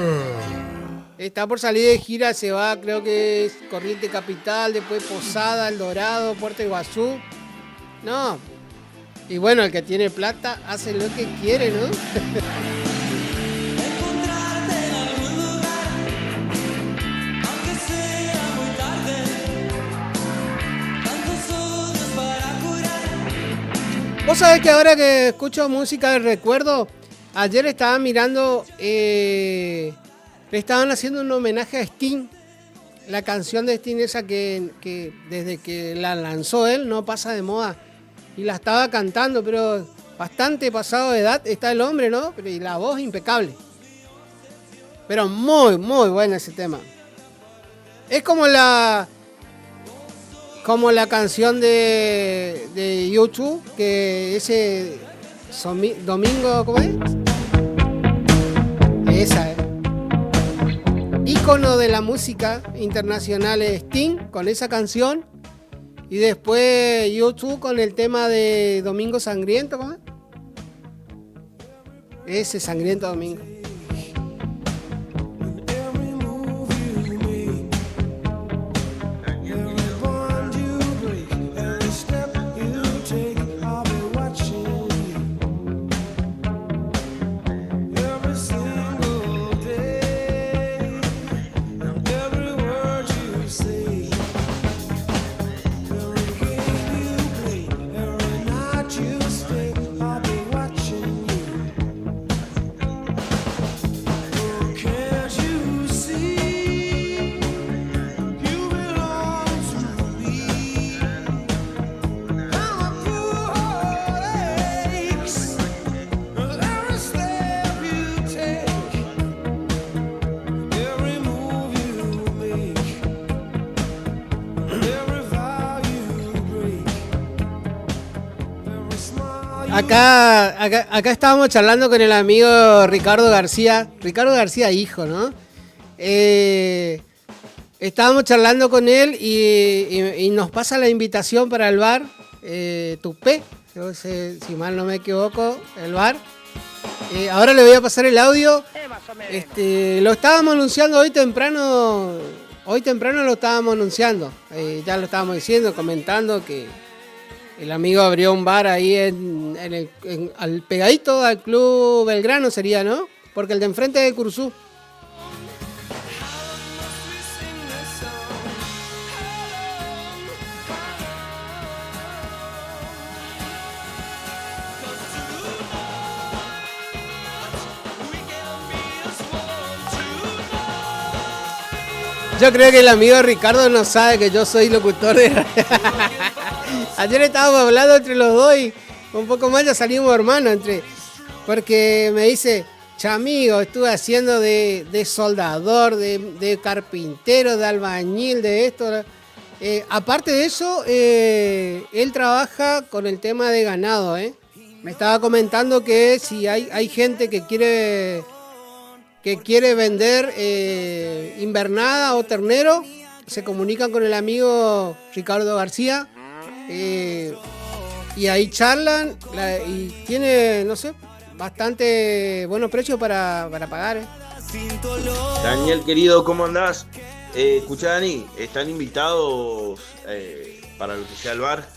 Está por salir de gira, se va, creo que es Corriente Capital, después Posada, El Dorado, Puerto Iguazú. No. Y bueno, el que tiene plata hace lo que quiere, ¿no? Vos sabés que ahora que escucho música de recuerdo, ayer estaba mirando, le estaban haciendo un homenaje a Sting. La canción de Sting esa que desde que la lanzó él no pasa de moda. Y la estaba cantando, pero bastante pasado de edad está el hombre, ¿no? Y la voz impecable. Pero muy, muy buena ese tema. Es como la canción de YouTube, que ese domingo, ¿cómo es? Esa, ícono de la música internacional es Sting con esa canción. Y después YouTube con el tema de Domingo Sangriento, ¿cómo es? Ese Sangriento Domingo. Acá estábamos charlando con el amigo Ricardo García hijo, ¿no? Estábamos charlando con él y nos pasa la invitación para el bar Tupé, si mal no me equivoco, el bar. Ahora le voy a pasar el audio. Lo estábamos anunciando hoy temprano lo estábamos anunciando. Ya lo estábamos diciendo, comentando que el amigo abrió un bar ahí al pegadito al Club Belgrano sería, ¿no? Porque el de enfrente es de Curzú. Yo creo que el amigo Ricardo no sabe que yo soy locutor de... Ayer estábamos hablando entre los dos y un poco más ya salimos hermanos porque me dice, chamigo, estuve haciendo de soldador, de carpintero, de albañil, de esto. Aparte de eso, él trabaja con el tema de ganado, Me estaba comentando que si hay gente que quiere vender invernada o ternero, se comunican con el amigo Ricardo García. Y ahí charlan y tiene, no sé, bastante buenos precios para pagar. Daniel, querido, ¿cómo andás? Escuchá, Dani, están invitados para lo que sea el bar.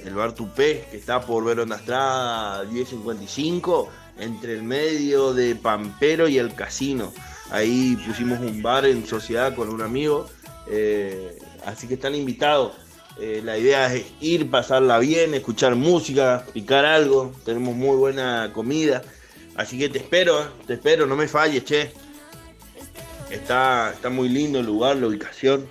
el bar Tupé, que está por Verón Estrada 1055, entre el medio de Pampero y el Casino. Ahí pusimos un bar en sociedad con un amigo, así que están invitados. La idea es ir, pasarla bien, escuchar música, picar algo. Tenemos muy buena comida, así que te espero, no me falles, che. Está muy lindo el lugar, la ubicación.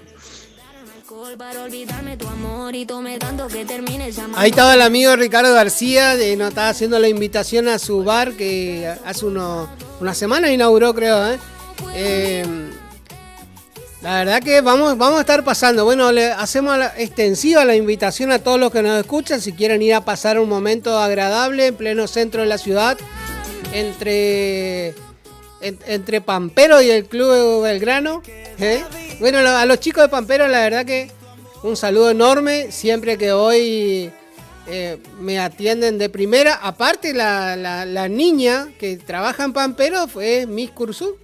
Ahí estaba el amigo Ricardo García, nos estaba haciendo la invitación a su bar que hace una semana inauguró, creo. La verdad que vamos a estar pasando. Bueno, le hacemos extensiva la invitación a todos los que nos escuchan. Si quieren ir a pasar un momento agradable en pleno centro de la ciudad, entre Pampero y el Club Belgrano. Bueno, a los chicos de Pampero, la verdad que un saludo enorme. Siempre que voy me atienden de primera. Aparte, la niña que trabaja en Pampero fue Miss Cursú.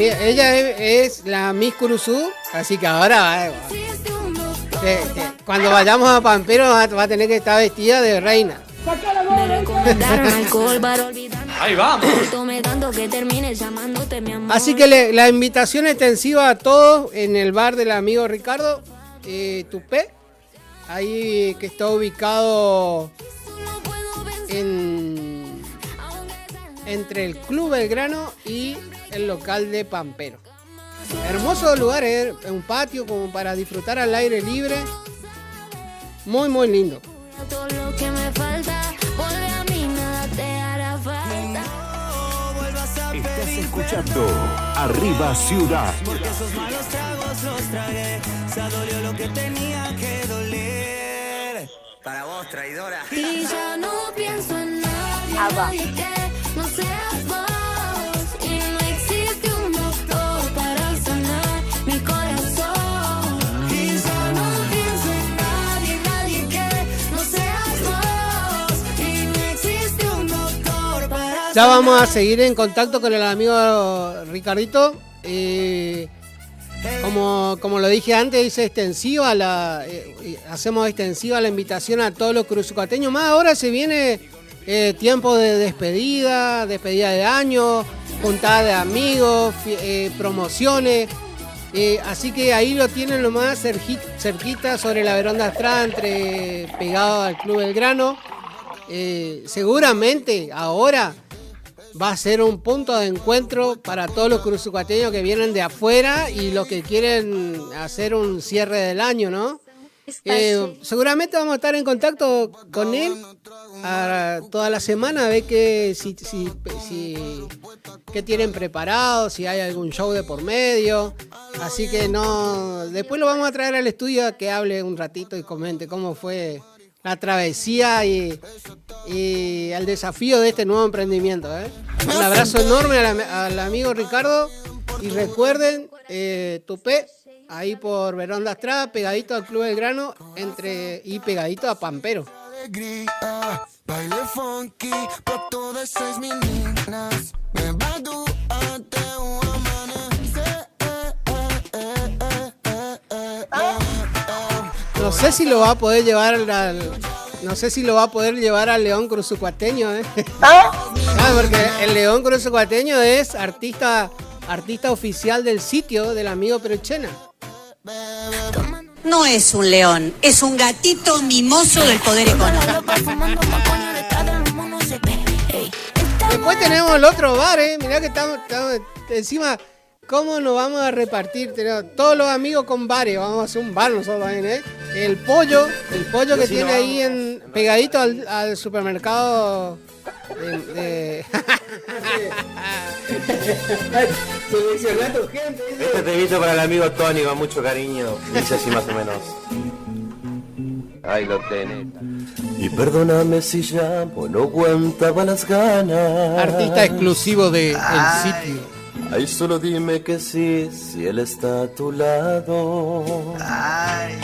Ella es la Miss Curuzú, así que ahora cuando vayamos a Pampero va a tener que estar vestida de reina. Ahí vamos. Así que la invitación extensiva a todos en el bar del amigo Ricardo Tupé, ahí que está ubicado entre el Club Belgrano y el local de Pampero. Hermoso lugar, un patio como para disfrutar al aire libre. Muy, muy lindo. Estás escuchando Arriba Ciudad. Porque esos malos tragos los tragué. Se dolió lo que tenía que doler. Para vos, traidora. Y ya no pienso en nadie que no seas vos. Y no existe un doctor para sanar mi corazón. Y ya no pienso en nadie que no seas vos. Y no existe un doctor para Ya vamos a seguir en contacto con el amigo Ricardito. Como lo dije antes, hice extensiva hacemos extensiva la invitación a todos los cruzucateños. Más ahora se viene tiempo de despedida de año, juntada de amigos, promociones. Así que ahí lo tienen lo más cerquita sobre la Verón de Estrada, pegado al Club Belgrano. Seguramente ahora va a ser un punto de encuentro para todos los cruzucateños que vienen de afuera y los que quieren hacer un cierre del año, ¿no? Seguramente vamos a estar en contacto con él toda la semana, a ver qué tienen preparado, si hay algún show de por medio. Así que después lo vamos a traer al estudio a que hable un ratito y comente cómo fue la travesía y el desafío de este nuevo emprendimiento. Un abrazo enorme al amigo Ricardo y recuerden, Tupé, ahí por Verón de Estrada, pegadito al Club Belgrano y pegadito a Pampero. Baile funky por todas esas meninas. Me va a duarte un amanecer. No sé si lo va a poder llevar al León Cruzucuateño, porque el León Cruzucuateño es artista oficial del sitio del amigo Peruchena. No es un león, es un gatito mimoso del poder económico. Después tenemos el otro bar, mirá que estamos encima. ¿Cómo nos vamos a repartir? Tenemos todos los amigos con bares. Vamos a hacer un bar nosotros también, El pollo que tiene ahí pegadito al supermercado Selecciona tu gente. Este temito para el amigo Tony con mucho cariño. Dice así más o menos. Ahí lo tenés. Y perdóname si llamo, no aguantaba las ganas. Artista exclusivo de El Sitio. Ay, solo dime que sí, si él está a tu lado. Ay.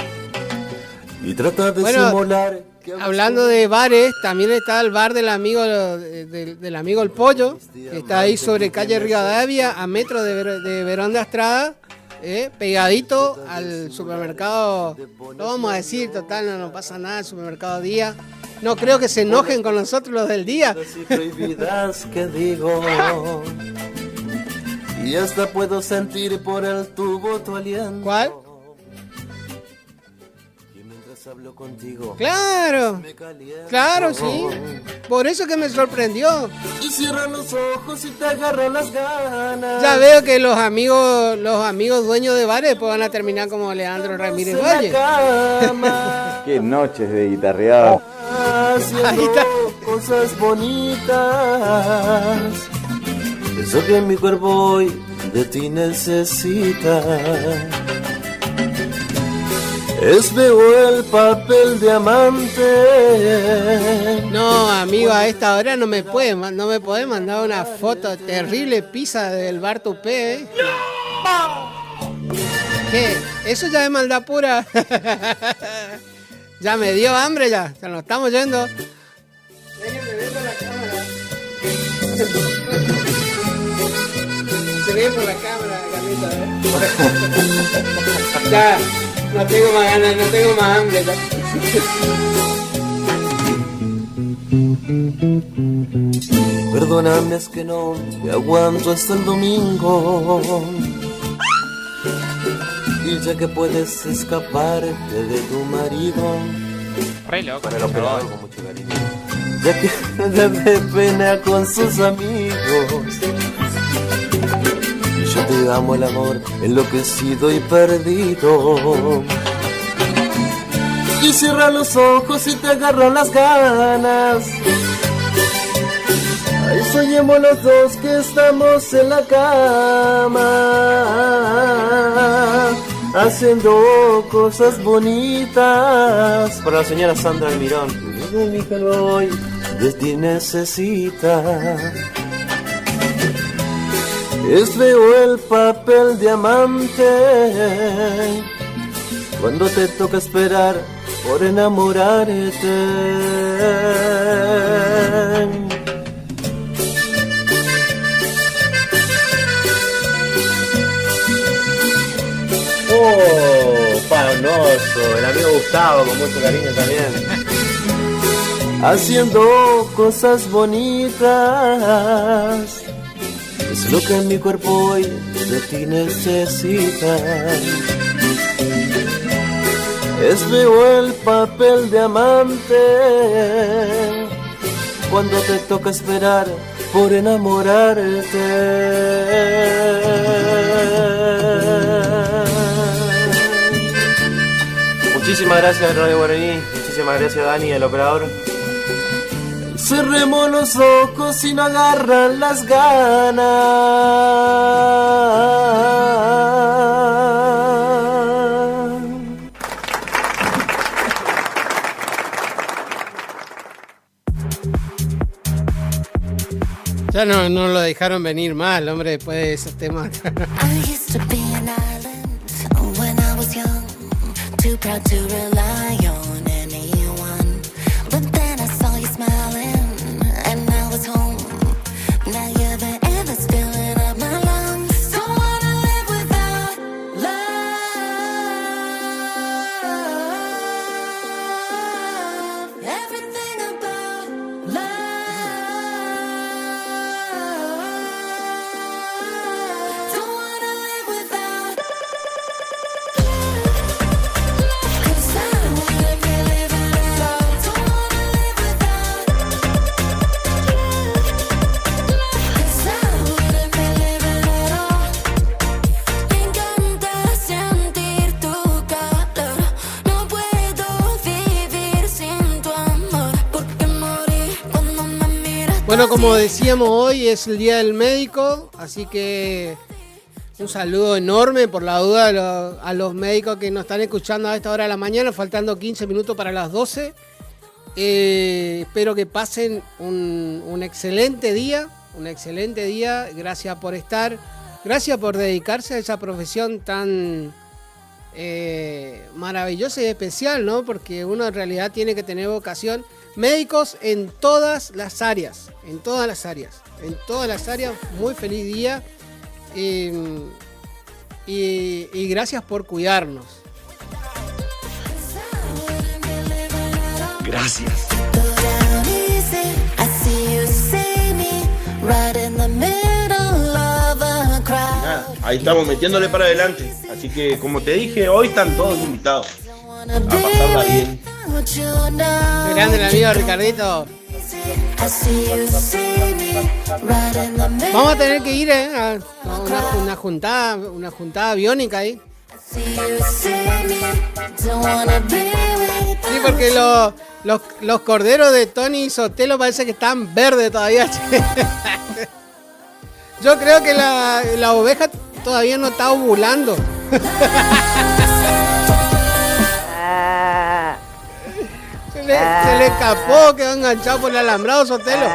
Y trata de simular. Hablando de bares, también está el bar del amigo del amigo El Pollo, que está ahí sobre calle Rivadavia, a metro de Verón de Estrada. pegadito al supermercado. Lo vamos a decir, total, no pasa nada, el supermercado Día. No creo que se enojen con nosotros los del Día. Prohibidas que digo, y hasta puedo sentir por el tubo tu aliento. ¿Cuál? Hablo contigo. Claro, claro, sí. Por eso que me sorprendió. Y cierra los ojos y te agarran las ganas. Ya veo que los amigos dueños de bares pues van a terminar como Leandro Ramírez Valle. Qué noches de guitarreado. Haciendo cosas bonitas. Eso que mi cuerpo hoy de ti necesita. Veo el papel de amante. No, amigo, a esta hora no me puede mandar una foto terrible pizza del bar Tupé, ¿eh? ¡No! ¿Qué? Eso ya es maldad pura. Ya me dio hambre, ya. Se nos estamos yendo. Se ve por la cámara, Carlita, ¿eh? Ya. No tengo más ganas, no tengo más hambre. Perdóname, es que no te aguanto hasta el domingo. Y ya que puedes escaparte de tu marido, re loco, con el operador con mucho cariño. Ya que te de pena con sus amigos. Yo te amo el amor, enloquecido y perdido. Y cierra los ojos y te agarran las ganas. Ahí soñemos los dos que estamos en la cama, haciendo cosas bonitas. Para la señora Sandra Almirón, de mi calor hoy de ti necesita. Veo el papel de amante cuando te toca esperar por enamorarte. Oh, Panoso, el amigo Gustavo con mucho cariño también. Haciendo cosas bonitas. Es lo que mi cuerpo hoy de ti necesita. Veo el papel de amante cuando te toca esperar por enamorarte. Muchísimas gracias Radio Guaraní, muchísimas gracias Dani, el operador. Cerremos los ojos y no agarran las ganas. Ya no lo dejaron venir más, el hombre, después de esos temas. Bueno, como decíamos, hoy es el Día del Médico, así que un saludo enorme por la duda a los médicos que nos están escuchando a esta hora de la mañana, faltando 15 minutos para las 12. Espero que pasen un excelente día, gracias por estar, gracias por dedicarse a esa profesión tan maravillosa y especial, ¿no? Porque uno en realidad tiene que tener vocación. Médicos en todas las áreas, muy feliz día. y gracias por cuidarnos. Gracias. Nada, ahí estamos metiéndole para adelante. Así que, como te dije, hoy están todos invitados a pasarla bien. Qué grande el amigo Ricardito. Vamos a tener que ir a una juntada aviónica ahí. Sí, porque los corderos de Tony Sotelo parece que están verdes todavía. Yo creo que la oveja todavía no está ovulando. Se le escapó, quedó enganchado por el alambrado Sotelo.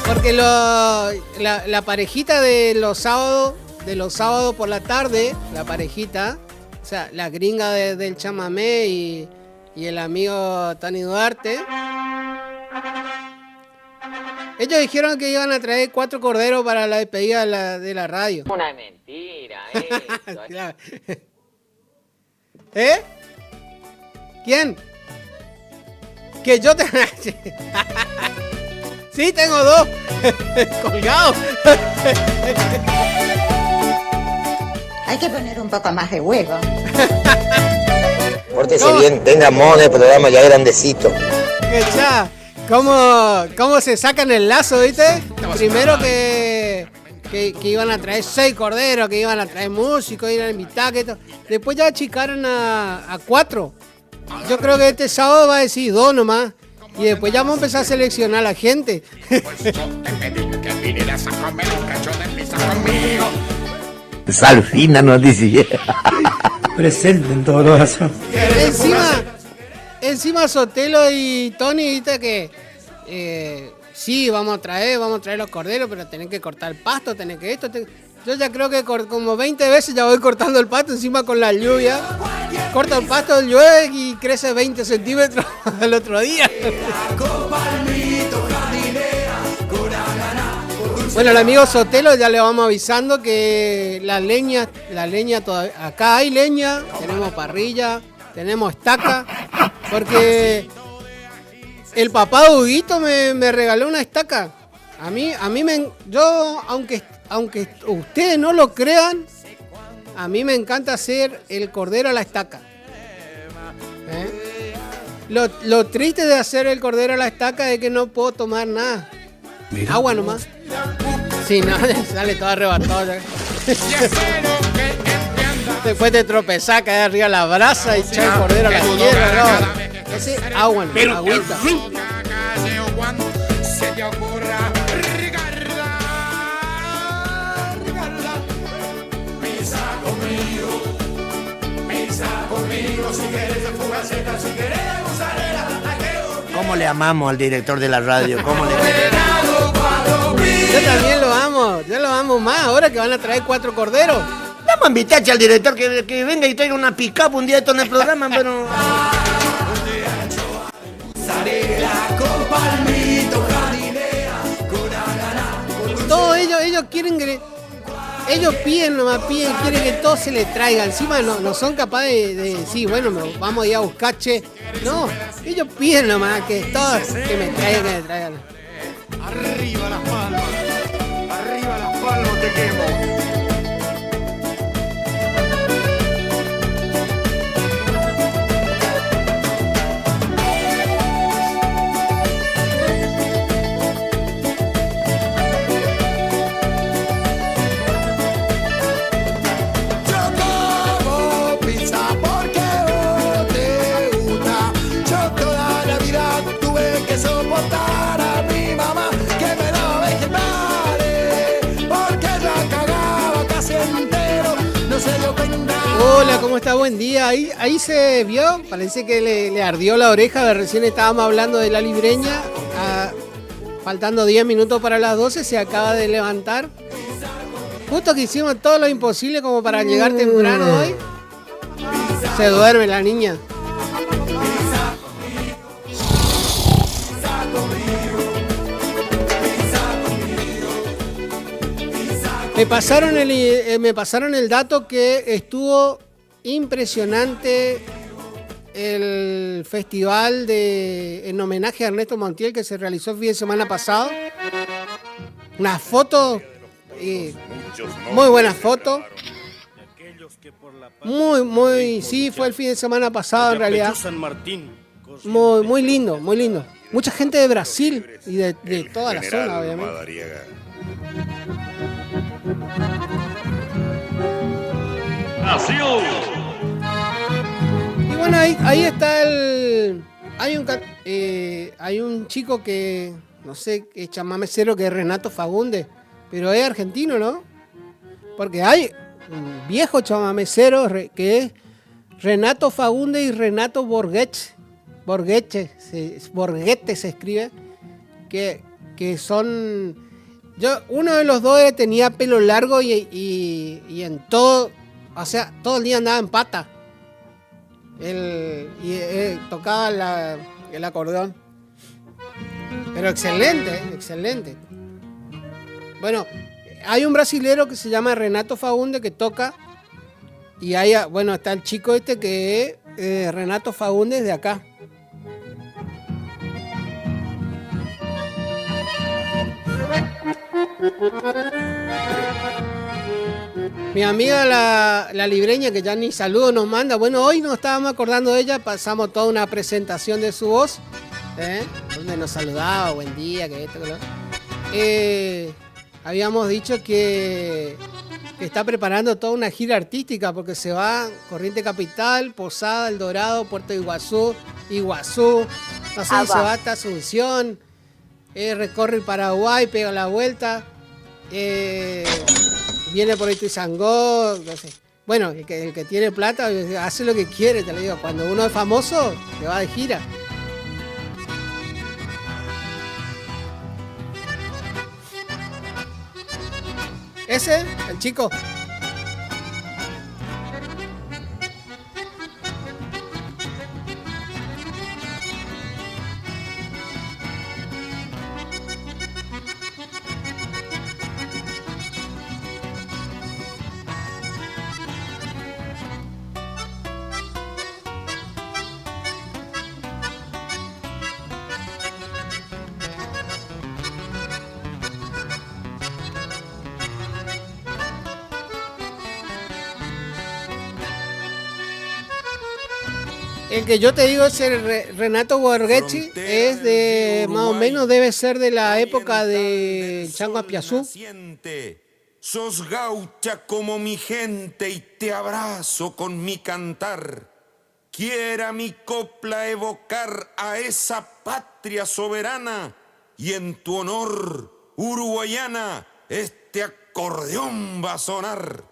Porque la parejita de los sábados por la tarde, la parejita, o sea, la gringa del chamamé y el amigo Tony Duarte, ellos dijeron que iban a traer 4 corderos para la despedida de la radio. Una mentira, Claro. ¿Eh? ¿Quién? Que yo te... Sí, tengo 2 colgados. Hay que poner un poco más de huevo. Pórtese bien, venga mono el programa ya grandecito. Ya, ¿cómo se sacan el lazo, viste? Primero que iban a traer 6 corderos, que iban a traer músicos, iban a invitar, que todo. Después ya achicaron a 4. Yo creo que este sábado va a decir 2 nomás. Y después ya vamos a empezar a seleccionar a la gente. Salfina nos dice. Presente en todos los casos. Encima Sotelo y Tony, viste que sí, vamos a traer los corderos, pero tienen que cortar el pasto, tienen que esto. Yo ya creo que como 20 veces ya voy cortando el pasto, encima con la lluvia. Corto el pasto, llueve y crece 20 centímetros el otro día. Bueno, el amigo Sotelo ya le vamos avisando que la leña todavía, acá hay leña, tenemos parrilla, tenemos estaca, porque el papá Huguito me regaló una estaca. Yo, aunque ustedes no lo crean, a mí me encanta hacer el cordero a la estaca. Lo triste de hacer el cordero a la estaca es que no puedo tomar nada. Mira. Agua nomás. Sí, no, sale todo arrebatado. Después te tropezás, caes arriba de la brasa y echas el cordero a la tierra. No. Ese agua, no, agüita. ¿Cómo le amamos al director de la radio? ¿Cómo le Yo también lo amo más ahora que van a traer 4 corderos. Vamos a invitarse al director que venga y traiga una pick-up un día esto en el programa, pero... Todos ellos quieren que... Ellos piden nomás, quieren que todo se les traiga. Encima no son capaces de decir, bueno, vamos a ir a buscar, che. No, ellos piden nomás que todo, que me traigan. Arriba las palmas, te quemo. Hola, ¿cómo está? Buen día. Ahí se vio, parece que le ardió la oreja. Recién estábamos hablando de la libreña. Faltando 10 minutos para las 12, se acaba de levantar. Justo que hicimos todo lo imposible como para llegar temprano hoy. Se duerme la niña. Me pasaron el dato que estuvo impresionante el festival en homenaje a Ernesto Montiel que se realizó el fin de semana pasado. Unas fotos, muy buenas fotos. Sí, fue el fin de semana pasado en realidad. Muy lindo, muy lindo. Mucha gente de Brasil y de toda la zona, obviamente. Y bueno, ahí está hay un chico que, no sé, es chamamecero, que es Renato Fagundes, pero es argentino, ¿no? Porque hay un viejo chamamecero que es Renato Fagundes y Renato Borghetti. Borghetti se escribe, que son... uno de los dos tenía pelo largo y en todo, o sea, todo el día andaba en pata. Él tocaba el acordeón. Pero excelente. Bueno, hay un brasilero que se llama Renato Fagundes que toca. Y ahí, bueno, está el chico este que es Renato Fagundes de acá. Mi amiga la libreña, que ya ni saludo nos manda. Bueno, hoy nos estábamos acordando de ella, pasamos toda una presentación de su voz, donde nos saludaba, buen día, que esto, que lo... habíamos dicho que está preparando toda una gira artística, porque se va Corriente Capital, Posada, El Dorado, Puerto Iguazú, no sé si se va hasta Asunción, recorre el Paraguay, pega la vuelta, viene por Ituizangó, no sé. Bueno, el que tiene plata hace lo que quiere, te lo digo. Cuando uno es famoso, te va de gira. Ese, el chico. El que yo te digo es el Renato Borghetti, es de más o menos, debe ser de la época de Chango Aspiazú. Sos gaucha como mi gente y te abrazo con mi cantar. Quiera mi copla evocar a esa patria soberana y en tu honor, uruguayana, este acordeón va a sonar.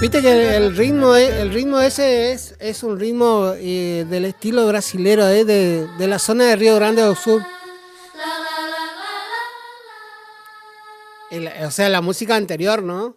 Viste que el ritmo ese es un ritmo del estilo brasilero, de la zona de Río Grande do Sul. O sea, la música anterior, ¿no?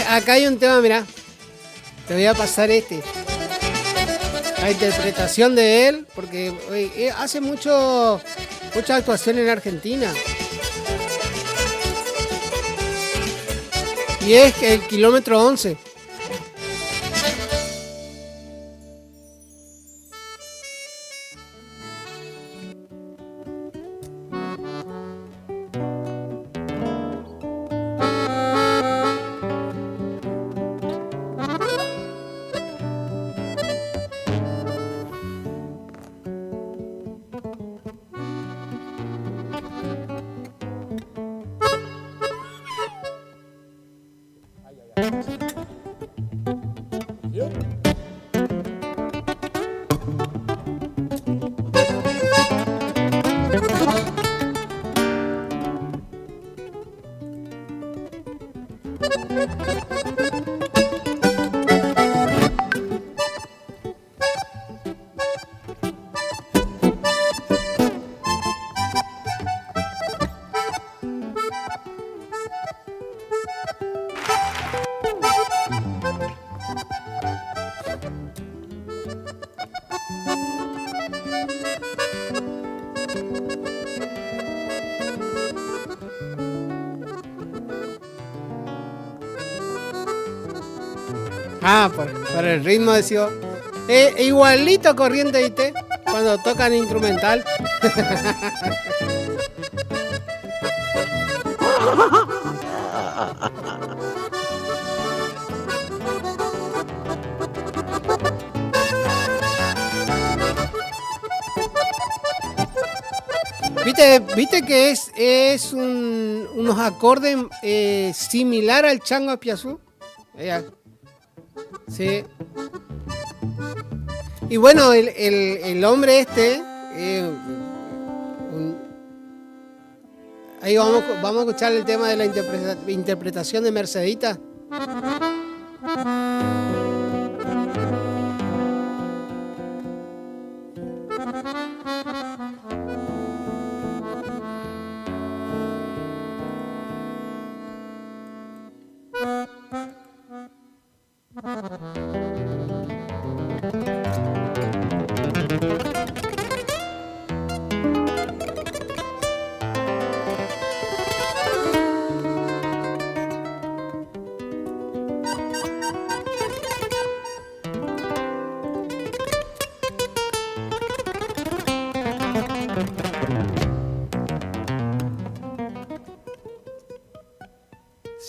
Acá hay un tema, mirá. Te voy a pasar este. La interpretación de él, porque hace mucha actuación en Argentina. Y es el kilómetro 11. Por el ritmo decía. Igualito Corriente IT cuando tocan instrumental. ¿Viste que es unos acordes similar al Chango Espiazú? Sí. Y bueno, el hombre este, ahí vamos a escuchar el tema de la interpretación de Mercedita.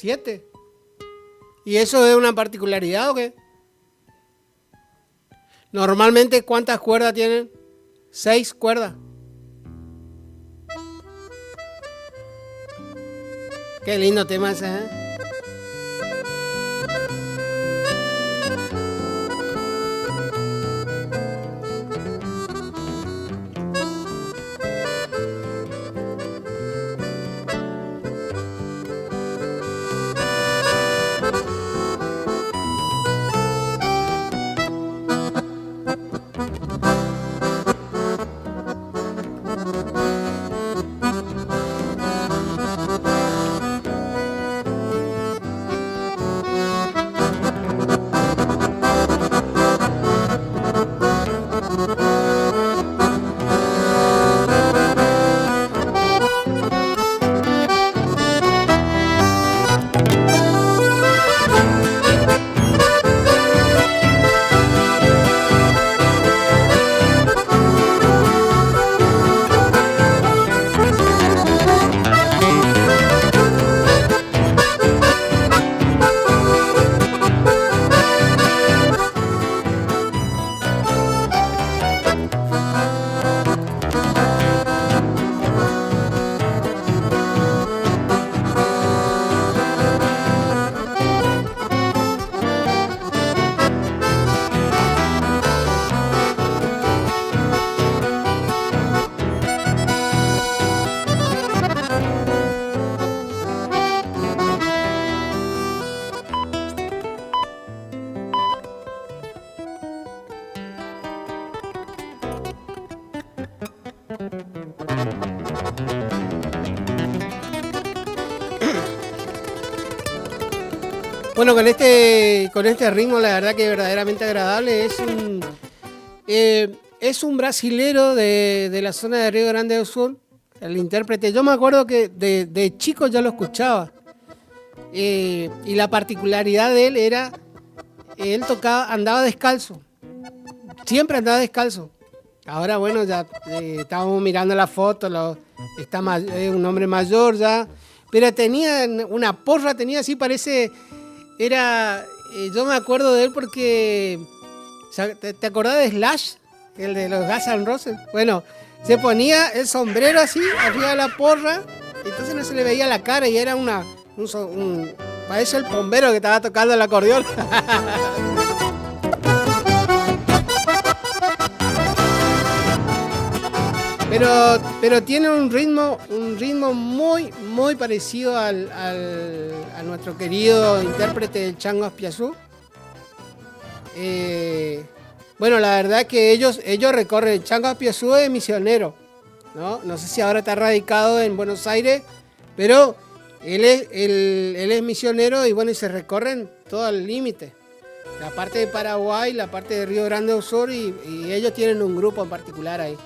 ¿7? ¿Y eso es una particularidad o qué? Normalmente, ¿cuántas cuerdas tienen? 6 cuerdas. Qué lindo tema ese, ¿eh? Bueno, con este ritmo, la verdad que es verdaderamente agradable. Es un brasilero de la zona de Río Grande do Sul, el intérprete. Yo me acuerdo que de chico ya lo escuchaba. Y la particularidad de él era, él andaba descalzo. Siempre andaba descalzo. Ahora, bueno, ya estábamos mirando la foto, es un hombre mayor ya. Pero tenía una porra, tenía así, yo me acuerdo de él porque, ¿te acordás de Slash? El de los Guns N' Roses. Bueno, se ponía el sombrero así, arriba de la porra, entonces no se le veía la cara y era parece el bombero que estaba tocando el acordeón. Pero tiene un ritmo muy, muy parecido a nuestro querido intérprete del Chango Aspiazú. Bueno, la verdad que ellos recorren. El Chango Aspiazú es misionero, ¿no? No sé si ahora está radicado en Buenos Aires, pero él es misionero y bueno, y se recorren todo el límite. La parte de Paraguay, la parte de Río Grande do Sul y ellos tienen un grupo en particular ahí.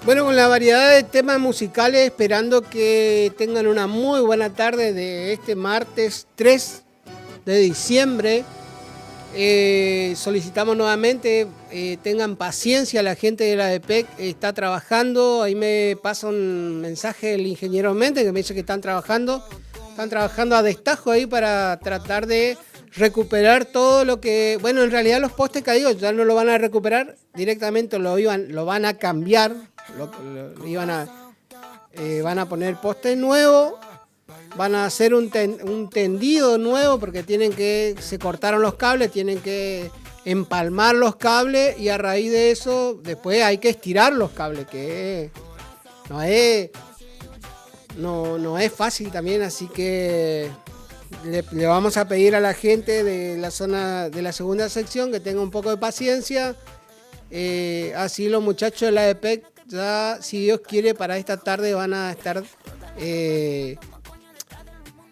Bueno, con la variedad de temas musicales, esperando que tengan una muy buena tarde de este martes 3 de diciembre. Solicitamos nuevamente, tengan paciencia, la gente de la EPEC está trabajando. Ahí me pasa un mensaje el ingeniero Méndez que me dice que están trabajando a destajo ahí para tratar de recuperar todo lo que... Bueno, en realidad los postes caídos ya no lo van a recuperar, directamente lo van a cambiar. Van a poner postes nuevos, van a hacer un tendido nuevo porque se cortaron los cables, tienen que empalmar los cables y a raíz de eso después hay que estirar los cables, que no es fácil también, así que le vamos a pedir a la gente de la zona de la segunda sección que tenga un poco de paciencia. Así los muchachos de la EPEC ya, si Dios quiere, para esta tarde van a estar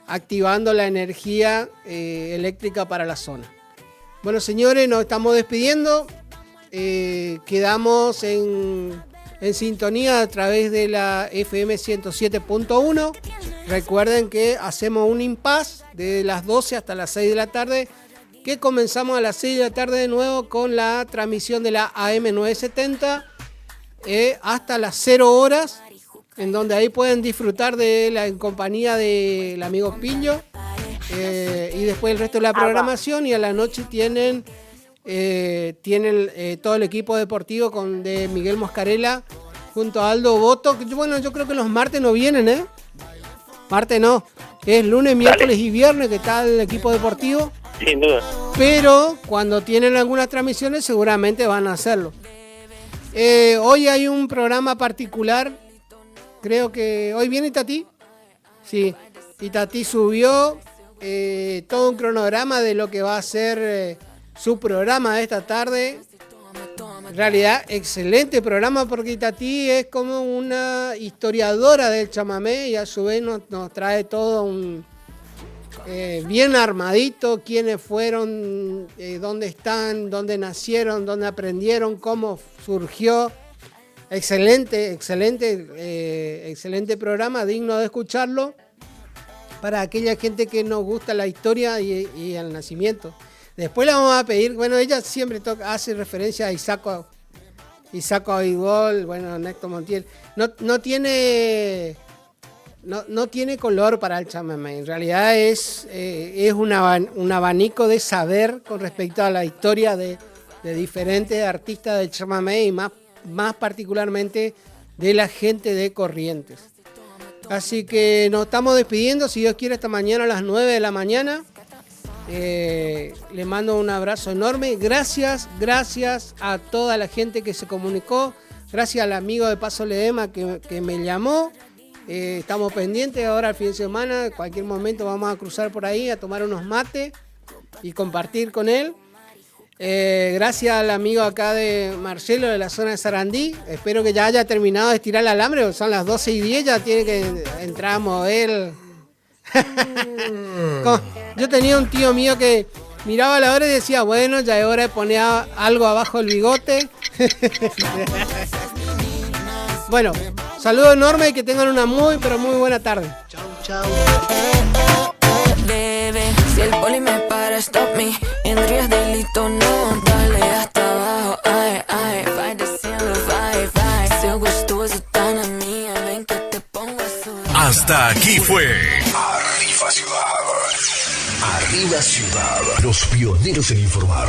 activando la energía eléctrica para la zona. Bueno, señores, nos estamos despidiendo. Quedamos en sintonía a través de la FM 107.1. Recuerden que hacemos un impasse de las 12 hasta las 6 de la tarde, que comenzamos a las 6 de la tarde de nuevo con la transmisión de la AM 970 hasta las 0 horas, en donde ahí pueden disfrutar en compañía del amigo Pillo y después el resto de la programación, y a la noche tienen todo el equipo deportivo de Miguel Moscarella junto a Aldo Boto. Bueno, yo creo que los martes no vienen, martes no, es lunes, miércoles y viernes que está el equipo deportivo. Sin duda. Pero cuando tienen algunas transmisiones seguramente van a hacerlo. Hoy hay un programa particular. Creo que hoy viene Itatí. Sí, Itatí subió todo un cronograma de lo que va a ser su programa de esta tarde. En realidad, excelente programa porque Itatí es como una historiadora del chamamé y a su vez nos trae todo bien armadito, quiénes fueron, dónde están, dónde nacieron, dónde aprendieron, cómo surgió. Excelente programa, digno de escucharlo para aquella gente que nos gusta la historia y el nacimiento. Después le vamos a pedir, bueno, ella siempre hace referencia a Isaco Aigol, bueno, Néstor Montiel. No tiene color para el chamamé. En realidad es un abanico de saber con respecto a la historia de diferentes artistas del chamamé y más particularmente de la gente de Corrientes. Así que nos estamos despidiendo, si Dios quiere, esta mañana a las 9 de la mañana. Le mando un abrazo enorme. Gracias a toda la gente que se comunicó. Gracias al amigo de Paso Ledema que me llamó. Estamos pendientes ahora el fin de semana. En cualquier momento vamos a cruzar por ahí a tomar unos mates y compartir con él. Gracias al amigo acá de Marcelo de la zona de Sarandí. Espero que ya haya terminado de estirar el alambre. Son las 12:10, ya tiene que entrar a mover. Yo tenía un tío mío que miraba la hora y decía, bueno, ya es hora de poner algo abajo del bigote. Bueno, saludo enorme y que tengan una muy, pero muy buena tarde. Chau, chau. Bebé, si el poli me para, stop me. Tendrías delito, no, dale hasta abajo. Ay, ay, vai descendo, vai, vai. Seu gostoso tá na minha, ven que te pongo a sudar. Hasta aquí fue Arriba Ciudad. Arriba Ciudad, los pioneros en informar.